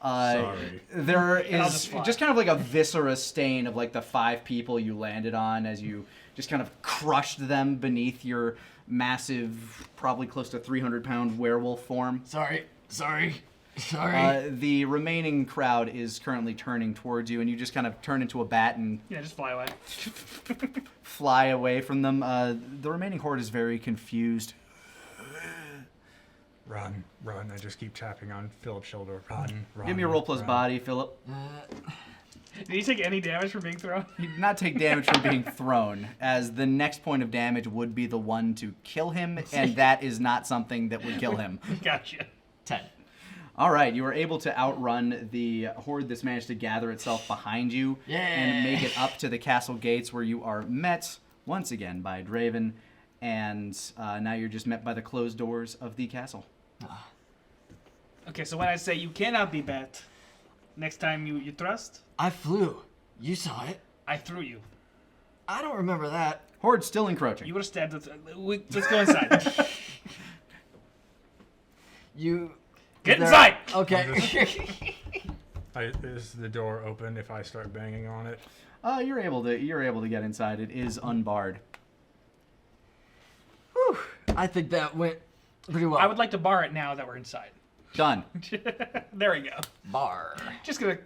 Speaker 4: Sorry.
Speaker 1: There
Speaker 7: I'll
Speaker 1: is
Speaker 7: just fly.
Speaker 1: just kind of like a viscera stain of like the 5 people you landed on as you just kind of crushed them beneath your massive, probably close to 300-pound werewolf form.
Speaker 3: Sorry.
Speaker 1: The remaining crowd is currently turning towards you, and you just kind of turn into a bat and
Speaker 7: Yeah, just fly away.
Speaker 1: fly away from them. The remaining horde is very confused.
Speaker 4: Run. I just keep tapping on Philip's shoulder. Run.
Speaker 1: Give me a roll plus
Speaker 4: run.
Speaker 1: body, Philip.
Speaker 7: Did he take any damage from being thrown?
Speaker 1: You do not take damage from being thrown, as the next point of damage would be the one to kill him, and that is not something that would kill him.
Speaker 7: Gotcha.
Speaker 3: 10.
Speaker 1: All right, you were able to outrun the horde that's managed to gather itself behind you and make it up to the castle gates, where you are met once again by Draven, and now you're just met by the closed doors of the castle.
Speaker 7: Okay, so when I say you cannot be bat, next time you thrust,
Speaker 3: I flew. You saw it.
Speaker 7: I threw you.
Speaker 3: I don't remember that.
Speaker 1: Horde's still encroaching.
Speaker 7: You would have stabbed us. Let's go inside.
Speaker 3: You.
Speaker 7: Get
Speaker 3: there-
Speaker 7: inside!
Speaker 3: Okay.
Speaker 4: Is the door open if I start banging on it?
Speaker 1: You're able to get inside. It is unbarred.
Speaker 3: Whew. I think that went pretty well.
Speaker 7: I would like to bar it now that we're inside.
Speaker 1: Done.
Speaker 7: There we go.
Speaker 3: bar.
Speaker 7: Just gonna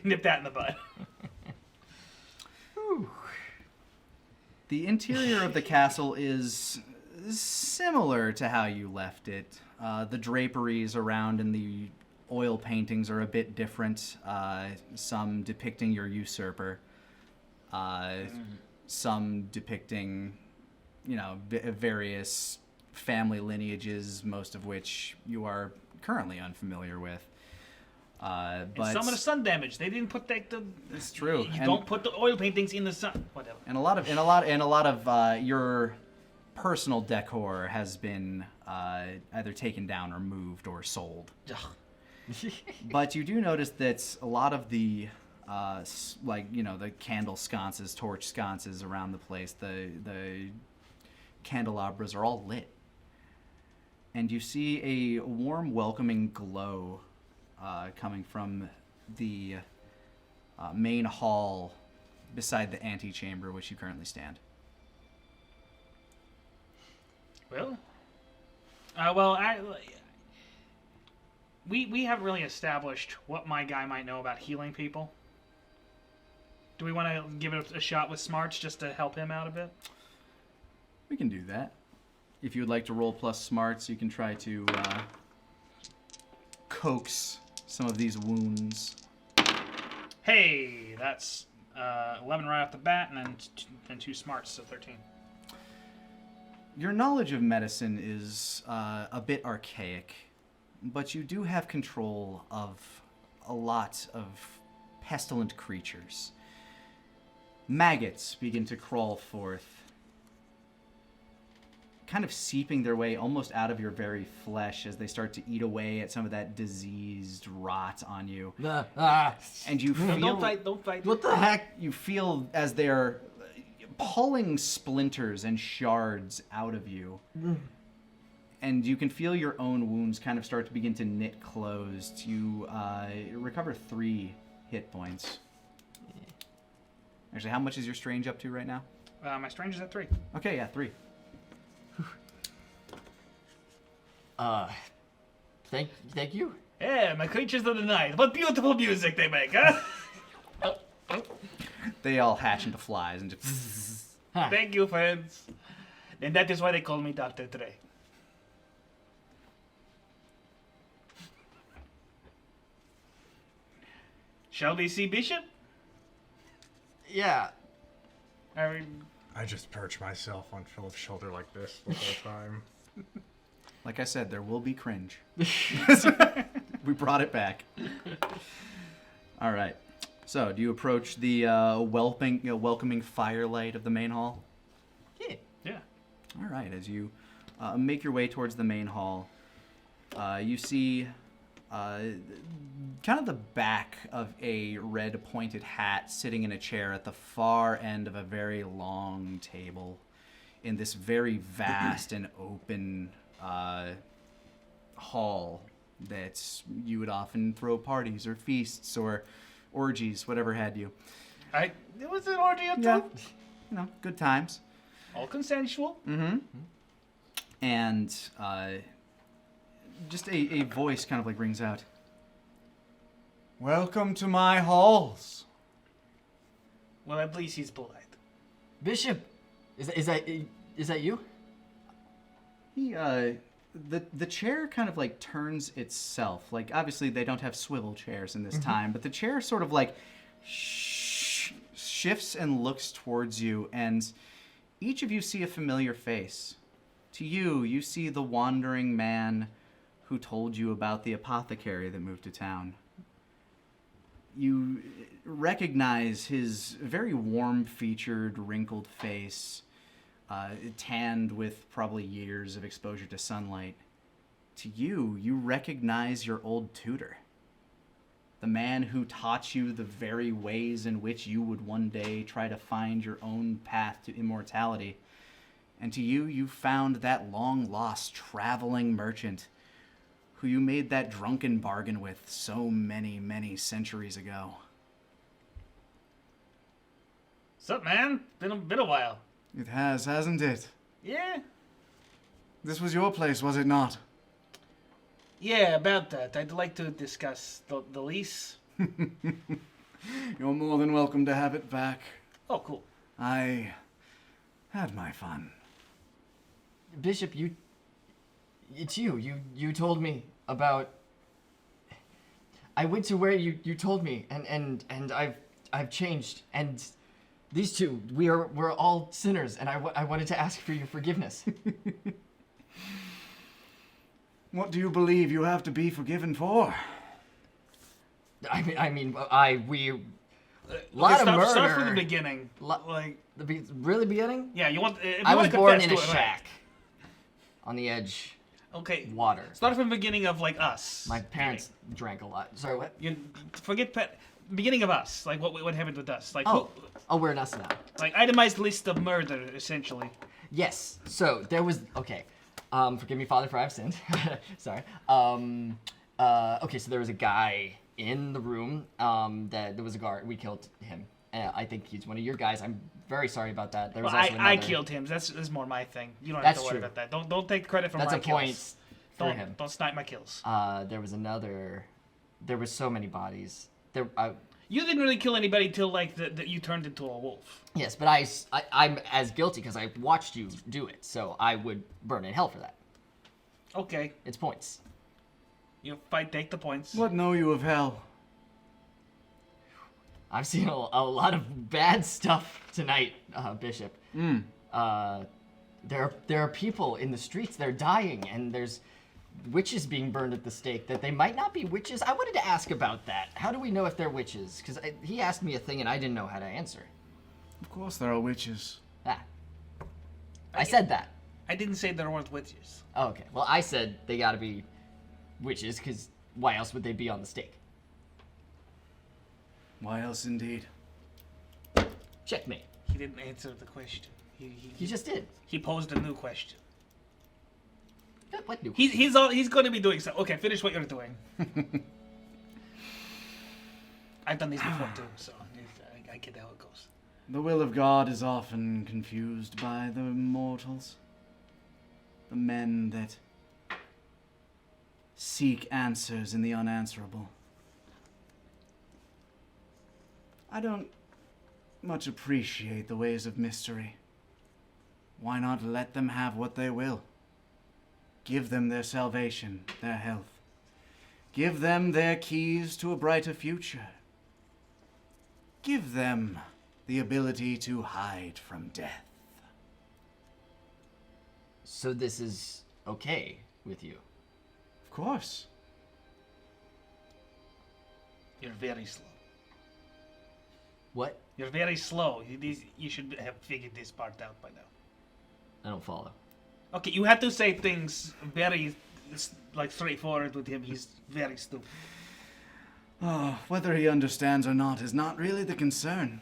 Speaker 7: nip that in the bud.
Speaker 1: The interior of the castle is similar to how you left it. The draperies around and the oil paintings are a bit different. Some depicting your usurper. Some depicting, various family lineages, most of which you are currently unfamiliar with.
Speaker 7: And
Speaker 1: But
Speaker 7: some of the sun damage. They didn't put the
Speaker 1: it's true.
Speaker 7: You don't put the oil paintings in the sun. Whatever.
Speaker 1: And a lot of your personal decor has been either taken down or moved or sold. But you do notice that a lot of the the candle sconces, torch sconces around the place, the candelabras are all lit. And you see a warm, welcoming glow coming from the main hall beside the antechamber which you currently stand.
Speaker 7: Well, we haven't really established what my guy might know about healing people. Do we want to give it a shot with smarts just to help him out a bit?
Speaker 1: We can do that. If you would like to roll plus smarts, you can try to coax some of these wounds.
Speaker 7: Hey, that's 11 right off the bat, and then 2 smarts, so 13.
Speaker 1: Your knowledge of medicine is a bit archaic, but you do have control of a lot of pestilent creatures. Maggots begin to crawl forth, kind of seeping their way almost out of your very flesh as they start to eat away at some of that diseased rot on you. And you feel...
Speaker 7: Don't fight.
Speaker 3: What the heck?
Speaker 1: You feel as they're pulling splinters and shards out of you. And you can feel your own wounds kind of start to begin to knit closed. You recover 3 hit points. Actually, how much is your strange up to right now?
Speaker 7: My strange is at 3.
Speaker 1: Okay, yeah, 3.
Speaker 3: Thank you.
Speaker 7: Yeah, my creatures of the night. What beautiful music they make, huh?
Speaker 1: They all hatch into flies and just...
Speaker 7: Thank you, friends. And that is why they call me Dr. Dre. Shall we see Bishop?
Speaker 3: Yeah.
Speaker 7: I mean,
Speaker 6: I just perch myself on Philip's shoulder like this the whole time.
Speaker 1: Like I said, there will be cringe. We brought it back. All right. So, do you approach the welcoming firelight of the main hall?
Speaker 3: Yeah.
Speaker 7: yeah.
Speaker 1: All right. As you make your way towards the main hall, you see kind of the back of a red pointed hat sitting in a chair at the far end of a very long table in this very vast and open hall that you would often throw parties or feasts or orgies, whatever had you.
Speaker 7: It was an orgy up
Speaker 1: Yeah.
Speaker 7: top.
Speaker 1: You know, good times.
Speaker 7: All consensual.
Speaker 1: Mm-hmm. And just a voice kind of like rings out. Welcome to my halls.
Speaker 7: Well, at least he's polite.
Speaker 3: Bishop, is that you?
Speaker 1: He the chair kind of like turns itself. Like obviously they don't have swivel chairs in this time, but the chair sort of like shifts and looks towards you, and each of you see a familiar face. To you, you see the wandering man who told you about the apothecary that moved to town. You recognize his very warm-featured, wrinkled face, tanned with probably years of exposure to sunlight. To you, you recognize your old tutor. The man who taught you the very ways in which you would one day try to find your own path to immortality. And to you, you found that long-lost traveling merchant who you made that drunken bargain with so many, many centuries ago.
Speaker 7: Sup, man? Been a while.
Speaker 5: It has, hasn't it?
Speaker 7: Yeah.
Speaker 5: This was your place, was it not?
Speaker 7: Yeah, about that. I'd like to discuss the lease.
Speaker 5: You're more than welcome to have it back.
Speaker 7: Oh, cool.
Speaker 5: I had my fun.
Speaker 3: Bishop, it's you. You told me about. I went to where you told me, and I've changed, and these two, we're all sinners, and I wanted to ask for your forgiveness.
Speaker 5: What do you believe you have to be forgiven for?
Speaker 3: we lot of murder.
Speaker 7: Start from the beginning.
Speaker 3: Really beginning?
Speaker 7: Yeah, you want. If you
Speaker 3: I was
Speaker 7: wanna
Speaker 3: born
Speaker 7: confess,
Speaker 3: in a
Speaker 7: do it right.
Speaker 3: shack, on the edge,
Speaker 7: Okay.
Speaker 3: water.
Speaker 7: Start from the beginning of like us.
Speaker 3: My parents drank a lot. Sorry, what?
Speaker 7: You forget beginning of us. Like what happened with us? Like
Speaker 3: Oh, we're in us now.
Speaker 7: like itemized list of murder essentially.
Speaker 3: Yes. So there was forgive me, Father, for I've sinned. Sorry. Okay, so there was a guy in the room. That there was a guard. We killed him. I think he's one of your guys. I'm very sorry about that. There was
Speaker 7: Well,
Speaker 3: also
Speaker 7: I
Speaker 3: another.
Speaker 7: killed him. That's more my thing. You don't
Speaker 3: That's
Speaker 7: have to worry
Speaker 3: true.
Speaker 7: about that. Don't take credit for
Speaker 3: That's
Speaker 7: my
Speaker 3: a
Speaker 7: kills.
Speaker 3: point for
Speaker 7: Don't
Speaker 3: him.
Speaker 7: don't snipe my kills.
Speaker 3: There was another. There was so many bodies. There.
Speaker 7: You didn't really kill anybody till like you turned into a wolf.
Speaker 3: Yes, but I'm as guilty because I watched you do it. So I would burn in hell for that.
Speaker 7: Okay,
Speaker 3: It's points.
Speaker 7: you fight. Take the points.
Speaker 5: What know you of hell?
Speaker 3: I've seen a lot of bad stuff tonight, Bishop. There are people in the streets. They're dying, and there's witches being burned at the stake that they might not be witches. I wanted to ask about that. How do we know if they're witches? Because he asked me a thing, and I didn't know how to answer.
Speaker 5: Of course there are witches.
Speaker 3: I said that.
Speaker 7: I didn't say there weren't witches.
Speaker 3: Oh, okay. Well, I said they gotta be witches, because why else would they be on the stake?
Speaker 5: Why else indeed?
Speaker 3: Checkmate.
Speaker 7: He didn't answer the question.
Speaker 3: He just did.
Speaker 7: He posed a new question.
Speaker 3: What new?
Speaker 7: He's going to be doing so. Okay, finish what you're doing. I've done these before too, so I get how it goes.
Speaker 5: The will of God is often confused by the mortals. The men that seek answers in the unanswerable. I don't much appreciate the ways of mystery. Why not let them have what they will? Give them their salvation, their health. Give them their keys to a brighter future. Give them
Speaker 1: the ability to hide from death.
Speaker 3: So this is okay with you?
Speaker 1: Of course.
Speaker 2: You're very slow.
Speaker 3: What?
Speaker 2: You're very slow. You should have figured this part out by now.
Speaker 3: I don't follow.
Speaker 2: Okay, you have to say things very, like, straightforward with him. He's very stupid.
Speaker 1: Oh, whether he understands or not is not really the concern.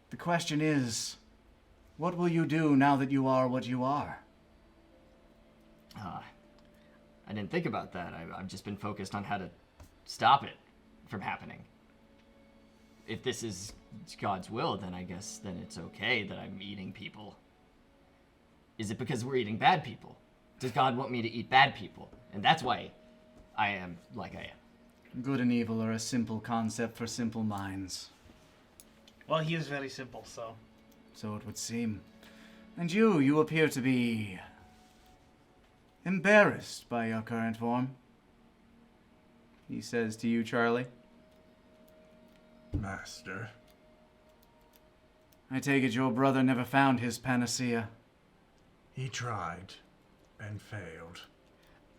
Speaker 1: The question is, what will you do now that you are what you are?
Speaker 3: I didn't think about that. I've just been focused on how to stop it from happening. If this is God's will, then I guess then it's okay that I'm eating people. Is it because we're eating bad people? Does God want me to eat bad people? And that's why I am like I am.
Speaker 1: Good and evil are a simple concept for simple minds.
Speaker 2: Well, he is very simple, so.
Speaker 1: So it would seem. And you appear to be embarrassed by your current form. He says to you, Charlie.
Speaker 6: Master.
Speaker 1: I take it your brother never found his panacea.
Speaker 6: He tried and failed.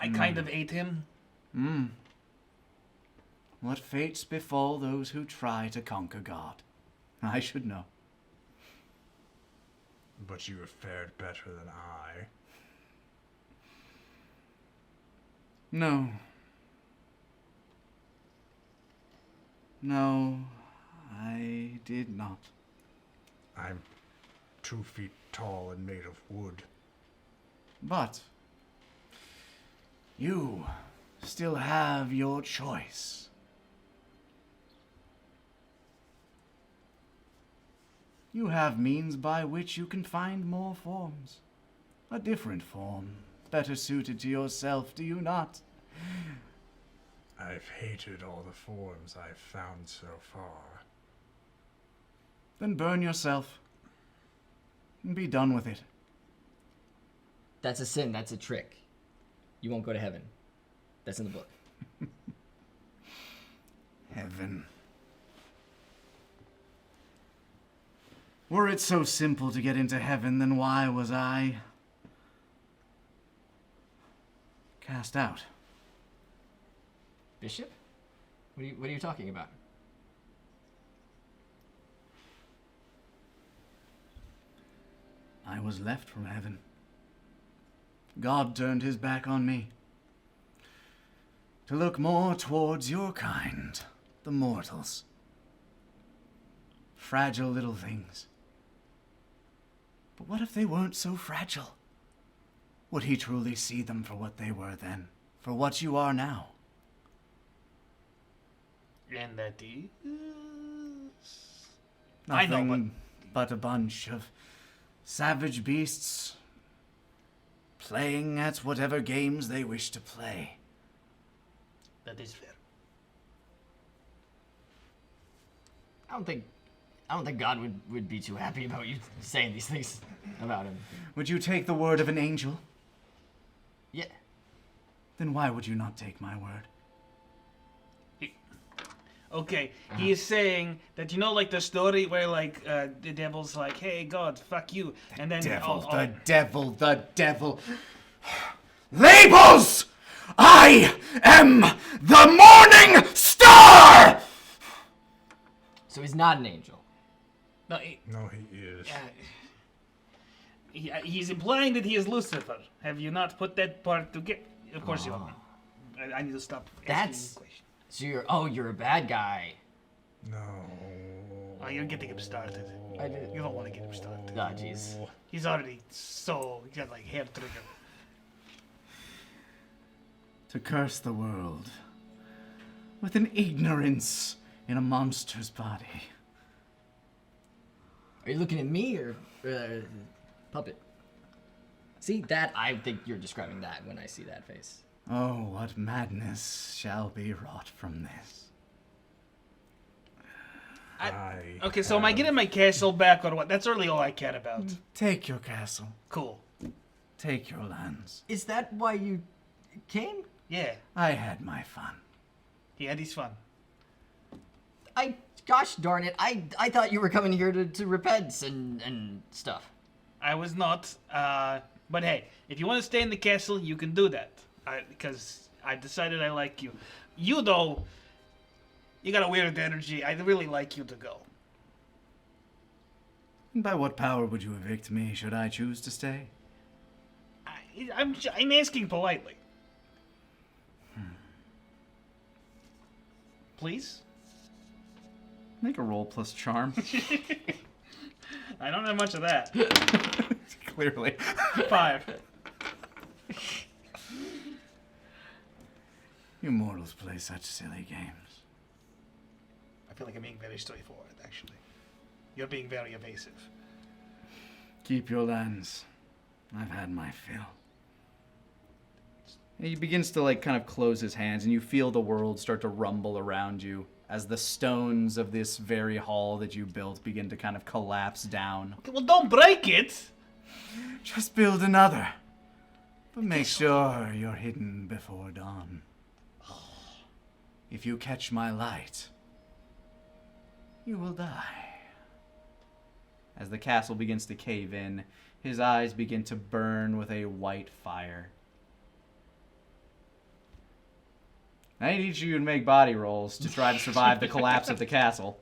Speaker 2: I kind of ate him.
Speaker 1: What fates befall those who try to conquer God? I should know.
Speaker 6: But you have fared better than I.
Speaker 1: No. No, I did not.
Speaker 6: I'm 2 feet tall and made of wood.
Speaker 1: But you still have your choice. You have means by which you can find more forms. A different form, better suited to yourself, do you not?
Speaker 6: I've hated all the forms I've found so far.
Speaker 1: Then burn yourself and be done with it.
Speaker 3: That's a sin. That's a trick. You won't go to heaven. That's in the book.
Speaker 1: Heaven. Were it so simple to get into heaven, then why was I cast out?
Speaker 3: Bishop? What are you talking about?
Speaker 1: I was left from heaven. God turned his back on me to look more towards your kind, the mortals. Fragile little things. But what if they weren't so fragile? Would he truly see them for what they were then, for what you are now?
Speaker 2: And that is...
Speaker 1: Nothing
Speaker 2: I know,
Speaker 1: but a bunch of savage beasts playing at whatever games they wish to play.
Speaker 2: That is fair.
Speaker 3: I don't think God would be too happy about you saying these things about him.
Speaker 1: Would you take the word of an angel?
Speaker 3: Yeah.
Speaker 1: Then why would you not take my word?
Speaker 2: Okay, he is saying that, you know, like the story where, like, the devil's like, hey, God, fuck you. And then...
Speaker 1: The devil. Labels! I am the morning star!
Speaker 3: So he's not an angel.
Speaker 2: No,
Speaker 6: He is.
Speaker 2: he's implying that he is Lucifer. Have you not put that part together? Of course you haven't. I need to stop asking you questions.
Speaker 3: So you're a bad guy.
Speaker 6: No.
Speaker 2: Oh, you're getting him started. You don't want to get him started.
Speaker 3: Ah, jeez.
Speaker 2: He's already he's got like hair trigger.
Speaker 1: To curse the world with an ignorance in a monster's body.
Speaker 3: Are you looking at me or puppet? See that? I think you're describing that when I see that face.
Speaker 1: Oh, what madness shall be wrought from this.
Speaker 2: Okay, so am I getting my castle back or what? That's really all I care about.
Speaker 1: Take your castle.
Speaker 2: Cool.
Speaker 1: Take your lands.
Speaker 3: Is that why you came?
Speaker 2: Yeah,
Speaker 1: I had my fun.
Speaker 2: he had his fun.
Speaker 3: I Gosh darn it! I thought you were coming here to repent and stuff.
Speaker 2: I was not. But hey, if you want to stay in the castle, you can do that. Because I decided I like you. You, though, you got a weird energy. I'd really like you to go.
Speaker 1: And by what power would you evict me should I choose to stay?
Speaker 2: I'm asking politely. Please?
Speaker 1: Make a roll plus charm.
Speaker 2: I don't have much of that.
Speaker 1: Clearly.
Speaker 2: 5.
Speaker 1: You mortals play such silly games.
Speaker 2: I feel like I'm being very straightforward, actually. You're being very evasive.
Speaker 1: Keep your lands. I've had my fill. He begins to kind of close his hands, and you feel the world start to rumble around you as the stones of this very hall that you built begin to kind of collapse down.
Speaker 2: Okay, well, don't break it!
Speaker 1: Just build another. But make sure you're hidden before dawn. If you catch my light, you will die. As the castle begins to cave in, his eyes begin to burn with a white fire. I need you to make body rolls to try to survive the collapse of the castle.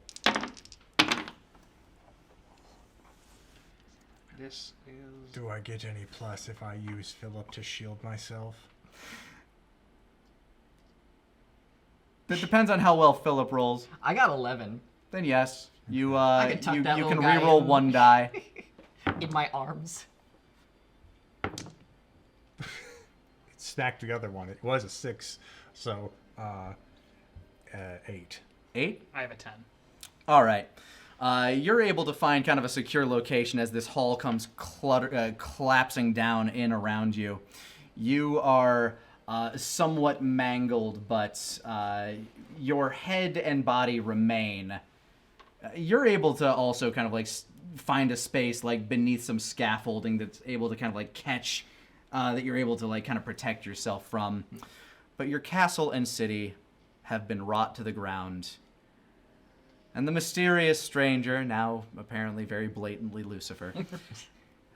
Speaker 2: This is...
Speaker 6: Do I get any plus if I use Philip to shield myself?
Speaker 1: It depends on how well Philip rolls.
Speaker 3: I got 11
Speaker 1: Then yes, you
Speaker 3: can tuck
Speaker 1: you
Speaker 3: that
Speaker 1: can
Speaker 3: little guy
Speaker 1: reroll
Speaker 3: in.
Speaker 1: 1 die.
Speaker 3: in my arms.
Speaker 6: It stacked the other one. It was a 6, so 8.
Speaker 1: 8?
Speaker 2: I have a 10.
Speaker 1: All right. You're able to find kind of a secure location as this hall comes collapsing down in around you. You are somewhat mangled, but your head and body remain. You're able to also kind of find a space beneath some scaffolding that's able to kind of catch that you're able to kind of protect yourself from. But your castle and city have been wrought to the ground. And the mysterious stranger, now apparently very blatantly Lucifer,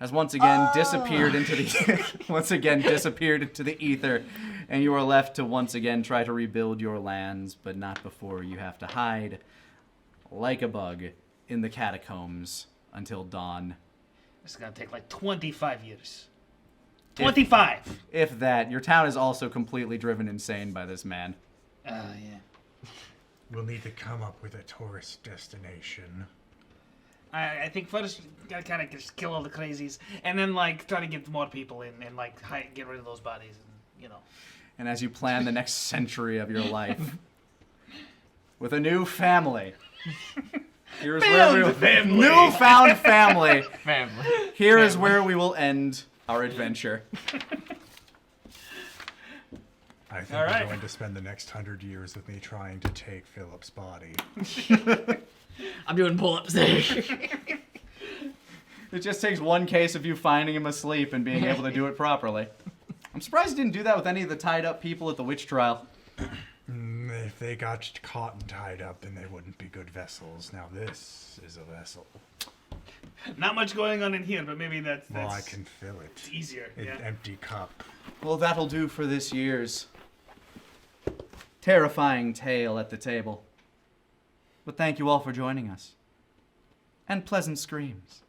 Speaker 1: has once again disappeared into the ether, and you are left to once again try to rebuild your lands, but not before you have to hide like a bug in the catacombs until dawn.
Speaker 2: This is gonna take 25 years. 25!
Speaker 1: If that. Your town is also completely driven insane by this man.
Speaker 2: Yeah.
Speaker 6: We'll need to come up with a tourist destination.
Speaker 2: I think first gotta kind of just kill all the crazies, and then try to get more people in and get rid of those bodies, and
Speaker 1: And as you plan the next century of your life with a new family. Here's where we will newfound family. Here is where we will end our adventure.
Speaker 6: I think
Speaker 2: All right.
Speaker 6: we're going to spend the next 100 years with me trying to take Philip's body.
Speaker 3: I'm doing pull-ups.
Speaker 1: It just takes one case of you finding him asleep and being able to do it properly. I'm surprised you didn't do that with any of the tied up people at the witch trial.
Speaker 6: If they got caught and tied up, then they wouldn't be good vessels. Now this is a vessel.
Speaker 2: Not much going on in here, but maybe that's
Speaker 6: Well, I can fill it.
Speaker 2: easier.
Speaker 6: An
Speaker 2: Yeah.
Speaker 6: empty cup.
Speaker 1: Well, that'll do for this year's terrifying tale at the table. But thank you all for joining us. And pleasant screams.